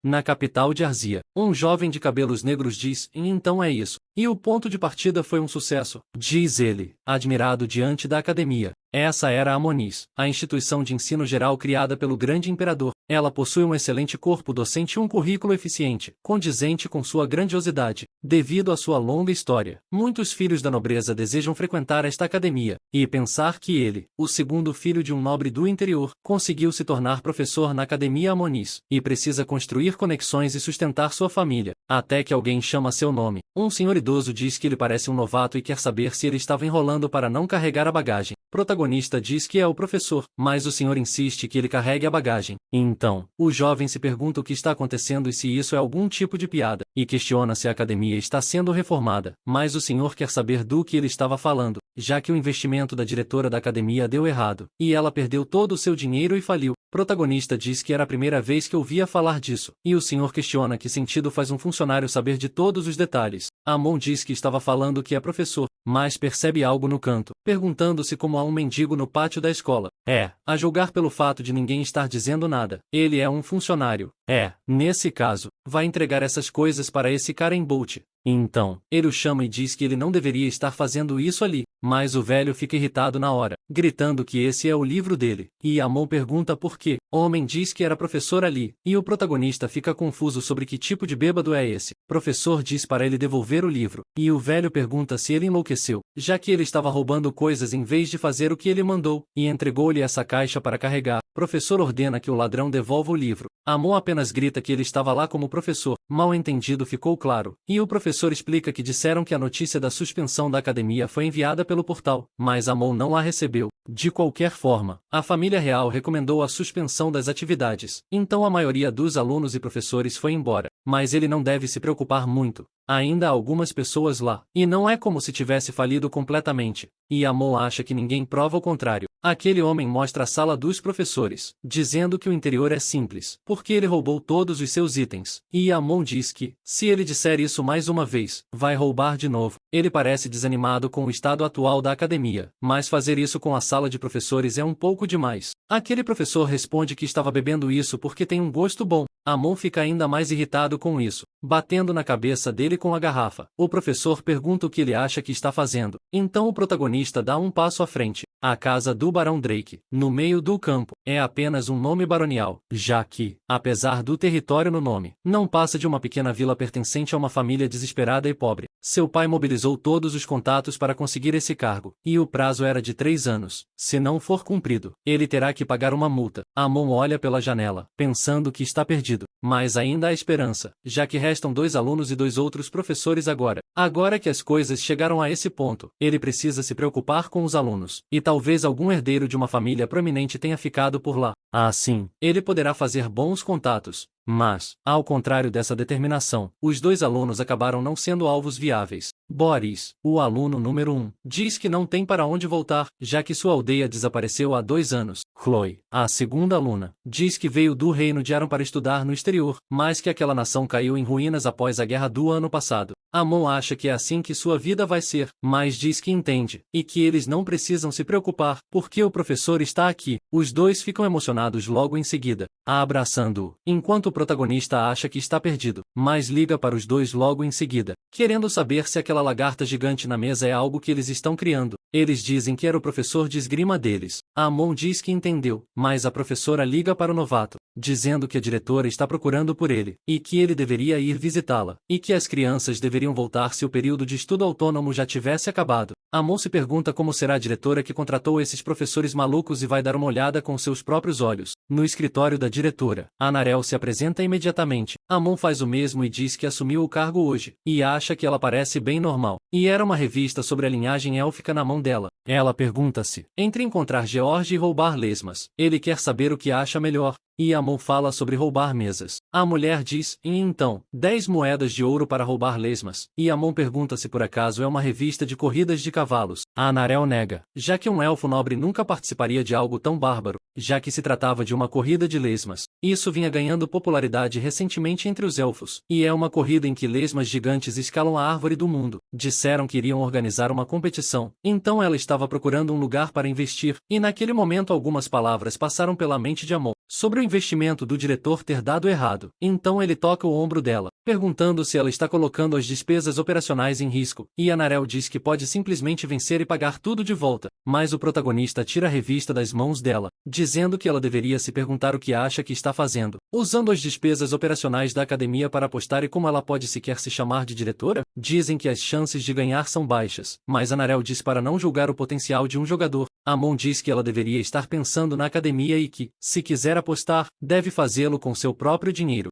na capital de Arzia. Um jovem de cabelos negros diz, e então é isso. E o ponto de partida foi um sucesso, diz ele, admirado diante da academia. Essa era a Moniz, a instituição de ensino geral criada pelo grande imperador. Ela possui um excelente corpo docente e um currículo eficiente, condizente com sua grandiosidade. Devido à sua longa história, muitos filhos da nobreza desejam frequentar esta academia, e pensar que ele, o segundo filho de um nobre do interior, conseguiu se tornar professor na academia Moniz, e precisa construir conexões e sustentar sua família, até que alguém chama seu nome. Um senhor idoso diz que ele parece um novato e quer saber se ele estava enrolando para não carregar a bagagem. Protagonista diz que é o professor, mas o senhor insiste que ele carregue a bagagem. Então, o jovem se pergunta o que está acontecendo e se isso é algum tipo de piada, e questiona se a academia está sendo reformada, mas o senhor quer saber do que ele estava falando, já que o investimento da diretora da academia deu errado, e ela perdeu todo o seu dinheiro e faliu. Protagonista diz que era a primeira vez que ouvia falar disso, e o senhor questiona que sentido faz um funcionário saber de todos os detalhes. Amon diz que estava falando que é professor, mas percebe algo no canto, perguntando-se como há um mendigo no pátio da escola. A julgar pelo fato de ninguém estar dizendo nada, ele é um funcionário. Nesse caso, vai entregar essas coisas para esse Karen Bolt. Então, ele o chama e diz que ele não deveria estar fazendo isso ali, mas o velho fica irritado na hora, gritando que esse é o livro dele, e Amon pergunta por quê. O homem diz que era professor ali, e o protagonista fica confuso sobre que tipo de bêbado é esse. O professor diz para ele devolver o livro, e o velho pergunta se ele enlouqueceu, já que ele estava roubando coisas em vez de fazer o que ele mandou, e entregou-lhe essa caixa para carregar. O professor ordena que o ladrão devolva o livro. Amon apenas grita que ele estava lá como professor. Mal entendido ficou claro, e o professor explica que disseram que a notícia da suspensão da academia foi enviada pelo portal, mas Amon não a recebeu. De qualquer forma, a família real recomendou a suspensão das atividades, então a maioria dos alunos e professores foi embora, mas ele não deve se preocupar muito. Ainda há algumas pessoas lá, e não é como se tivesse falido completamente, e Amon acha que ninguém prova o contrário. Aquele homem mostra a sala dos professores, dizendo que o interior é simples, porque ele roubou todos os seus itens, e Amon diz que, se ele disser isso mais uma vez, vai roubar de novo. Ele parece desanimado com o estado atual da academia, mas fazer isso com a sala de professores é um pouco demais. Aquele professor responde que estava bebendo isso porque tem um gosto bom. Amon fica ainda mais irritado com isso, batendo na cabeça dele com a garrafa. O professor pergunta o que ele acha que está fazendo. Então o protagonista dá um passo à frente. A casa do Barão Drake, no meio do campo, é apenas um nome baronial, já que, apesar do território no nome, não passa de uma pequena vila pertencente a uma família desesperada e pobre. Seu pai mobilizou todos os contatos para conseguir esse cargo, e o prazo era de 3 anos. Se não for cumprido, ele terá que pagar uma multa. Amon olha pela janela, pensando que está perdido, mas ainda há esperança, já que restam 2 alunos e 2 outros professores agora. Agora que as coisas chegaram a esse ponto, ele precisa se preocupar com os alunos, e talvez algum herdeiro de uma família prominente tenha ficado por lá. Assim, ele poderá fazer bons contatos. Mas, ao contrário dessa determinação, os 2 alunos acabaram não sendo alvos viáveis. Boris, o aluno número 1, diz que não tem para onde voltar, já que sua aldeia desapareceu há 2 anos. Chloe, a segunda aluna, diz que veio do reino de Aram para estudar no exterior, mas que aquela nação caiu em ruínas após a guerra do ano passado. Amon acha que é assim que sua vida vai ser, mas diz que entende, e que eles não precisam se preocupar, porque o professor está aqui. Os 2 ficam emocionados logo em seguida, abraçando-o, enquanto o protagonista acha que está perdido, mas liga para os 2 logo em seguida, querendo saber se aquela lagarta gigante na mesa é algo que eles estão criando. Eles dizem que era o professor de esgrima deles. Amon diz que entendeu, mas a professora liga para o novato, dizendo que a diretora está procurando por ele, e que ele deveria ir visitá-la, e que as crianças deveriam voltar se o período de estudo autônomo já tivesse acabado. Amon se pergunta como será a diretora que contratou esses professores malucos e vai dar uma olhada com seus próprios olhos. No escritório da diretora, Anarel se apresenta imediatamente. Amon faz o mesmo e diz que assumiu o cargo hoje, e acha que ela parece bem normal. E era uma revista sobre a linhagem élfica na mão dela. Ela pergunta-se, entre encontrar George e roubar lesmas. Ele quer saber o que acha melhor, e Amon fala sobre roubar mesas. A mulher diz, e então, 10 moedas de ouro para roubar lesmas. E Amon pergunta se por acaso é uma revista de corridas de cavalos. A Anarel nega, já que um elfo nobre nunca participaria de algo tão bárbaro, já que se tratava de uma corrida de lesmas. Isso vinha ganhando popularidade recentemente entre os elfos, e é uma corrida em que lesmas gigantes escalam a árvore do mundo. Disseram que iriam organizar uma competição, então ela estava procurando um lugar para investir, e naquele momento algumas palavras passaram pela mente de Amon. sobre o investimento do diretor ter dado errado. Então ele toca o ombro dela, perguntando se ela está colocando as despesas operacionais em risco, e Anarel diz que pode simplesmente vencer e pagar tudo de volta, mas o protagonista tira a revista das mãos dela, dizendo que ela deveria se perguntar o que acha que está fazendo, usando as despesas operacionais da academia para apostar e como ela pode sequer se chamar de diretora? Dizem que as chances de ganhar são baixas, mas Anarel diz para não julgar o potencial de um jogador. Amon diz que ela deveria estar pensando na academia e que, se quiser apostar, deve fazê-lo com seu próprio dinheiro.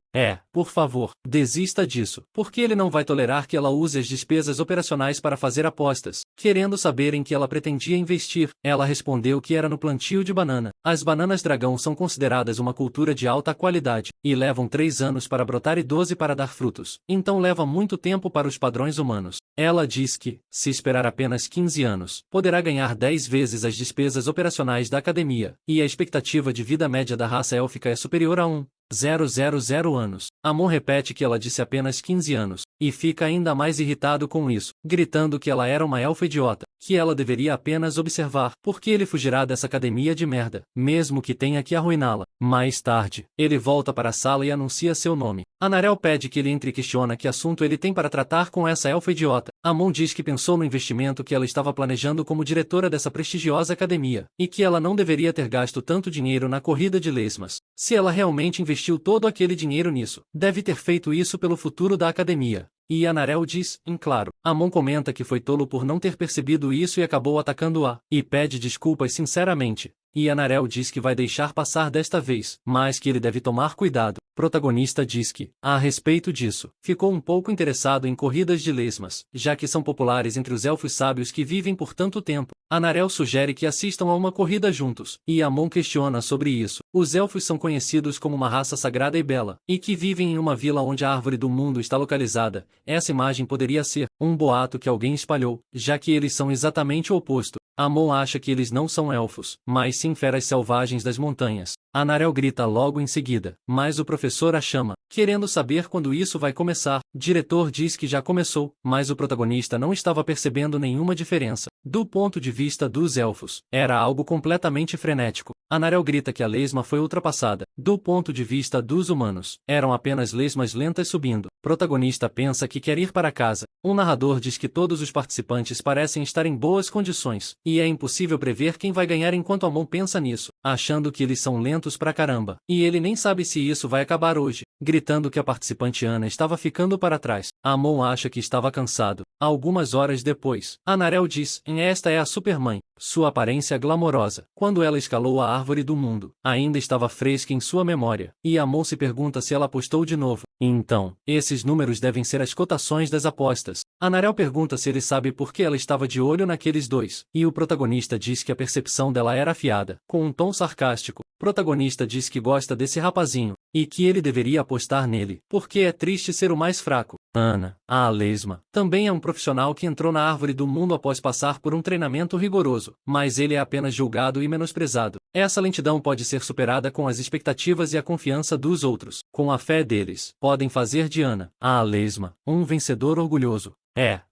Por favor, desista disso, porque ele não vai tolerar que ela use as despesas operacionais para fazer apostas. Querendo saber em que ela pretendia investir, ela respondeu que era no plantio de banana. As bananas dragão são consideradas uma cultura de alta qualidade, e levam 3 anos para brotar e 12 para dar frutos, então leva muito tempo para os padrões humanos. Ela diz que, se esperar apenas 15 anos, poderá ganhar 10 vezes as despesas operacionais da academia, e a expectativa de vida média da raça élfica é superior a 1,000 anos. Amon repete que ela disse apenas 15 anos, e fica ainda mais irritado com isso, gritando que ela era uma elfa idiota, que ela deveria apenas observar, porque ele fugirá dessa academia de merda, mesmo que tenha que arruiná-la. Mais tarde, ele volta para a sala e anuncia seu nome. Anarel pede que ele entre e questiona que assunto ele tem para tratar com essa elfa idiota. Amon diz que pensou no investimento que ela estava planejando como diretora dessa prestigiosa academia, e que ela não deveria ter gasto tanto dinheiro na corrida de lesmas. Se ela realmente investiu todo aquele dinheiro nisso, deve ter feito isso pelo futuro da academia. E Anarel diz, em claro. Amon comenta que foi tolo por não ter percebido isso e acabou atacando-a, e pede desculpas sinceramente. E Anarel diz que vai deixar passar desta vez, mas que ele deve tomar cuidado. Protagonista diz que, a respeito disso, ficou um pouco interessado em corridas de lesmas, já que são populares entre os elfos sábios que vivem por tanto tempo. Anarel sugere que assistam a uma corrida juntos, e Amon questiona sobre isso. Os elfos são conhecidos como uma raça sagrada e bela, e que vivem em uma vila onde a árvore do mundo está localizada. Essa imagem poderia ser um boato que alguém espalhou, já que eles são exatamente o oposto. Amon acha que eles não são elfos, mas sim feras selvagens das montanhas. Anarel grita logo em seguida, mas o professor a chama, querendo saber quando isso vai começar. Diretor diz que já começou, mas o protagonista não estava percebendo nenhuma diferença. Do ponto de vista dos elfos, era algo completamente frenético. Anarel grita que a lesma foi ultrapassada. Do ponto de vista dos humanos, eram apenas lesmas lentas subindo. Protagonista pensa que quer ir para casa. Um narrador diz que todos os participantes parecem estar em boas condições, e é impossível prever quem vai ganhar enquanto Amon pensa nisso, achando que eles são lentos pra caramba. E ele nem sabe se isso vai acabar hoje, gritando que a participante Ana estava ficando para trás. Amon acha que estava cansado. Algumas horas depois, Anarel diz, esta é a Supermãe. Sua aparência glamourosa, quando ela escalou a árvore do mundo, ainda estava fresca em sua memória, e Amon se pergunta se ela apostou de novo. Então, esses números devem ser as cotações das apostas. Anarel pergunta se ele sabe por que ela estava de olho naqueles dois, e o protagonista diz que a percepção dela era afiada, com um tom sarcástico. Protagonista diz que gosta desse rapazinho, e que ele deveria apostar nele, porque é triste ser o mais fraco. Ana, a lesma, também é um profissional que entrou na árvore do mundo após passar por um treinamento rigoroso, mas ele é apenas julgado e menosprezado. Essa lentidão pode ser superada com as expectativas e a confiança dos outros. Com a fé deles, podem fazer de Ana, a lesma, um vencedor orgulhoso.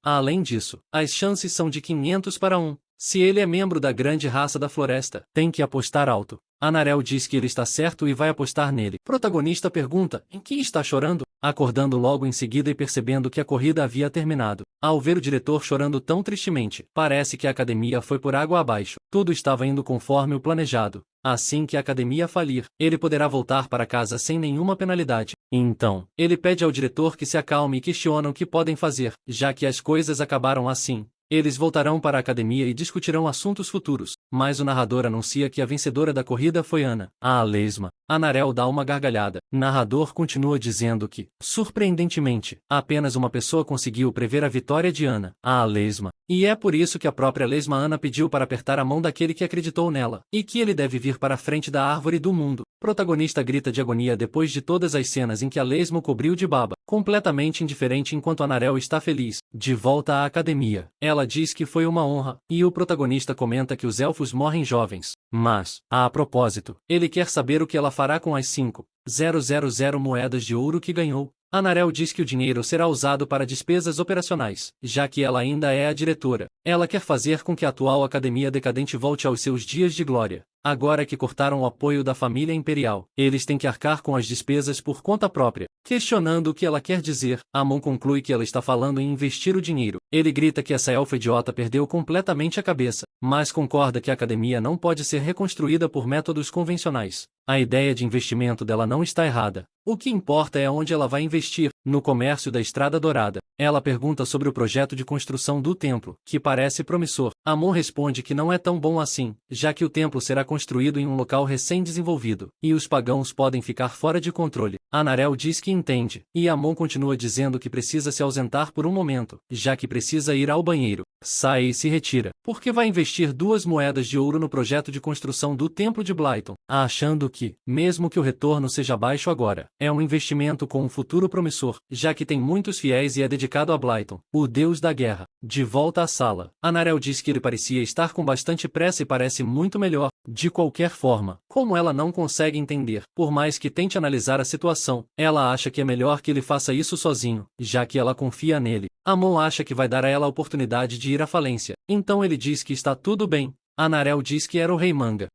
Além disso, as chances são de 500 para 1. Se ele é membro da grande raça da floresta, tem que apostar alto. Anarel diz que ele está certo e vai apostar nele. Protagonista pergunta, em que está chorando? Acordando logo em seguida e percebendo que a corrida havia terminado. Ao ver o diretor chorando tão tristemente, parece que a academia foi por água abaixo. Tudo estava indo conforme o planejado. Assim que a academia falir, ele poderá voltar para casa sem nenhuma penalidade. Então, ele pede ao diretor que se acalme e questiona o que podem fazer, já que as coisas acabaram assim. Eles voltarão para a academia e discutirão assuntos futuros, mas o narrador anuncia que a vencedora da corrida foi Ana, a lesma. Anarel dá uma gargalhada. Narrador continua dizendo que, surpreendentemente, apenas uma pessoa conseguiu prever a vitória de Ana, a lesma. E é por isso que a própria lesma Ana pediu para apertar a mão daquele que acreditou nela, e que ele deve vir para a frente da árvore do mundo. Protagonista grita de agonia depois de todas as cenas em que a lesma o cobriu de baba, completamente indiferente enquanto Anarel está feliz. De volta à academia, ela diz que foi uma honra, e o protagonista comenta que os elfos morrem jovens. Mas, a propósito, ele quer saber o que ela fará com as 5,000 moedas de ouro que ganhou. Anarel diz que o dinheiro será usado para despesas operacionais, já que ela ainda é a diretora. Ela quer fazer com que a atual academia decadente volte aos seus dias de glória. agora que cortaram o apoio da família imperial. Eles têm que arcar com as despesas por conta própria. Questionando o que ela quer dizer, Amon conclui que ela está falando em investir o dinheiro. Ele grita que essa elfa idiota perdeu completamente a cabeça, mas concorda que a academia não pode ser reconstruída por métodos convencionais. A ideia de investimento dela não está errada. O que importa é onde ela vai investir, no comércio da Estrada Dourada. Ela pergunta sobre o projeto de construção do templo, que parece promissor. Amon responde que não é tão bom assim, já que o templo será construído em um local recém-desenvolvido, e os pagãos podem ficar fora de controle. Anarel diz que entende, e Amon continua dizendo que precisa se ausentar por um momento, já que precisa ir ao banheiro. Sai e se retira, porque vai investir 2 moedas de ouro no projeto de construção do Templo de Blyton, achando que, mesmo que o retorno seja baixo agora, é um investimento com um futuro promissor, já que tem muitos fiéis e é dedicado a Blyton, o deus da guerra. De volta à sala, Anarel diz que ele parecia estar com bastante pressa e parece muito melhor. De qualquer forma, como ela não consegue entender, por mais que tente analisar a situação, ela acha que é melhor que ele faça isso sozinho, já que ela confia nele. Amon acha que vai dar a ela a oportunidade de ir à falência, então ele diz que está tudo bem. Anarel diz que era o Rei Manga.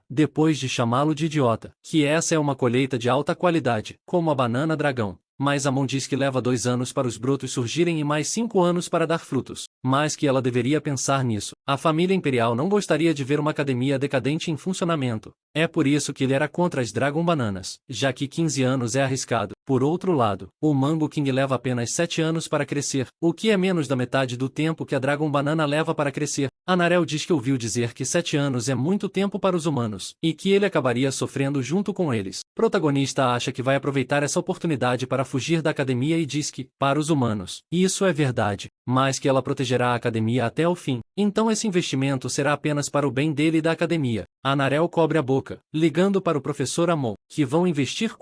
Depois de chamá-lo de idiota, que essa é uma colheita de alta qualidade, como a banana dragão. Mas Amon diz que leva 2 anos para os brotos surgirem e mais 5 anos para dar frutos, mas que ela deveria pensar nisso. A família imperial não gostaria de ver uma academia decadente em funcionamento. É por isso que ele era contra as Dragon Bananas, já que 15 anos é arriscado. Por outro lado, o Mango King leva apenas 7 anos para crescer, o que é menos da metade do tempo que a Dragon Banana leva para crescer. Anarel diz que ouviu dizer que 7 anos é muito tempo para os humanos, e que ele acabaria sofrendo junto com eles. Protagonista acha que vai aproveitar essa oportunidade para fugir da academia e diz que, para os humanos, isso é verdade, mas que ela protegerá a academia até o fim. Então esse investimento será apenas para o bem dele e da academia. Anarel cobre a boca, ligando para o professor Amon, que vão investir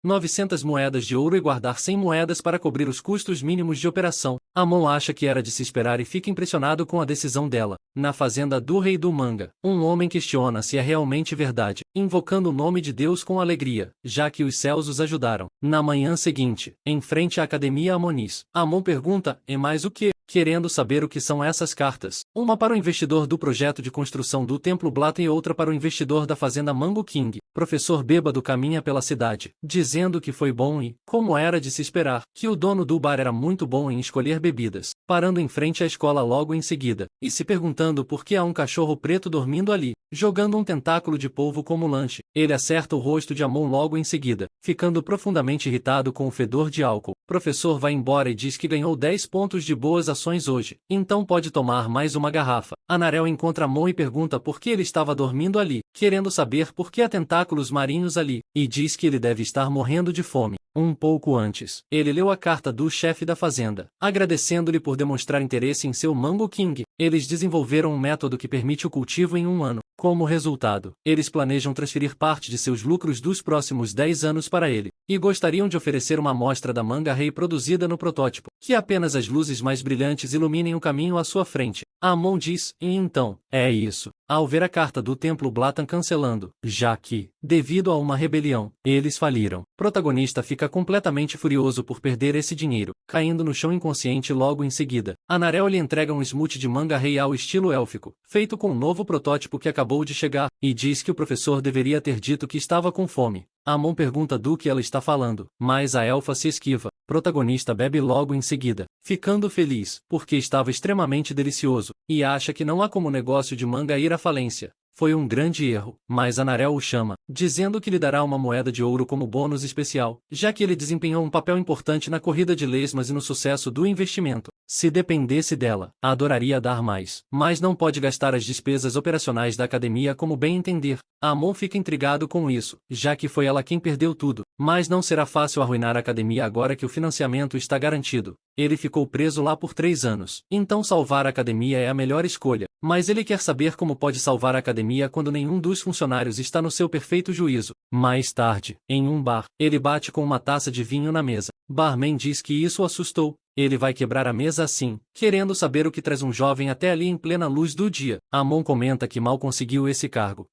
900 moedas de ouro e guardar 100 moedas para cobrir os custos mínimos de operação. Amon acha que era de se esperar e fica impressionado com a decisão dela. Na fazenda do Rei do Manga, um homem questiona se é realmente verdade, invocando o nome de Deus com alegria, já que os céus os ajudaram. Na manhã seguinte, em frente à Academia Amonis, Amon pergunta, e mais o quê? Querendo saber o que são essas cartas. Uma para o investidor do projeto de construção do Templo Blyton e outra para o investidor da fazenda Mango King. Professor bêbado caminha pela cidade, dizendo que foi bom e, como era de se esperar, que o dono do bar era muito bom em escolher bebidas, parando em frente à escola logo em seguida, e se perguntando por que há um cachorro preto dormindo ali, jogando um tentáculo de polvo como lanche. Ele acerta o rosto de Amon logo em seguida, ficando profundamente irritado com o fedor de álcool. Professor vai embora e diz que ganhou 10 pontos de boas ações hoje, então pode tomar mais uma garrafa. Anarel encontra Amon e pergunta por que ele estava dormindo ali, querendo saber por que há tentáculos marinhos ali, e diz que ele deve estar morrendo de fome. Um pouco antes, ele leu a carta do chefe da fazenda, agradecendo-lhe por demonstrar interesse em seu Mango King. Eles desenvolveram um método que permite o cultivo em um ano. Como resultado, eles planejam transferir parte de seus lucros dos próximos 10 anos para ele, e gostariam de oferecer uma amostra da manga rei produzida no protótipo, que apenas as luzes mais brilhantes iluminem o caminho à sua frente. Amon diz, e então, é isso. Ao ver a carta do Templo Blyton cancelando, já que, devido a uma rebelião, eles faliram, protagonista fica completamente furioso por perder esse dinheiro, caindo no chão inconsciente logo em seguida. Anarel lhe entrega um smoothie de manga rei ao estilo élfico, feito com um novo protótipo que acabou de chegar, e diz que o professor deveria ter dito que estava com fome. Amon pergunta do que ela está falando, mas a elfa se esquiva. Protagonista bebe logo em seguida, ficando feliz, porque estava extremamente delicioso, e acha que não há como o negócio de manga ir à falência. Foi um grande erro, mas Anarel o chama, dizendo que lhe dará uma moeda de ouro como bônus especial, já que ele desempenhou um papel importante na corrida de lesmas e no sucesso do investimento. Se dependesse dela, adoraria dar mais, mas não pode gastar as despesas operacionais da academia como bem entender. Amon fica intrigado com isso, já que foi ela quem perdeu tudo, mas não será fácil arruinar a academia agora que o financiamento está garantido. Ele ficou preso lá por 3 anos, então salvar a academia é a melhor escolha, mas ele quer saber como pode salvar a academia quando nenhum dos funcionários está no seu perfeito juízo. Mais tarde, em um bar, ele bate com uma taça de vinho na mesa. Barman diz que isso o assustou. Ele vai quebrar a mesa assim, querendo saber o que traz um jovem até ali em plena luz do dia. Amon comenta que mal conseguiu esse cargo.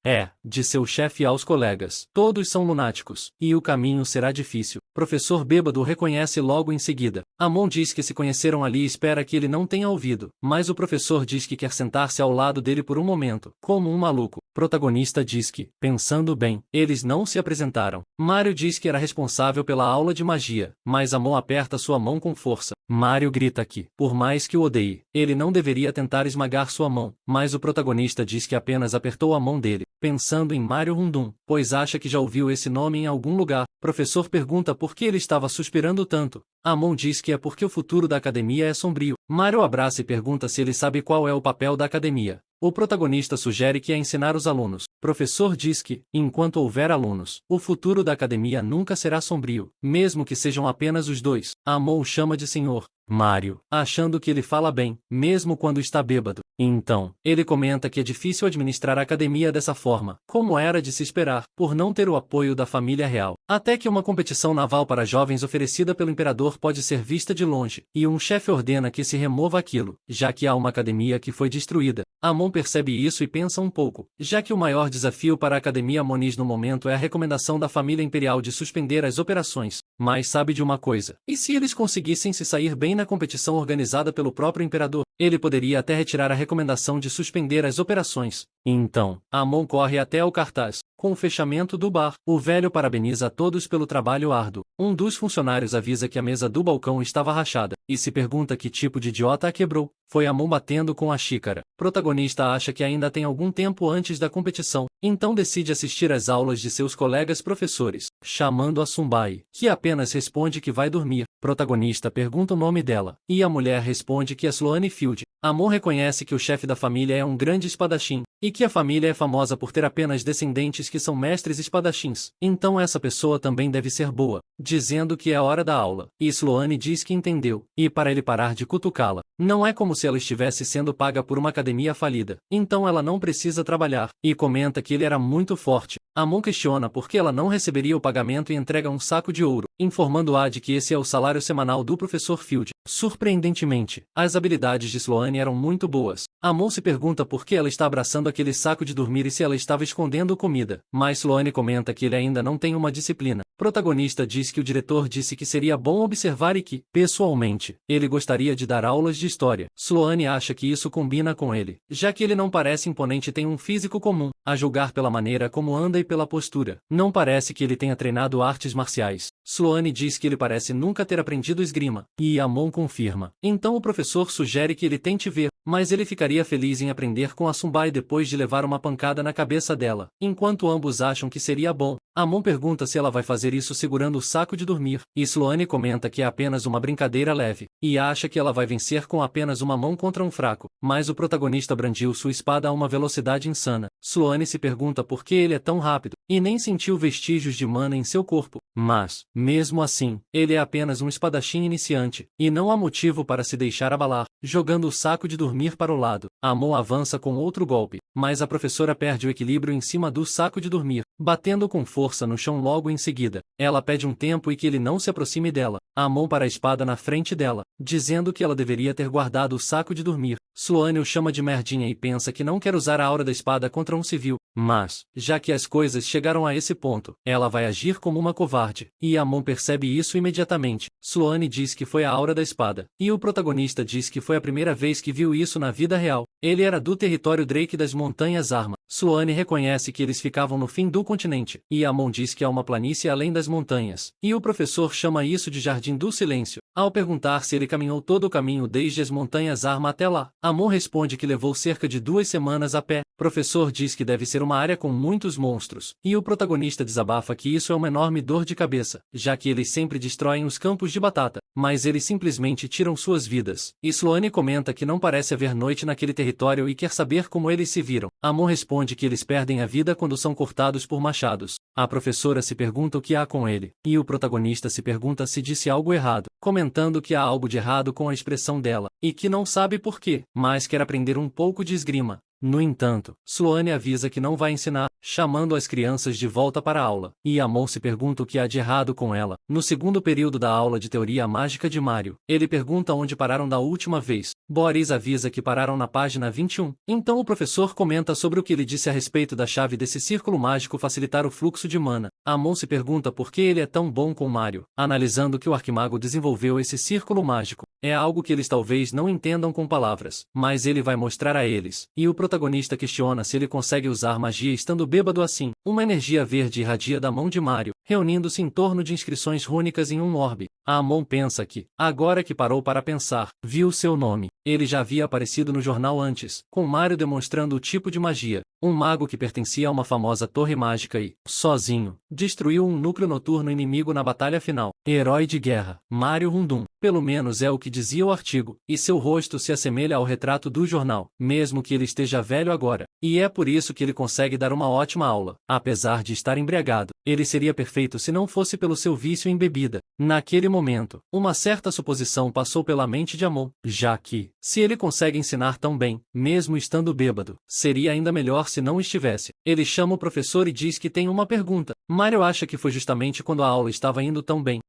De seu chefe aos colegas. Todos são lunáticos, e o caminho será difícil. Professor bêbado o reconhece logo em seguida. Amon diz que se conheceram ali e espera que ele não tenha ouvido, mas o professor diz que quer sentar-se ao lado dele por um momento, como um maluco. Protagonista diz que, pensando bem, eles não se apresentaram. Mario diz que era responsável pela aula de magia, mas Amon aperta sua mão com força. Mario grita que, por mais que o odeie, ele não deveria tentar esmagar sua mão, mas o protagonista diz que apenas apertou a mão dele, pensando em Mario Rundum, pois acha que já ouviu esse nome em algum lugar. Professor pergunta por que ele estava suspirando tanto. Amon diz que é porque o futuro da academia é sombrio. Mario abraça e pergunta se ele sabe qual é o papel da academia. O protagonista sugere que é ensinar os alunos. Professor diz que, enquanto houver alunos, o futuro da academia nunca será sombrio, mesmo que sejam apenas os dois. Amon o chama de senhor Mario, achando que ele fala bem, mesmo quando está bêbado. Então, ele comenta que é difícil administrar a academia dessa forma, como era de se esperar, por não ter o apoio da família real. Até que uma competição naval para jovens oferecida pelo imperador pode ser vista de longe, e um chefe ordena que se remova aquilo, já que há uma academia que foi destruída. Amon percebe isso e pensa um pouco, já que o maior desafio para a Academia Moniz no momento é a recomendação da família imperial de suspender as operações. Mas sabe de uma coisa: e se eles conseguissem se sair bem na competição organizada pelo próprio imperador, ele poderia até retirar a recomendação de suspender as operações. Então, Amon corre até o cartaz. Com o fechamento do bar, o velho parabeniza a todos pelo trabalho árduo. Um dos funcionários avisa que a mesa do balcão estava rachada, e se pergunta que tipo de idiota a quebrou. Foi Amon batendo com a xícara. Protagonista acha que ainda tem algum tempo antes da competição, então decide assistir às aulas de seus colegas professores, chamando a Sumbai, que apenas responde que vai dormir. Protagonista pergunta o nome dela, e a mulher responde que é Sloane Field. Amon reconhece que o chefe da família é um grande espadachim, e que a família é famosa por ter apenas descendentes que são mestres espadachins. Então essa pessoa também deve ser boa, dizendo que é a hora da aula. E Sloane diz que entendeu, e para ele parar de cutucá-la. Não é como se ela estivesse sendo paga por uma academia falida, então ela não precisa trabalhar, e comenta que ele era muito forte. Amon questiona por que ela não receberia o pagamento e entrega um saco de ouro, informando-a de que esse é o salário semanal do professor Field. Surpreendentemente, as habilidades de Sloane eram muito boas. Amon se pergunta por que ela está abraçando aquele saco de dormir e se ela estava escondendo comida, mas Sloane comenta que ele ainda não tem uma disciplina. Protagonista diz que o diretor disse que seria bom observar e que, pessoalmente, ele gostaria de dar aulas de história. Sloane acha que isso combina com ele, já que ele não parece imponente e tem um físico comum, a julgar pela maneira como anda e pela postura. Não parece que ele tenha treinado artes marciais. Sloane diz que ele parece nunca ter aprendido esgrima, e Amon confirma. Então o professor sugere que ele tente ver, mas ele ficaria feliz em aprender com a Sumbai depois de levar uma pancada na cabeça dela. Enquanto ambos acham que seria bom, Amon pergunta se ela vai fazer isso segurando o saco de dormir, e Sloane comenta que é apenas uma brincadeira leve, e acha que ela vai vencer com apenas uma mão contra um fraco, mas o protagonista brandiu sua espada a uma velocidade insana. Sloane se pergunta por que ele é tão rápido, e nem sentiu vestígios de mana em seu corpo, mas, mesmo assim, ele é apenas um espadachim iniciante, e não há motivo para se deixar abalar. Jogando o saco de dormir para o lado, Amon avança com outro golpe, mas a professora perde o equilíbrio em cima do saco de dormir, batendo com força no chão logo em seguida. Ela pede um tempo e que ele não se aproxime dela. Amon para a espada na frente dela, dizendo que ela deveria ter guardado o saco de dormir. Sloane o chama de merdinha e pensa que não quer usar a aura da espada contra um civil, mas, já que as coisas chegaram a esse ponto, ela vai agir como uma covarde, e Amon percebe isso imediatamente. Sloane diz que foi a aura da espada, e o protagonista diz que foi a primeira vez que viu isso na vida real. Ele era do território Drake das Montanhas Arma. Sloane reconhece que eles ficavam no fim do continente, e Amon diz que há uma planície além das montanhas, e o professor chama isso de Jardim do Silêncio. Ao perguntar se ele caminhou todo o caminho desde as Montanhas Arma até lá, Amon responde que levou cerca de 2 semanas a pé. Professor diz que deve ser uma área com muitos monstros, e o protagonista desabafa que isso é uma enorme dor de cabeça, já que eles sempre destroem os campos de batata, mas eles simplesmente tiram suas vidas. E Sloane comenta que não parece haver noite naquele território e quer saber como eles se viram. Amon responde que eles perdem a vida quando são cortados por machados. A professora se pergunta o que há com ele, e o protagonista se pergunta se disse algo errado, comentando que há algo de errado com a expressão dela, e que não sabe por quê, mas quer aprender um pouco de esgrima. No entanto, Sloane avisa que não vai ensinar, chamando as crianças de volta para a aula. E Amon se pergunta o que há de errado com ela. No segundo período da aula de teoria mágica de Mario, ele pergunta onde pararam da última vez. Boris avisa que pararam na página 21. Então o professor comenta sobre o que ele disse a respeito da chave desse círculo mágico facilitar o fluxo de mana. Amon se pergunta por que ele é tão bom com Mario. Analisando que o Arquimago desenvolveu esse círculo mágico, é algo que eles talvez não entendam com palavras, mas ele vai mostrar a eles. E o protagonista questiona se ele consegue usar magia estando bêbado assim. Uma energia verde irradia da mão de Mario, reunindo-se em torno de inscrições rúnicas em um orbe. Amon pensa que, agora que parou para pensar, viu seu nome. Ele já havia aparecido no jornal antes, com Mario demonstrando o tipo de magia. Um mago que pertencia a uma famosa torre mágica e, sozinho, destruiu um núcleo noturno inimigo na batalha final. Herói de guerra, Mario Rundum. Pelo menos é o que dizia o artigo, e seu rosto se assemelha ao retrato do jornal, mesmo que ele esteja velho agora. E é por isso que ele consegue dar uma ótima aula. Apesar de estar embriagado, ele seria perfeito se não fosse pelo seu vício em bebida. Naquele momento, uma certa suposição passou pela mente de Amon, já que, se ele consegue ensinar tão bem, mesmo estando bêbado, seria ainda melhor se não estivesse. Ele chama o professor e diz que tem uma pergunta. Mario acha que foi justamente quando a aula estava indo tão bem.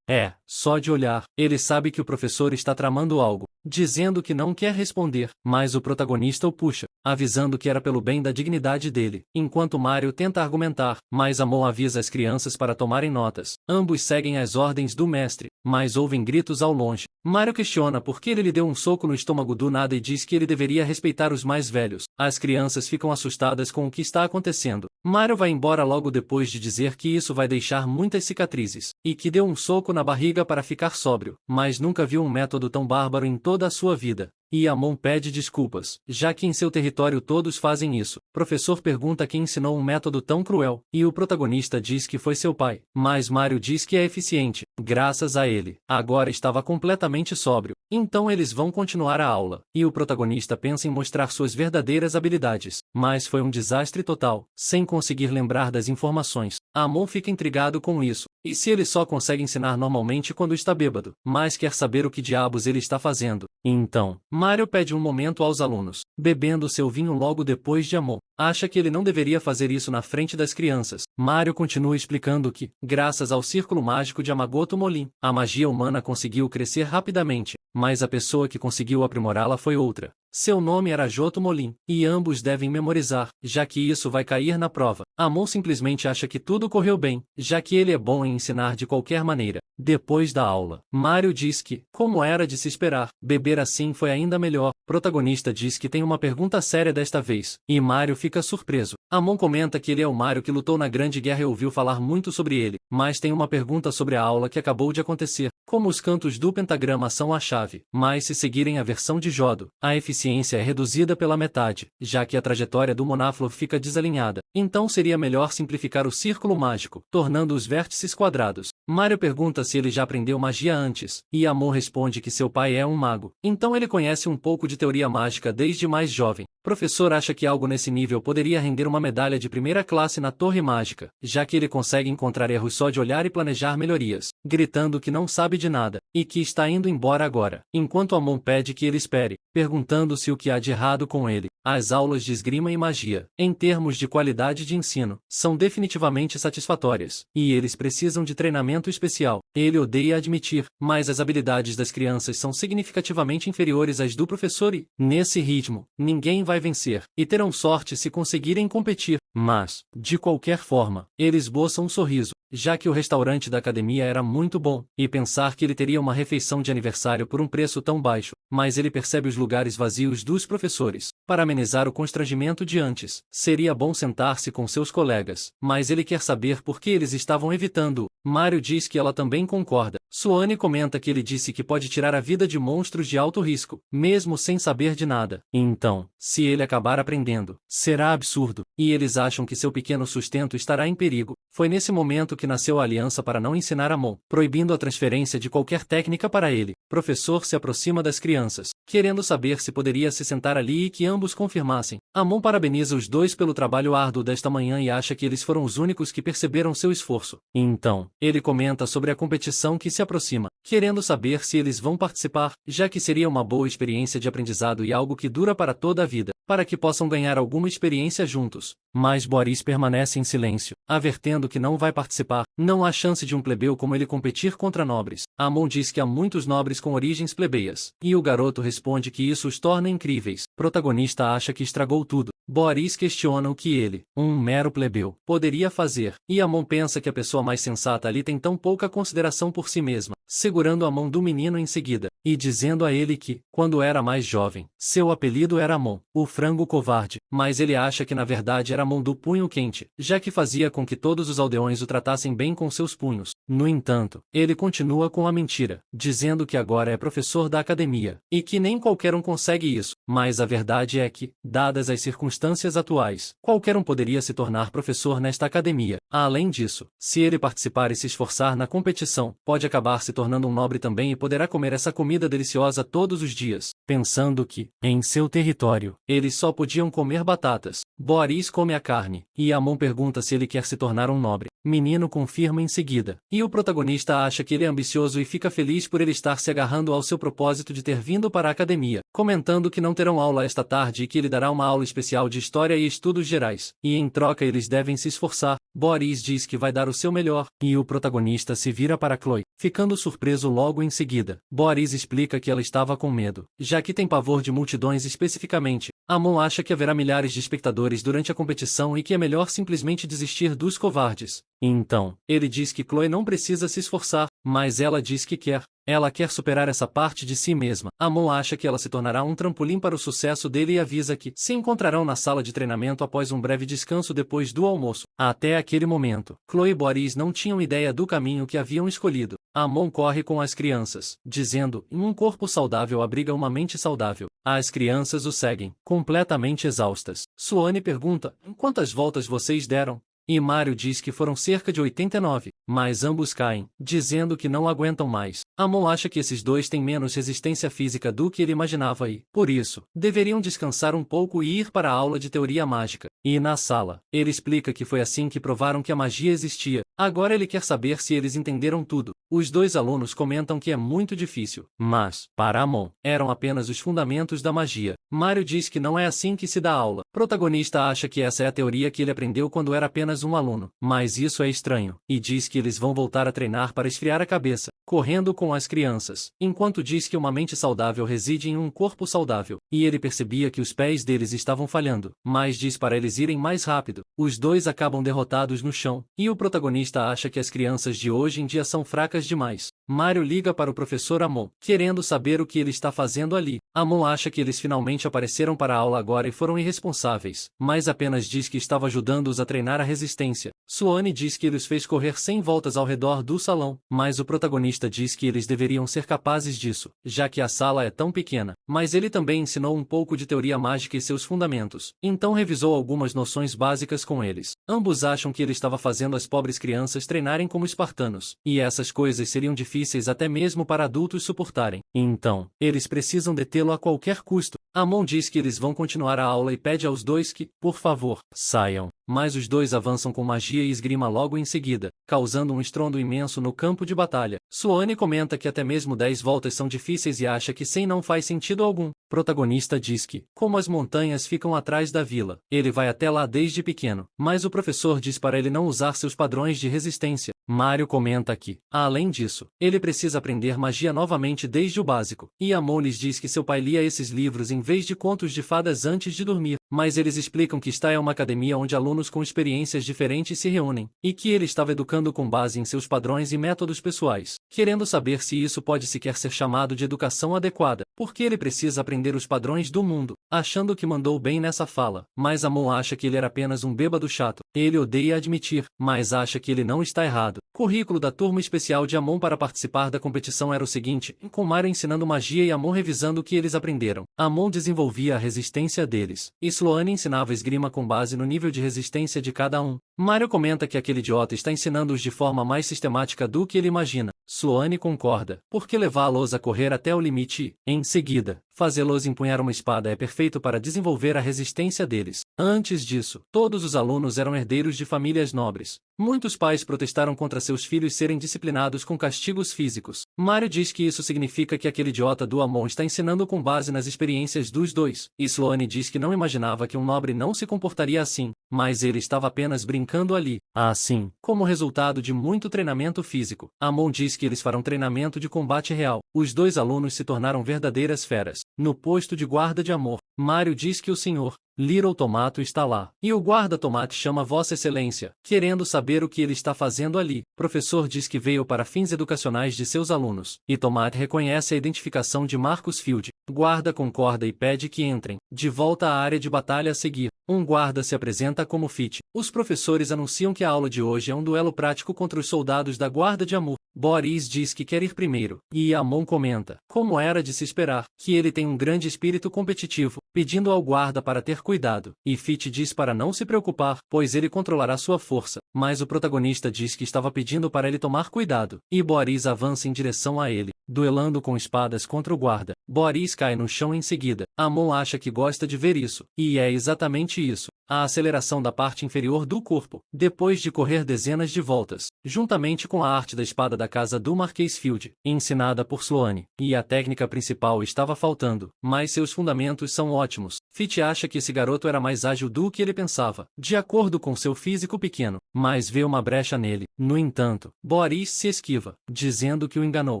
Só de olhar, ele sabe que o professor está tramando algo, dizendo que não quer responder, mas o protagonista o puxa, avisando que era pelo bem da dignidade dele. Enquanto Mario tenta argumentar, mas Amon avisa as crianças para tomarem notas. Ambos seguem as ordens do mestre, mas ouvem gritos ao longe. Mario questiona por que ele lhe deu um soco no estômago do nada e diz que ele deveria respeitar os mais velhos. As crianças ficam assustadas com o que está acontecendo. Mario vai embora logo depois de dizer que isso vai deixar muitas cicatrizes, e que deu um soco na barriga para ficar sóbrio, mas nunca viu um método tão bárbaro em toda a sua vida. E Amon pede desculpas, já que em seu território todos fazem isso. Professor pergunta quem ensinou um método tão cruel, e o protagonista diz que foi seu pai. Mas Mario diz que é eficiente, graças a ele. Agora estava completamente sóbrio. Então eles vão continuar a aula, e o protagonista pensa em mostrar suas verdadeiras habilidades. Mas foi um desastre total, sem conseguir lembrar das informações. Amon fica intrigado com isso. E se ele só consegue ensinar normalmente quando está bêbado, mas quer saber o que diabos ele está fazendo? Então, Mario pede um momento aos alunos, bebendo seu vinho logo depois de Amon. Acha que ele não deveria fazer isso na frente das crianças. Mario continua explicando que, graças ao círculo mágico de Amagoto Molin, a magia humana conseguiu crescer rapidamente, mas a pessoa que conseguiu aprimorá-la foi outra. Seu nome era Joto Molin, e ambos devem memorizar, já que isso vai cair na prova. Amon simplesmente acha que tudo correu bem, já que ele é bom em ensinar de qualquer maneira. Depois da aula, Mario diz que, como era de se esperar, beber assim foi ainda melhor. Protagonista diz que tem uma pergunta séria desta vez, e Mario fica surpreso. Amon comenta que ele é o Mario que lutou na Grande Guerra e ouviu falar muito sobre ele, mas tem uma pergunta sobre a aula que acabou de acontecer. Como os cantos do pentagrama são a chave, mas se seguirem a versão de Jodo, a eficiência é reduzida pela metade, já que a trajetória do Monaflo fica desalinhada. Então seria melhor simplificar o círculo mágico, tornando os vértices quadrados. Mario pergunta se ele já aprendeu magia antes, e Amon responde que seu pai é um mago. Então ele conhece um pouco de teoria mágica desde mais jovem. Professor acha que algo nesse nível poderia render uma medalha de primeira classe na Torre Mágica, já que ele consegue encontrar erros só de olhar e planejar melhorias, gritando que não sabe de nada, e que está indo embora agora, enquanto Amon pede que ele espere, perguntando-se o que há de errado com ele. As aulas de esgrima e magia, em termos de qualidade de ensino, são definitivamente satisfatórias, e eles precisam de treinamento especial. Ele odeia admitir, mas as habilidades das crianças são significativamente inferiores às do professor e, nesse ritmo, ninguém vai vencer, e terão sorte se conseguirem competir. Mas, de qualquer forma, ele esboça um sorriso, já que o restaurante da academia era muito bom, e pensar que ele teria uma refeição de aniversário por um preço tão baixo, mas ele percebe os lugares vazios dos professores. Para amenizar o constrangimento de antes, seria bom sentar-se com seus colegas, mas ele quer saber por que eles estavam evitando-o. Mario diz que ela também concorda. Suane comenta que ele disse que pode tirar a vida de monstros de alto risco, mesmo sem saber de nada. Então, se ele acabar aprendendo, será absurdo, e eles acham que seu pequeno sustento estará em perigo. Foi nesse momento que nasceu a aliança para não ensinar Amon, proibindo a transferência de qualquer técnica para ele. Professor se aproxima das crianças, querendo saber se poderia se sentar ali e que ambos confirmassem. Amon parabeniza os dois pelo trabalho árduo desta manhã e acha que eles foram os únicos que perceberam seu esforço. Então, ele comenta sobre a competição que se aproxima, querendo saber se eles vão participar, já que seria uma boa experiência de aprendizado e algo que dura para toda a vida, para que possam ganhar alguma experiência juntos. Mas Boris permanece em silêncio, avertendo que não vai participar. Não há chance de um plebeu como ele competir contra nobres. Amon diz que há muitos nobres com origens plebeias, e o garoto responde que isso os torna incríveis. Protagonista acha que estragou tudo. Boris questiona o que ele, um mero plebeu, poderia fazer, e Amon pensa que a pessoa mais sensata ali tem tão pouca consideração por si mesma, segurando a mão do menino em seguida, e dizendo a ele que, quando era mais jovem, seu apelido era Amon, o frango covarde, mas ele acha que na verdade era Amon do punho quente, já que fazia com que todos os aldeões o tratassem bem com seus punhos. No entanto, ele continua com a mentira, dizendo que agora é professor da academia, e que nem qualquer um consegue isso, mas a verdade é que, dadas as circunstâncias atuais, qualquer um poderia se tornar professor nesta academia. Além disso, se ele participar e se esforçar na competição, pode acabar se tornando um nobre também e poderá comer essa comida deliciosa todos os dias, pensando que, em seu território, eles só podiam comer batatas. Boris come a carne, e Amon pergunta se ele quer se tornar um nobre. Menino confirma em seguida, e o protagonista acha que ele é ambicioso e fica feliz por ele estar se agarrando ao seu propósito de ter vindo para a academia, comentando que não terão aula esta tarde e que ele dará uma aula especial de história e estudos gerais, e em troca eles devem se esforçar. Boris diz que vai dar o seu melhor, e o protagonista se vira para Chloe, ficando surpreso logo em seguida. Boris explica que ela estava com medo, já que tem pavor de multidões especificamente. Amon acha que haverá milhares de espectadores durante a competição e que é melhor simplesmente desistir dos covardes. Então, ele diz que Chloe não precisa se esforçar, mas ela diz que quer. Ela quer superar essa parte de si mesma. Amon acha que ela se tornará um trampolim para o sucesso dele e avisa que se encontrarão na sala de treinamento após um breve descanso depois do almoço. Até aquele momento, Chloe e Boris não tinham ideia do caminho que haviam escolhido. Amon corre com as crianças, dizendo: um corpo saudável abriga uma mente saudável. As crianças o seguem, completamente exaustas. Suane pergunta: quantas voltas vocês deram? E Mario diz que foram cerca de 89, mas ambos caem, dizendo que não aguentam mais. Amon acha que esses dois têm menos resistência física do que ele imaginava e, por isso, deveriam descansar um pouco e ir para a aula de teoria mágica. E na sala, ele explica que foi assim que provaram que a magia existia. Agora ele quer saber se eles entenderam tudo. Os dois alunos comentam que é muito difícil, mas, para Amon, eram apenas os fundamentos da magia. Mario diz que não é assim que se dá aula. Protagonista acha que essa é a teoria que ele aprendeu quando era apenas um aluno, mas isso é estranho, e diz que eles vão voltar a treinar para esfriar a cabeça, correndo com as crianças, enquanto diz que uma mente saudável reside em um corpo saudável, e ele percebia que os pés deles estavam falhando, mas diz para eles irem mais rápido. Os dois acabam derrotados no chão, e o protagonista acha que as crianças de hoje em dia são fracas demais. Mario liga para o professor Amon, querendo saber o que ele está fazendo ali. Amon acha que eles finalmente apareceram para a aula agora e foram irresponsáveis, mas apenas diz que estava ajudando-os a treinar a resistência. Suane diz que ele os fez correr 100 voltas ao redor do salão, mas o protagonista diz que eles deveriam ser capazes disso, já que a sala é tão pequena. Mas ele também ensinou um pouco de teoria mágica e seus fundamentos, então revisou algumas noções básicas com eles. Ambos acham que ele estava fazendo as pobres crianças treinarem como espartanos, e essas coisas seriam difíceis até mesmo para adultos suportarem. Então, eles precisam detê-lo a qualquer custo. Amon diz que eles vão continuar a aula e pede aos dois que, por favor, saiam. Mas os dois avançam com magia e esgrima logo em seguida, causando um estrondo imenso no campo de batalha. Suane comenta que até mesmo 10 voltas são difíceis e acha que 100 não faz sentido algum. Protagonista diz que, como as montanhas ficam atrás da vila, ele vai até lá desde pequeno, mas o professor diz para ele não usar seus padrões de resistência. Mario comenta que, além disso, ele precisa aprender magia novamente desde o básico, e Amon lhes diz que seu pai lia esses livros em vez de contos de fadas antes de dormir, mas eles explicam que esta é uma academia onde alunos com experiências diferentes se reúnem, e que ele estava educando com base em seus padrões e métodos pessoais, querendo saber se isso pode sequer ser chamado de educação adequada, porque ele precisa aprender os padrões do mundo, achando que mandou bem nessa fala, mas Amon acha que ele era apenas um bêbado chato. Ele odeia admitir, mas acha que ele não está errado. Currículo da turma especial de Amon para participar da competição era o seguinte, com Mario ensinando magia e Amon revisando o que eles aprenderam. Amon desenvolvia a resistência deles, e Sloane ensinava esgrima com base no nível de resistência de cada um. Mário comenta que aquele idiota está ensinando-os de forma mais sistemática do que ele imagina. Sloane concorda, porque levá-los a correr até o limite e, em seguida, fazê-los empunhar uma espada é perfeito para desenvolver a resistência deles. Antes disso, todos os alunos eram herdeiros de famílias nobres. Muitos pais protestaram contra seus filhos serem disciplinados com castigos físicos. Mário diz que isso significa que aquele idiota do Amon está ensinando com base nas experiências dos dois. E Sloane diz que não imaginava que um nobre não se comportaria assim, mas ele estava apenas brincando ali. Assim, como resultado de muito treinamento físico, Amon diz que eles farão treinamento de combate real. Os dois alunos se tornaram verdadeiras feras. No posto de guarda de Amor, Mário diz que o Sr. Little Tomato está lá, e o guarda Tomate chama Vossa Excelência, querendo saber o que ele está fazendo ali. Professor diz que veio para fins educacionais de seus alunos, e Tomate reconhece a identificação de Marcus Field. Guarda concorda e pede que entrem. De volta à área de batalha a seguir, um guarda se apresenta como Fit. Os professores anunciam que a aula de hoje é um duelo prático contra os soldados da guarda de Amor. Boris diz que quer ir primeiro, e Amon comenta, como era de se esperar, que ele tem um grande espírito competitivo, pedindo ao guarda para ter cuidado, e Fit diz para não se preocupar, pois ele controlará sua força, mas o protagonista diz que estava pedindo para ele tomar cuidado, e Boris avança em direção a ele, duelando com espadas contra o guarda. Boris cai no chão em seguida. Amon acha que gosta de ver isso, e é exatamente isso. A aceleração da parte inferior do corpo, depois de correr dezenas de voltas, juntamente com a arte da espada da casa do Marquês Field, ensinada por Sloane, e a técnica principal estava faltando, mas seus fundamentos são ótimos. Fit acha que esse garoto era mais ágil do que ele pensava, de acordo com seu físico pequeno, mas vê uma brecha nele. No entanto, Boris se esquiva, dizendo que o enganou,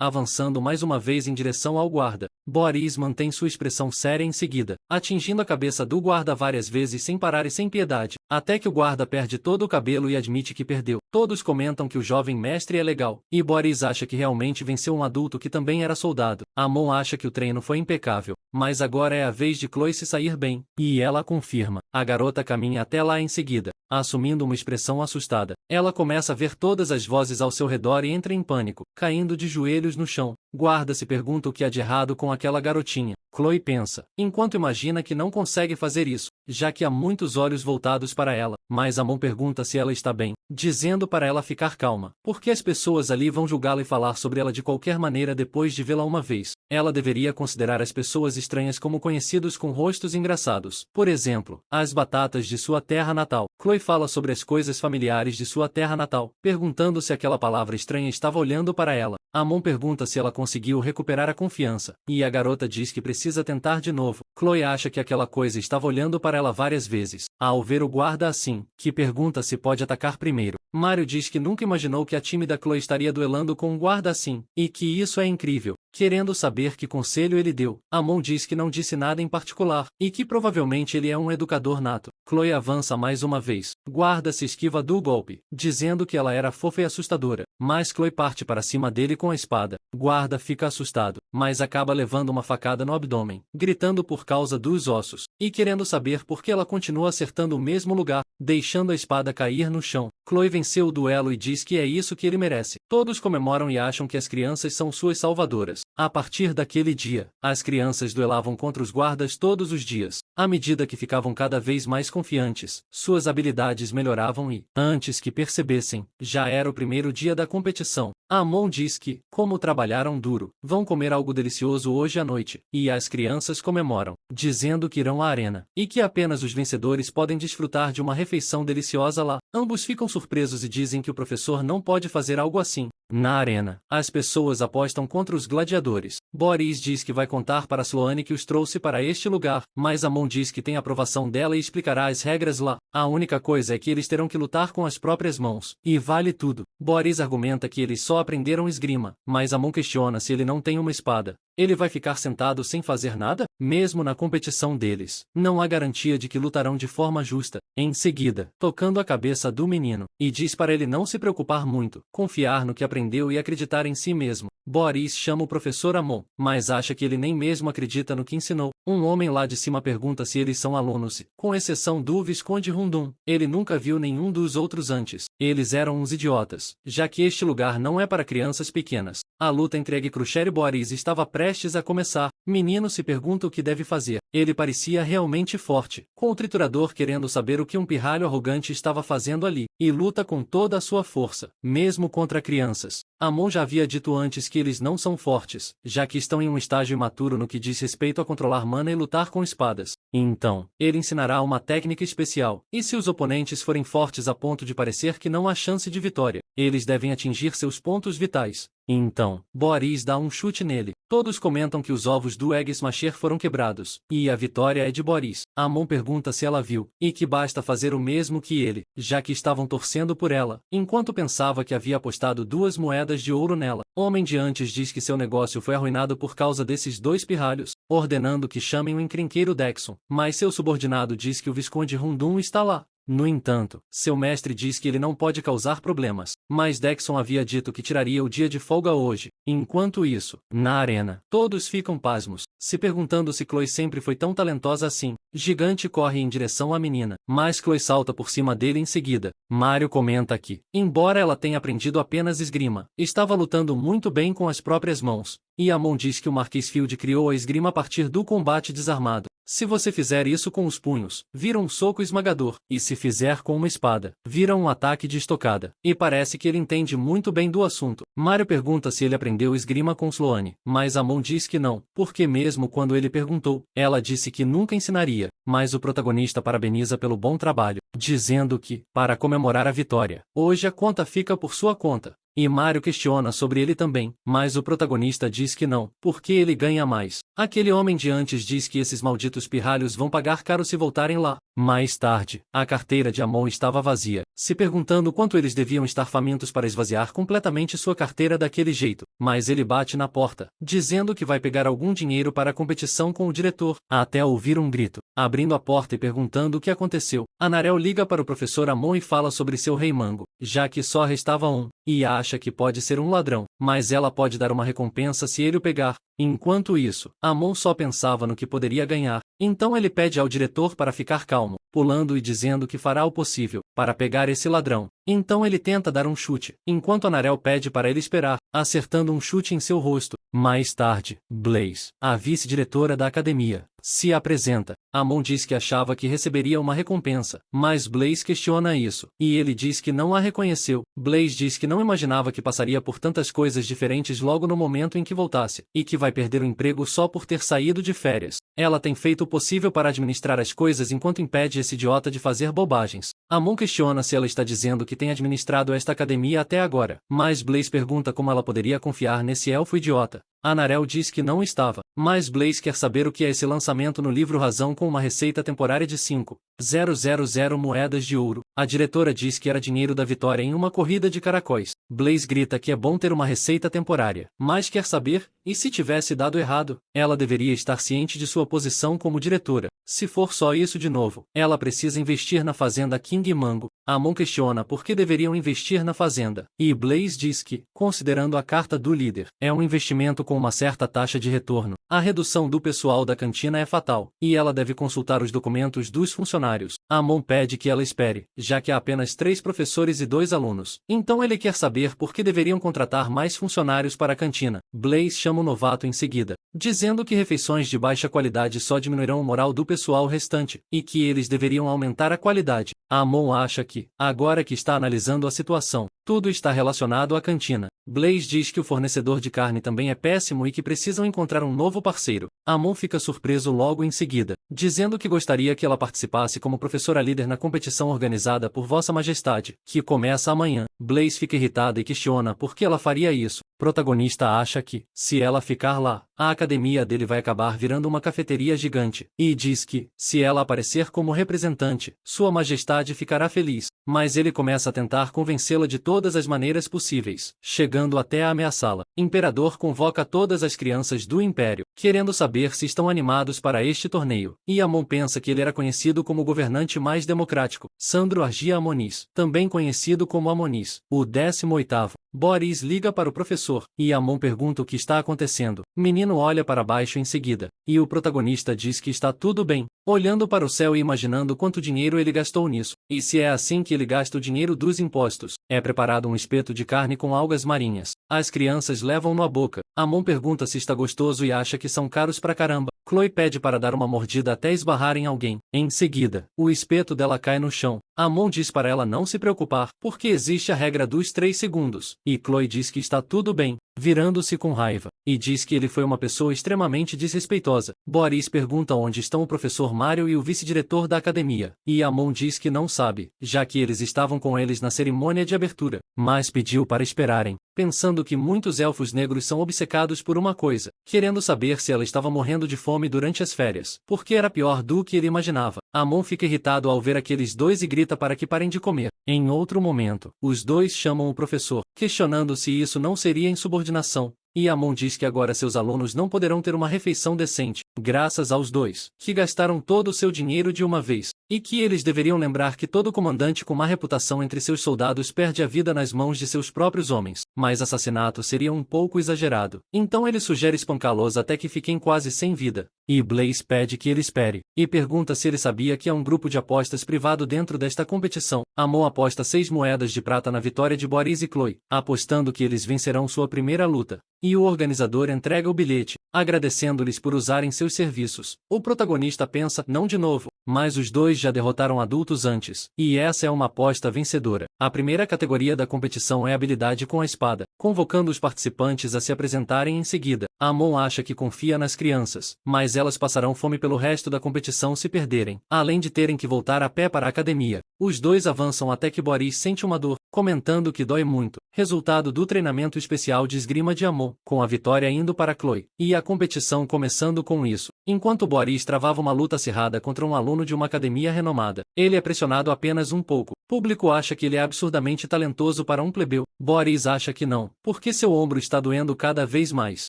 avançando mais uma vez em direção ao guarda. Boris mantém sua expressão séria em seguida, atingindo a cabeça do guarda várias vezes sem parar e sem piedade, até que o guarda perde todo o cabelo e admite que perdeu. Todos comentam que o jovem mestre é legal, e Boris acha que realmente venceu um adulto que também era soldado. Amon acha que o treino foi impecável, mas agora é a vez de Chloe se sair bem, e ela confirma. A garota caminha até lá em seguida, assumindo uma expressão assustada. Ela começa a ver todas as vozes ao seu redor e entra em pânico, caindo de joelhos no chão. Guarda se pergunta o que há de errado com aquela garotinha. Chloe pensa, enquanto imagina que não consegue fazer isso, já que há muitos olhos voltados para ela, mas Amon pergunta se ela está bem, dizendo para ela ficar calma, porque as pessoas ali vão julgá-la e falar sobre ela de qualquer maneira depois de vê-la uma vez. Ela deveria considerar as pessoas estranhas como conhecidos com rostos engraçados. Por exemplo, as batatas de sua terra natal. Chloe fala sobre as coisas familiares de sua terra natal, perguntando se aquela palavra estranha estava olhando para ela. Amon pergunta se ela conseguiu recuperar a confiança, e a garota diz que precisa tentar de novo. Chloe acha que aquela coisa estava olhando para ela várias vezes, ao ver o guarda assim, que pergunta se pode atacar primeiro. Mário diz que nunca imaginou que a tímida Chloe estaria duelando com um guarda assim, e que isso é incrível. Querendo saber que conselho ele deu, Amon diz que não disse nada em particular, e que provavelmente ele é um educador nato. Chloe avança mais uma vez. Guarda se esquiva do golpe, dizendo que ela era fofa e assustadora, mas Chloe parte para cima dele com a espada. Guarda fica assustado, mas acaba levando uma facada no abdômen, gritando por causa dos ossos, e querendo saber por que ela continua acertando o mesmo lugar, deixando a espada cair no chão. Chloe venceu o duelo e diz que é isso que ele merece. Todos comemoram e acham que as crianças são suas salvadoras. A partir daquele dia, as crianças duelavam contra os guardas todos os dias. À medida que ficavam cada vez mais confiantes, suas habilidades melhoravam e, antes que percebessem, já era o primeiro dia da competição. Amon diz que, como trabalharam duro, vão comer algo delicioso hoje à noite, e as crianças comemoram, dizendo que irão à arena, e que apenas os vencedores podem desfrutar de uma refeição deliciosa lá. Ambos ficam surpresos e dizem que o professor não pode fazer algo assim. Na arena, as pessoas apostam contra os gladiadores. Boris diz que vai contar para Sloane que os trouxe para este lugar, mas Amon diz que tem a aprovação dela e explicará as regras lá. A única coisa é que eles terão que lutar com as próprias mãos, e vale tudo. Boris argumenta que eles só aprenderam esgrima, mas Amon questiona se ele não tem uma espada. Ele vai ficar sentado sem fazer nada? Mesmo na competição deles, não há garantia de que lutarão de forma justa. Em seguida, tocando a cabeça do menino, e diz para ele não se preocupar muito, confiar no que aprendeu e acreditar em si mesmo. Boris chama o professor Amon, mas acha que ele nem mesmo acredita no que ensinou. Um homem lá de cima pergunta se eles são alunos e, com exceção do Visconde Rundum, ele nunca viu nenhum dos outros antes. Eles eram uns idiotas, já que este lugar não é para crianças pequenas. A luta entre Egg Crusher e Boris estava prestes a começar. Menino se pergunta o que deve fazer. ele parecia realmente forte, com o triturador querendo saber o que um pirralho arrogante estava fazendo ali, e luta com toda a sua força, mesmo contra crianças. Amon já havia dito antes que eles não são fortes, já que estão em um estágio imaturo no que diz respeito a controlar mana e lutar com espadas. Então, ele ensinará uma técnica especial, e se os oponentes forem fortes a ponto de parecer que não há chance de vitória, eles devem atingir seus pontos vitais. Então, Boris dá um chute nele. Todos comentam que os ovos do Egg Smasher foram quebrados, e a vitória é de Boris. Amon pergunta se ela viu, e que basta fazer o mesmo que ele, já que estavam torcendo por ela, enquanto pensava que havia apostado 2 moedas de ouro nela. Homem de antes diz que seu negócio foi arruinado por causa desses 2 pirralhos, ordenando que chamem o encrenqueiro Dexon, mas seu subordinado diz que o Visconde Rundum está lá. No entanto, seu mestre diz que ele não pode causar problemas, mas Dexon havia dito que tiraria o dia de folga hoje. Enquanto isso, na arena, todos ficam pasmos, se perguntando se Chloe sempre foi tão talentosa assim. Gigante corre em direção à menina, mas Chloe salta por cima dele em seguida. Mario comenta que, embora ela tenha aprendido apenas esgrima, estava lutando muito bem com as próprias mãos. E Amon diz que o Marquês Field criou a esgrima a partir do combate desarmado. Se você fizer isso com os punhos, vira um soco esmagador, e se fizer com uma espada, vira um ataque de estocada. E parece que ele entende muito bem do assunto. Mario pergunta se ele aprendeu esgrima com Sloane, mas Amon diz que não, porque mesmo quando ele perguntou, ela disse que nunca ensinaria, mas o protagonista parabeniza pelo bom trabalho, dizendo que, para comemorar a vitória, hoje a conta fica por sua conta. E Mario questiona sobre ele também, mas o protagonista diz que não, porque ele ganha mais. Aquele homem de antes diz que esses malditos pirralhos vão pagar caro se voltarem lá. Mais tarde, a carteira de Amon estava vazia, se perguntando quanto eles deviam estar famintos para esvaziar completamente sua carteira daquele jeito, mas ele bate na porta, dizendo que vai pegar algum dinheiro para a competição com o diretor, até ouvir um grito. Abrindo a porta e perguntando o que aconteceu, Anarel liga para o professor Amon e fala sobre seu rei Mango, já que só restava um, e acha que pode ser um ladrão, mas ela pode dar uma recompensa se ele o pegar. Enquanto isso, Amon só pensava no que poderia ganhar, então ele pede ao diretor para ficar calmo, pulando e dizendo que fará o possível para pegar esse ladrão. Então ele tenta dar um chute, enquanto Anarel pede para ele esperar, acertando um chute em seu rosto. Mais tarde, Blaze, a vice-diretora da academia, se apresenta. Amon diz que achava que receberia uma recompensa, mas Blaze questiona isso, e ele diz que não a reconheceu. Blaze diz que não imaginava que passaria por tantas coisas diferentes logo no momento em que voltasse, e que vai perder o emprego só por ter saído de férias. Ela tem feito o possível para administrar as coisas enquanto impede esse idiota de fazer bobagens. Amon questiona se ela está dizendo que tem administrado esta academia até agora, mas Blaze pergunta como ela poderia confiar nesse elfo idiota. Anarel diz que não estava, mas Blaze quer saber o que é esse lançamento no livro Razão com uma receita temporária de 5.000 moedas de ouro. A diretora diz que era dinheiro da vitória em uma corrida de caracóis. Blaze grita que é bom ter uma receita temporária, mas quer saber, e se tivesse dado errado, ela deveria estar ciente de sua posição como diretora. Se for só isso de novo, ela precisa investir na fazenda King Mango. Amon questiona por que deveriam investir na fazenda, e Blaze diz que, considerando a carta do líder, é um investimento com uma certa taxa de retorno. A redução do pessoal da cantina é fatal, e ela deve consultar os documentos dos funcionários. Amon pede que ela espere, já que há apenas 3 professores e 2 alunos. Então ele quer saber por que deveriam contratar mais funcionários para a cantina. Blaze chama o novato em seguida, dizendo que refeições de baixa qualidade só diminuirão o moral do pessoal restante, e que eles deveriam aumentar a qualidade. Amon acha que, agora que está analisando a situação, tudo está relacionado à cantina. Blaze diz que o fornecedor de carne também é péssimo e que precisam encontrar um novo parceiro. Amon fica surpreso logo em seguida, dizendo que gostaria que ela participasse como professora líder na competição organizada por Vossa Majestade, que começa amanhã. Blaze fica irritada e questiona por que ela faria isso. Protagonista acha que, se ela ficar lá, a academia dele vai acabar virando uma cafeteria gigante, e diz que, se ela aparecer como representante, Sua Majestade ficará feliz, mas ele começa a tentar convencê-la de todas as maneiras possíveis, chegando até a ameaçá-la. Imperador convoca todas as crianças do Império, querendo saber se estão animados para este torneio, e Amon pensa que ele era conhecido como o governante mais democrático, Sandro Argia Amonis, também conhecido como Amonis, o 18º. Boris liga para o professor, e Amon pergunta o que está acontecendo. Menino olha para baixo em seguida, e o protagonista diz que está tudo bem, olhando para o céu e imaginando quanto dinheiro ele gastou nisso. E se é assim que ele gasta o dinheiro dos impostos, é preparado um espeto de carne com algas marinhas. As crianças levam-no à boca. Amon pergunta se está gostoso e acha que que são caros pra caramba. Chloe pede para dar uma mordida até esbarrar em alguém. Em seguida, o espeto dela cai no chão. Amon diz para ela não se preocupar, porque existe a regra dos 3 segundos. E Chloe diz que está tudo bem, virando-se com raiva. E diz que ele foi uma pessoa extremamente desrespeitosa. Boris pergunta onde estão o professor Mario e o vice-diretor da academia. E Amon diz que não sabe, já que eles estavam com eles na cerimônia de abertura. Mas pediu para esperarem, pensando que muitos elfos negros são obcecados por uma coisa, querendo saber se ela estava morrendo de fome durante as férias, porque era pior do que ele imaginava. Amon fica irritado ao ver aqueles dois e grita para que parem de comer. Em outro momento, os dois chamam o professor, questionando se isso não seria insubordinação. E Amon diz que agora seus alunos não poderão ter uma refeição decente, graças aos dois, que gastaram todo o seu dinheiro de uma vez, e que eles deveriam lembrar que todo comandante com má reputação entre seus soldados perde a vida nas mãos de seus próprios homens, mas assassinato seria um pouco exagerado. Então ele sugere espancá-los até que fiquem quase sem vida. E Blaze pede que ele espere, e pergunta se ele sabia que há um grupo de apostas privado dentro desta competição. Amon aposta 6 moedas de prata na vitória de Boris e Chloe, apostando que eles vencerão sua primeira luta. E o organizador entrega o bilhete, agradecendo-lhes por usarem seus serviços. O protagonista pensa, não de novo, mas os dois já derrotaram adultos antes, e essa é uma aposta vencedora. A primeira categoria da competição é habilidade com a espada, convocando os participantes a se apresentarem em seguida. Amon acha que confia nas crianças, mas elas passarão fome pelo resto da competição se perderem, além de terem que voltar a pé para a academia. Os dois avançam até que Boris sente uma dor, comentando que dói muito, resultado do treinamento especial de esgrima de Amon, com a vitória indo para Chloe, e a competição começando com isso. Enquanto Boris travava uma luta acirrada contra um aluno de uma academia renomada, ele é pressionado apenas um pouco. O público acha que ele é absurdamente talentoso para um plebeu. Boris acha que não, porque seu ombro está doendo cada vez mais.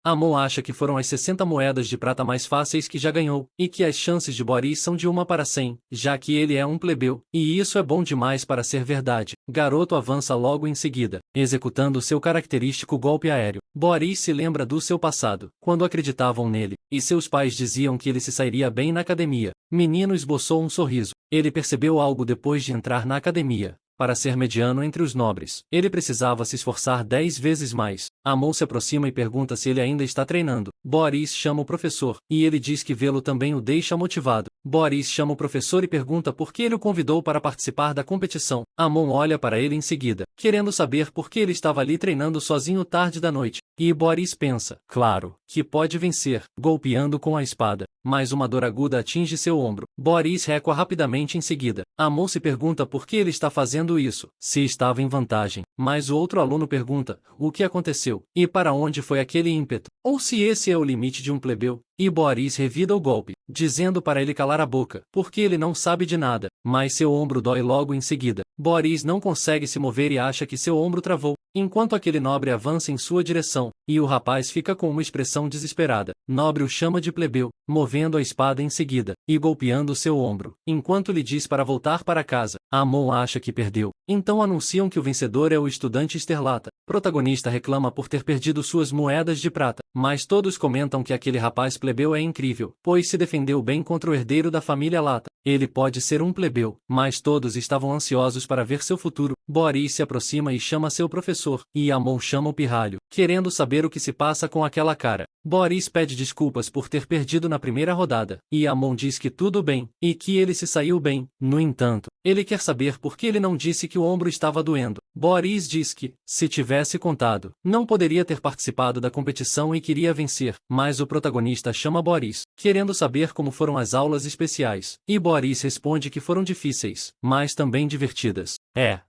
Amon acha que foram as 60 moedas de prata mais fáceis que já ganhou, e que as chances de Boris são de 1 para 100, já que ele é um plebeu, e isso é bom demais para ser verdade. Garoto avança logo em seguida, executando seu característico golpe aéreo. Boris se lembra do seu passado, quando acreditavam nele, e seus pais diziam que ele se sairia bem na academia. Menino esboçou um sorriso. Ele percebeu algo depois de entrar na academia. Para ser mediano entre os nobres, ele precisava se esforçar 10 vezes mais. Amon se aproxima e pergunta se ele ainda está treinando. Boris chama o professor, e ele diz que vê-lo também o deixa motivado. Boris chama o professor e pergunta por que ele o convidou para participar da competição. Amon olha para ele em seguida, querendo saber por que ele estava ali treinando sozinho tarde da noite. E Boris pensa, claro, que pode vencer, golpeando com a espada. Mas uma dor aguda atinge seu ombro. Boris recua rapidamente em seguida. Amon se pergunta por que ele está fazendo isso, se estava em vantagem. Mas o outro aluno pergunta, o que aconteceu, e para onde foi aquele ímpeto, ou se esse é o limite de um plebeu. E Boris revida o golpe, dizendo para ele calar a boca, porque ele não sabe de nada, mas seu ombro dói logo em seguida. Boris não consegue se mover e acha que seu ombro travou, enquanto aquele nobre avança em sua direção, e o rapaz fica com uma expressão desesperada. Nobre o chama de plebeu, movendo a espada em seguida, e golpeando seu ombro, enquanto lhe diz para voltar para casa. Amon acha que perdeu, então anunciam que o vencedor é o estudante Esterlata. Protagonista reclama por ter perdido suas moedas de prata, mas todos comentam que aquele rapaz plebeu é incrível, pois se defendeu bem contra o herdeiro da família Lata. Ele pode ser um plebeu, mas todos estavam ansiosos para ver seu futuro. Boris se aproxima e chama seu professor, e Amon chama o pirralho, querendo saber o que se passa com aquela cara. Boris pede desculpas por ter perdido na primeira rodada, e Amon diz que tudo bem, e que ele se saiu bem. No entanto, ele quer saber por que ele não disse que o ombro estava doendo. Boris diz que, se tivesse contado, não poderia ter participado da competição e queria vencer, mas o protagonista chama Boris, querendo saber como foram as aulas especiais, e Boris responde que foram difíceis, mas também divertidas.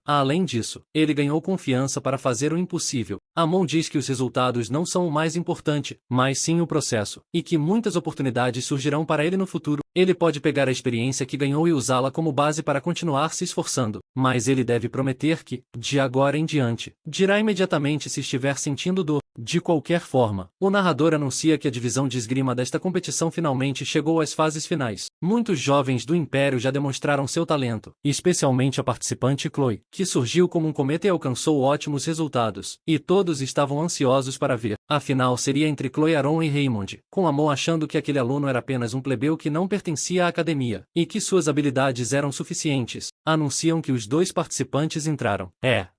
Além disso, ele ganhou confiança para fazer o impossível. Amon diz que os resultados não são o mais importante, mas sim o processo, e que muitas oportunidades surgirão para ele no futuro. Ele pode pegar a experiência que ganhou e usá-la como base para continuar se esforçando, mas ele deve prometer que, de agora em diante, dirá imediatamente se estiver sentindo dor. De qualquer forma, o narrador anuncia que a divisão de esgrima desta competição finalmente chegou às fases finais. Muitos jovens do Império já demonstraram seu talento, especialmente a participante Chloe, que surgiu como um cometa e alcançou ótimos resultados, e todos estavam ansiosos para ver. A final seria entre Chloe Aron e Raymond, com Amon achando que aquele aluno era apenas um plebeu que não pertencia à academia, e que suas habilidades eram suficientes. anunciam que os 2 participantes entraram.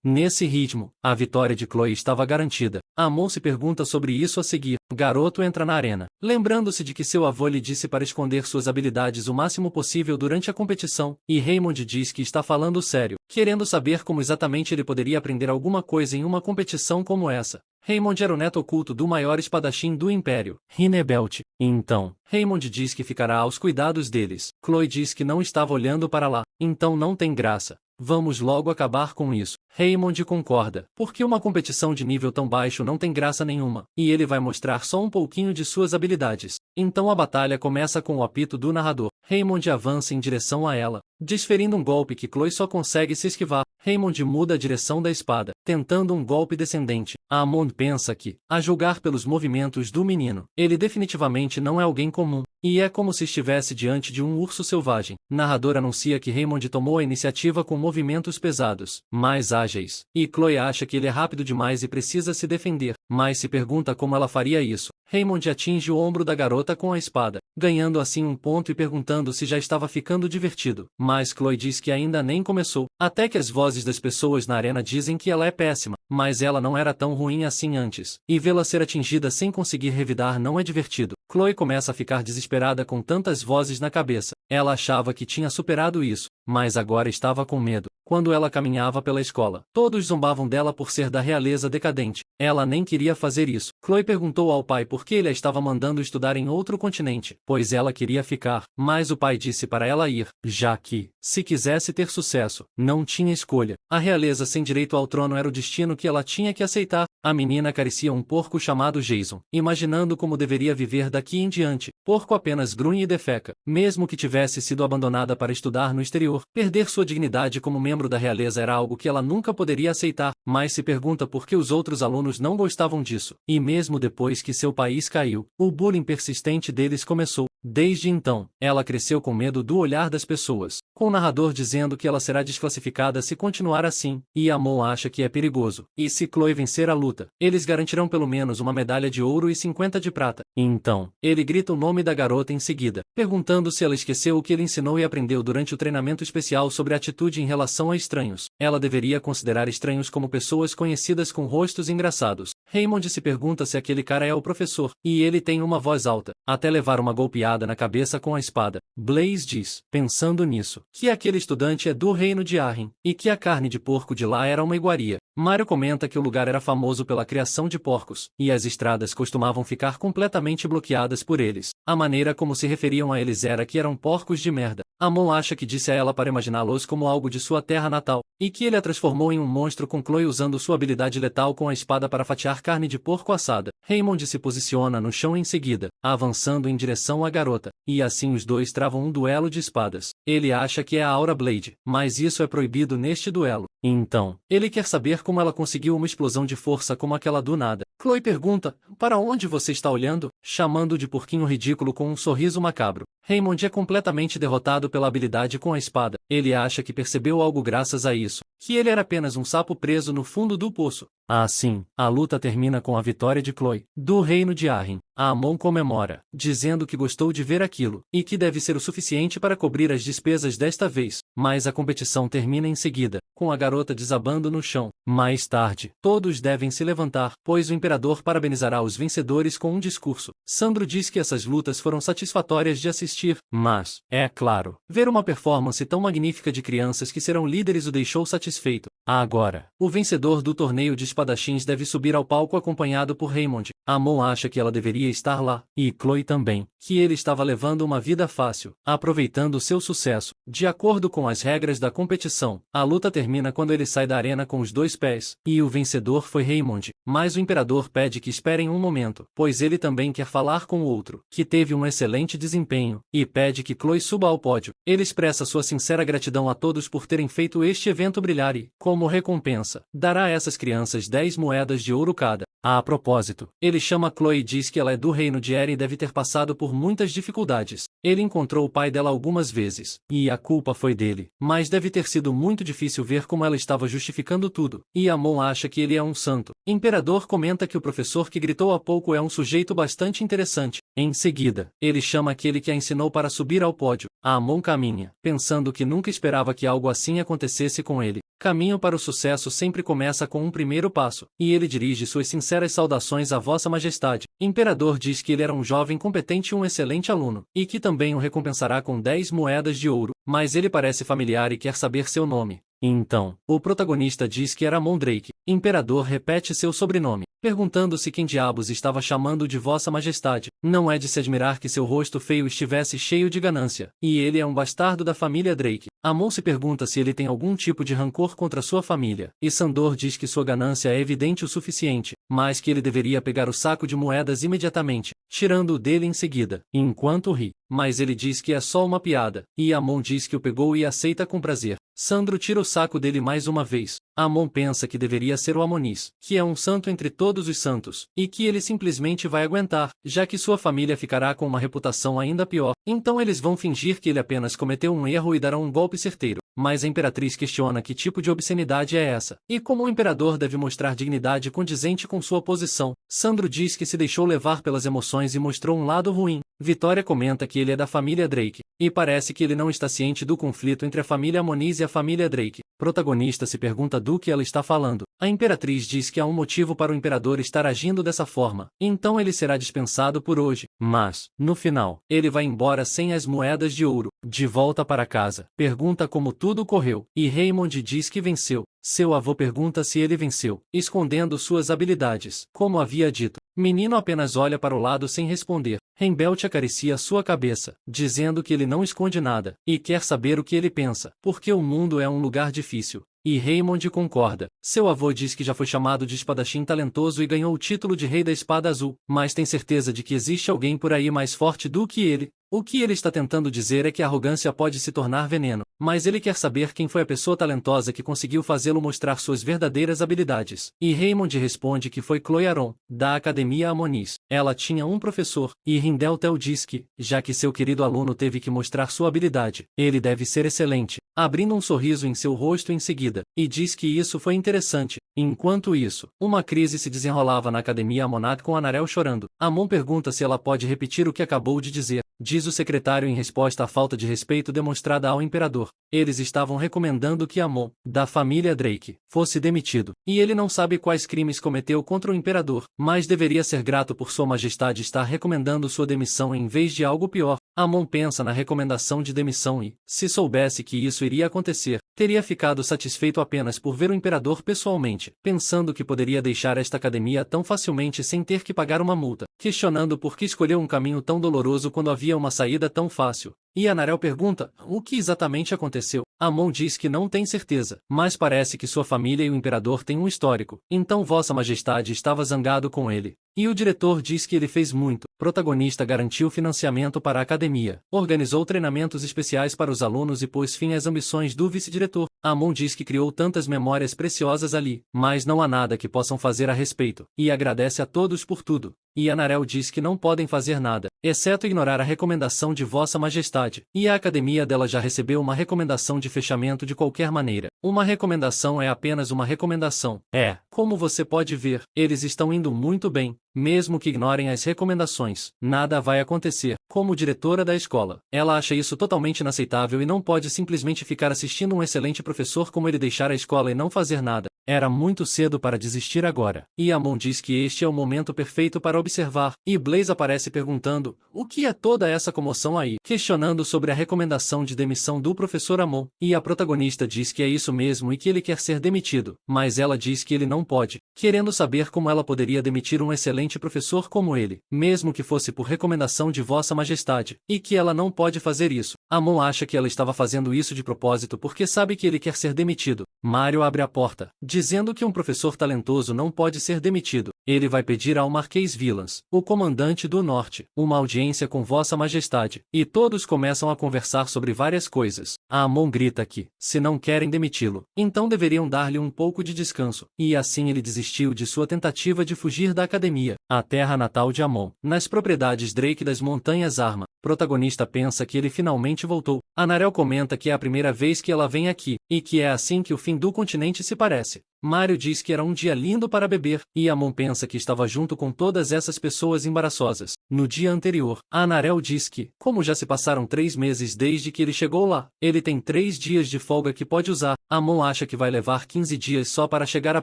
Nesse ritmo, a vitória de Chloe estava garantida. Amon se pergunta sobre isso a seguir. O garoto entra na arena, lembrando-se de que seu avô lhe disse para esconder suas habilidades o máximo possível durante a competição, e Raymond diz que está falando sério, querendo saber como exatamente ele poderia aprender alguma coisa em uma competição como essa. Raymond era o neto oculto do maior espadachim do Império, Rinebelt. Então, Raymond diz que ficará aos cuidados deles. Chloe diz que não estava olhando para lá, então não tem graça. Vamos logo acabar com isso. Raymond concorda, porque uma competição de nível tão baixo não tem graça nenhuma, e ele vai mostrar só um pouquinho de suas habilidades. Então a batalha começa com o apito do narrador. Raymond avança em direção a ela, desferindo um golpe que Chloe só consegue se esquivar. Raymond muda a direção da espada, tentando um golpe descendente. Amon pensa que, a julgar pelos movimentos do menino, ele definitivamente não é alguém comum, e é como se estivesse diante de um urso selvagem. Narrador anuncia que Raymond tomou a iniciativa com movimentos pesados, mais ágeis, e Chloe acha que ele é rápido demais e precisa se defender, mas se pergunta como ela faria isso. Raymond atinge o ombro da garota com a espada, ganhando assim um ponto e perguntando se já estava ficando divertido. Mas Chloe diz que ainda nem começou, até que as vozes das pessoas na arena dizem que ela é péssima, mas ela não era tão ruim assim antes, e vê-la ser atingida sem conseguir revidar não é divertido. Chloe começa a ficar desesperada com tantas vozes na cabeça. Ela achava que tinha superado isso, mas agora estava com medo. Quando ela caminhava pela escola, todos zombavam dela por ser da realeza decadente. Ela nem queria fazer isso. Chloe perguntou ao pai por que ele a estava mandando estudar em outro continente, pois ela queria ficar, mas o pai disse para ela ir, já que, se quisesse ter sucesso, não tinha escolha. A realeza sem direito ao trono era o destino que ela tinha que aceitar. A menina acaricia um porco chamado Jason, imaginando como deveria viver daqui em diante. Porco apenas grunhe e defeca. Mesmo que tivesse sido abandonada para estudar no exterior, perder sua dignidade como membro da realeza era algo que ela nunca poderia aceitar, mas se pergunta por que os outros alunos não gostavam disso. E mesmo depois que seu país caiu, o bullying persistente deles começou. Desde então, ela cresceu com medo do olhar das pessoas, com o narrador dizendo que ela será desclassificada se continuar assim, e Amon acha que é perigoso. E se Chloe vencer a luta, eles garantirão pelo menos uma medalha de ouro e 50 de prata. Então, ele grita o nome da garota em seguida, perguntando se ela esqueceu o que ele ensinou e aprendeu durante o treinamento especial sobre atitude em relação a estranhos. Ela deveria considerar estranhos como pessoas conhecidas com rostos engraçados. Raymond se pergunta se aquele cara é o professor, e ele tem uma voz alta, até levar uma golpeada na cabeça com a espada. Blaze diz, pensando nisso, que aquele estudante é do reino de Arryn, e que a carne de porco de lá era uma iguaria. Mario comenta que o lugar era famoso pela criação de porcos, e as estradas costumavam ficar completamente bloqueadas por eles. A maneira como se referiam a eles era que eram porcos de merda. Amon acha que disse a ela para imaginá-los como algo de sua terra natal, e que ele a transformou em um monstro com Chloe usando sua habilidade letal com a espada para fatiar carne de porco assada. Raymond se posiciona no chão em seguida, avançando em direção à garota, e assim os dois travam um duelo de espadas. Ele acha que é a Aura Blade, mas isso é proibido neste duelo. Então, ele quer saber como ela conseguiu uma explosão de força como aquela do nada. Chloe pergunta, para onde você está olhando? Chamando de porquinho ridículo com um sorriso macabro. Raymond é completamente derrotado pela habilidade com a espada. Ele acha que percebeu algo graças a isso, que ele era apenas um sapo preso no fundo do poço. Assim, a luta termina com a vitória de Chloe, do reino de Arryn. Amon comemora, dizendo que gostou de ver aquilo, e que deve ser o suficiente para cobrir as despesas desta vez. Mas a competição termina em seguida, com a garota desabando no chão. Mais tarde, todos devem se levantar, pois o imperador parabenizará os vencedores com um discurso. Sandro diz que essas lutas foram satisfatórias de assistir, mas, é claro, ver uma performance tão magnífica de crianças que serão líderes o deixou satisfeito. Agora, o vencedor do torneio de espadachins deve subir ao palco acompanhado por Raymond. Amon acha que ela deveria estar lá, e Chloe também, que ele estava levando uma vida fácil, aproveitando seu sucesso. De acordo com as regras da competição, a luta termina quando ele sai da arena com os 2 pés, e o vencedor foi Raymond, mas o imperador pede que esperem um momento, pois ele também quer falar com o outro, que teve um excelente desempenho, e pede que Chloe suba ao pódio. Ele expressa sua sincera gratidão a todos por terem feito este evento brilhar e, como recompensa, dará a essas crianças suas 10 moedas de ouro cada. A propósito, ele chama Chloe e diz que ela é do reino de Eren e deve ter passado por muitas dificuldades. Ele encontrou o pai dela algumas vezes, e a culpa foi dele. Mas deve ter sido muito difícil ver como ela estava justificando tudo. E Amon acha que ele é um santo. Imperador comenta que o professor que gritou há pouco é um sujeito bastante interessante. Em seguida, ele chama aquele que a ensinou para subir ao pódio. Amon caminha, pensando que nunca esperava que algo assim acontecesse com ele. Caminho para o sucesso sempre começa com um primeiro passo, e ele dirige suas sinceras saudações a Vossa Majestade. Imperador diz que ele era um jovem competente e um excelente aluno, e que também o recompensará com 10 moedas de ouro, mas ele parece familiar e quer saber seu nome. Então, o protagonista diz que era Amon Drake. Imperador repete seu sobrenome, perguntando-se quem diabos estava chamando de Vossa Majestade. Não é de se admirar que seu rosto feio estivesse cheio de ganância, e ele é um bastardo da família Drake. Amon se pergunta se ele tem algum tipo de rancor contra sua família, e Sandor diz que sua ganância é evidente o suficiente, mas que ele deveria pegar o saco de moedas imediatamente, tirando-o dele em seguida, enquanto ri. Mas ele diz que é só uma piada, e Amon diz que o pegou e aceita com prazer. Sandro tira o saco dele mais uma vez. Amon pensa que deveria ser o Amonis, que é um santo entre todos os santos, e que ele simplesmente vai aguentar, já que sua família ficará com uma reputação ainda pior. Então eles vão fingir que ele apenas cometeu um erro e darão um golpe certeiro. Mas a imperatriz questiona que tipo de obscenidade é essa, e como o imperador deve mostrar dignidade condizente com sua posição. Sandro diz que se deixou levar pelas emoções e mostrou um lado ruim. Vitória comenta que ele é da família Drake, e parece que ele não está ciente do conflito entre a família Amonis e a família Drake. Protagonista se pergunta do que ela está falando. A imperatriz diz que há um motivo para o imperador estar agindo dessa forma, então ele será dispensado por hoje. Mas, no final, ele vai embora sem as moedas de ouro. De volta para casa, pergunta como tudo correu, e Raymond diz que venceu. Seu avô pergunta se ele venceu, escondendo suas habilidades. Como havia dito, menino apenas olha para o lado sem responder. Rembelt acaricia sua cabeça, dizendo que ele não esconde nada, e quer saber o que ele pensa, porque o mundo é um lugar difícil. E Raymond concorda. Seu avô diz que já foi chamado de espadachim talentoso e ganhou o título de Rei da Espada Azul, mas tem certeza de que existe alguém por aí mais forte do que ele. O que ele está tentando dizer é que a arrogância pode se tornar veneno, mas ele quer saber quem foi a pessoa talentosa que conseguiu fazê-lo mostrar suas verdadeiras habilidades. E Raymond responde que foi Chloe Aron, da Academia Amonis. Ela tinha um professor, e Rindeltel diz que, já que seu querido aluno teve que mostrar sua habilidade, ele deve ser excelente, abrindo um sorriso em seu rosto em seguida, e diz que isso foi interessante. Enquanto isso, uma crise se desenrolava na Academia Amonat com Anarel chorando. Amon pergunta se ela pode repetir o que acabou de dizer. Diz o secretário em resposta à falta de respeito demonstrada ao imperador. Eles estavam recomendando que Amon, da família Drake, fosse demitido, e ele não sabe quais crimes cometeu contra o imperador, mas deveria ser grato por sua majestade estar recomendando sua demissão em vez de algo pior. Amon pensa na recomendação de demissão e, se soubesse que isso iria acontecer, teria ficado satisfeito apenas por ver o imperador pessoalmente, pensando que poderia deixar esta academia tão facilmente sem ter que pagar uma multa, questionando por que escolheu um caminho tão doloroso quando havia uma saída tão fácil. E Anarel pergunta, o que exatamente aconteceu? Amon diz que não tem certeza, mas parece que sua família e o imperador têm um histórico, então Vossa Majestade estava zangado com ele. E o diretor diz que ele fez muito. Protagonista garantiu financiamento para a academia, organizou treinamentos especiais para os alunos e pôs fim às ambições do vice-diretor. Amon diz que criou tantas memórias preciosas ali, mas não há nada que possam fazer a respeito, e agradece a todos por tudo. E Anarel diz que não podem fazer nada, exceto ignorar a recomendação de Vossa Majestade, e a academia dela já recebeu uma recomendação de fechamento de qualquer maneira. Uma recomendação é apenas uma recomendação. Como você pode ver, eles estão indo muito bem. Mesmo que ignorem as recomendações, nada vai acontecer. Como diretora da escola, ela acha isso totalmente inaceitável e não pode simplesmente ficar assistindo um excelente professor como ele deixar a escola e não fazer nada. Era muito cedo para desistir agora. E Amon diz que este é o momento perfeito para observar. E Blaze aparece perguntando, o que é toda essa comoção aí? Questionando sobre a recomendação de demissão do professor Amon. E a protagonista diz que é isso mesmo e que ele quer ser demitido. Mas ela diz que ele não pode, querendo saber como ela poderia demitir um excelente professor como ele, mesmo que fosse por recomendação de Vossa Majestade, e que ela não pode fazer isso. Amon acha que ela estava fazendo isso de propósito porque sabe que ele quer ser demitido. Mário abre a porta, dizendo que um professor talentoso não pode ser demitido. Ele vai pedir ao Marquês Villans, o comandante do norte, uma audiência com Vossa Majestade, e todos começam a conversar sobre várias coisas. A Amon grita que, se não querem demiti-lo, então deveriam dar-lhe um pouco de descanso, e assim ele desistiu de sua tentativa de fugir da academia. A terra natal de Amon, nas propriedades Drake das Montanhas Arma. Protagonista pensa que ele finalmente voltou. Anarel comenta que é a primeira vez que ela vem aqui, e que é assim que o fim do continente se parece. Mário diz que era um dia lindo para beber, e Amon pensa que estava junto com todas essas pessoas embaraçosas. No dia anterior, Anarel diz que, como já se passaram 3 meses desde que ele chegou lá, ele tem 3 dias de folga que pode usar. Amon acha que vai levar 15 dias só para chegar à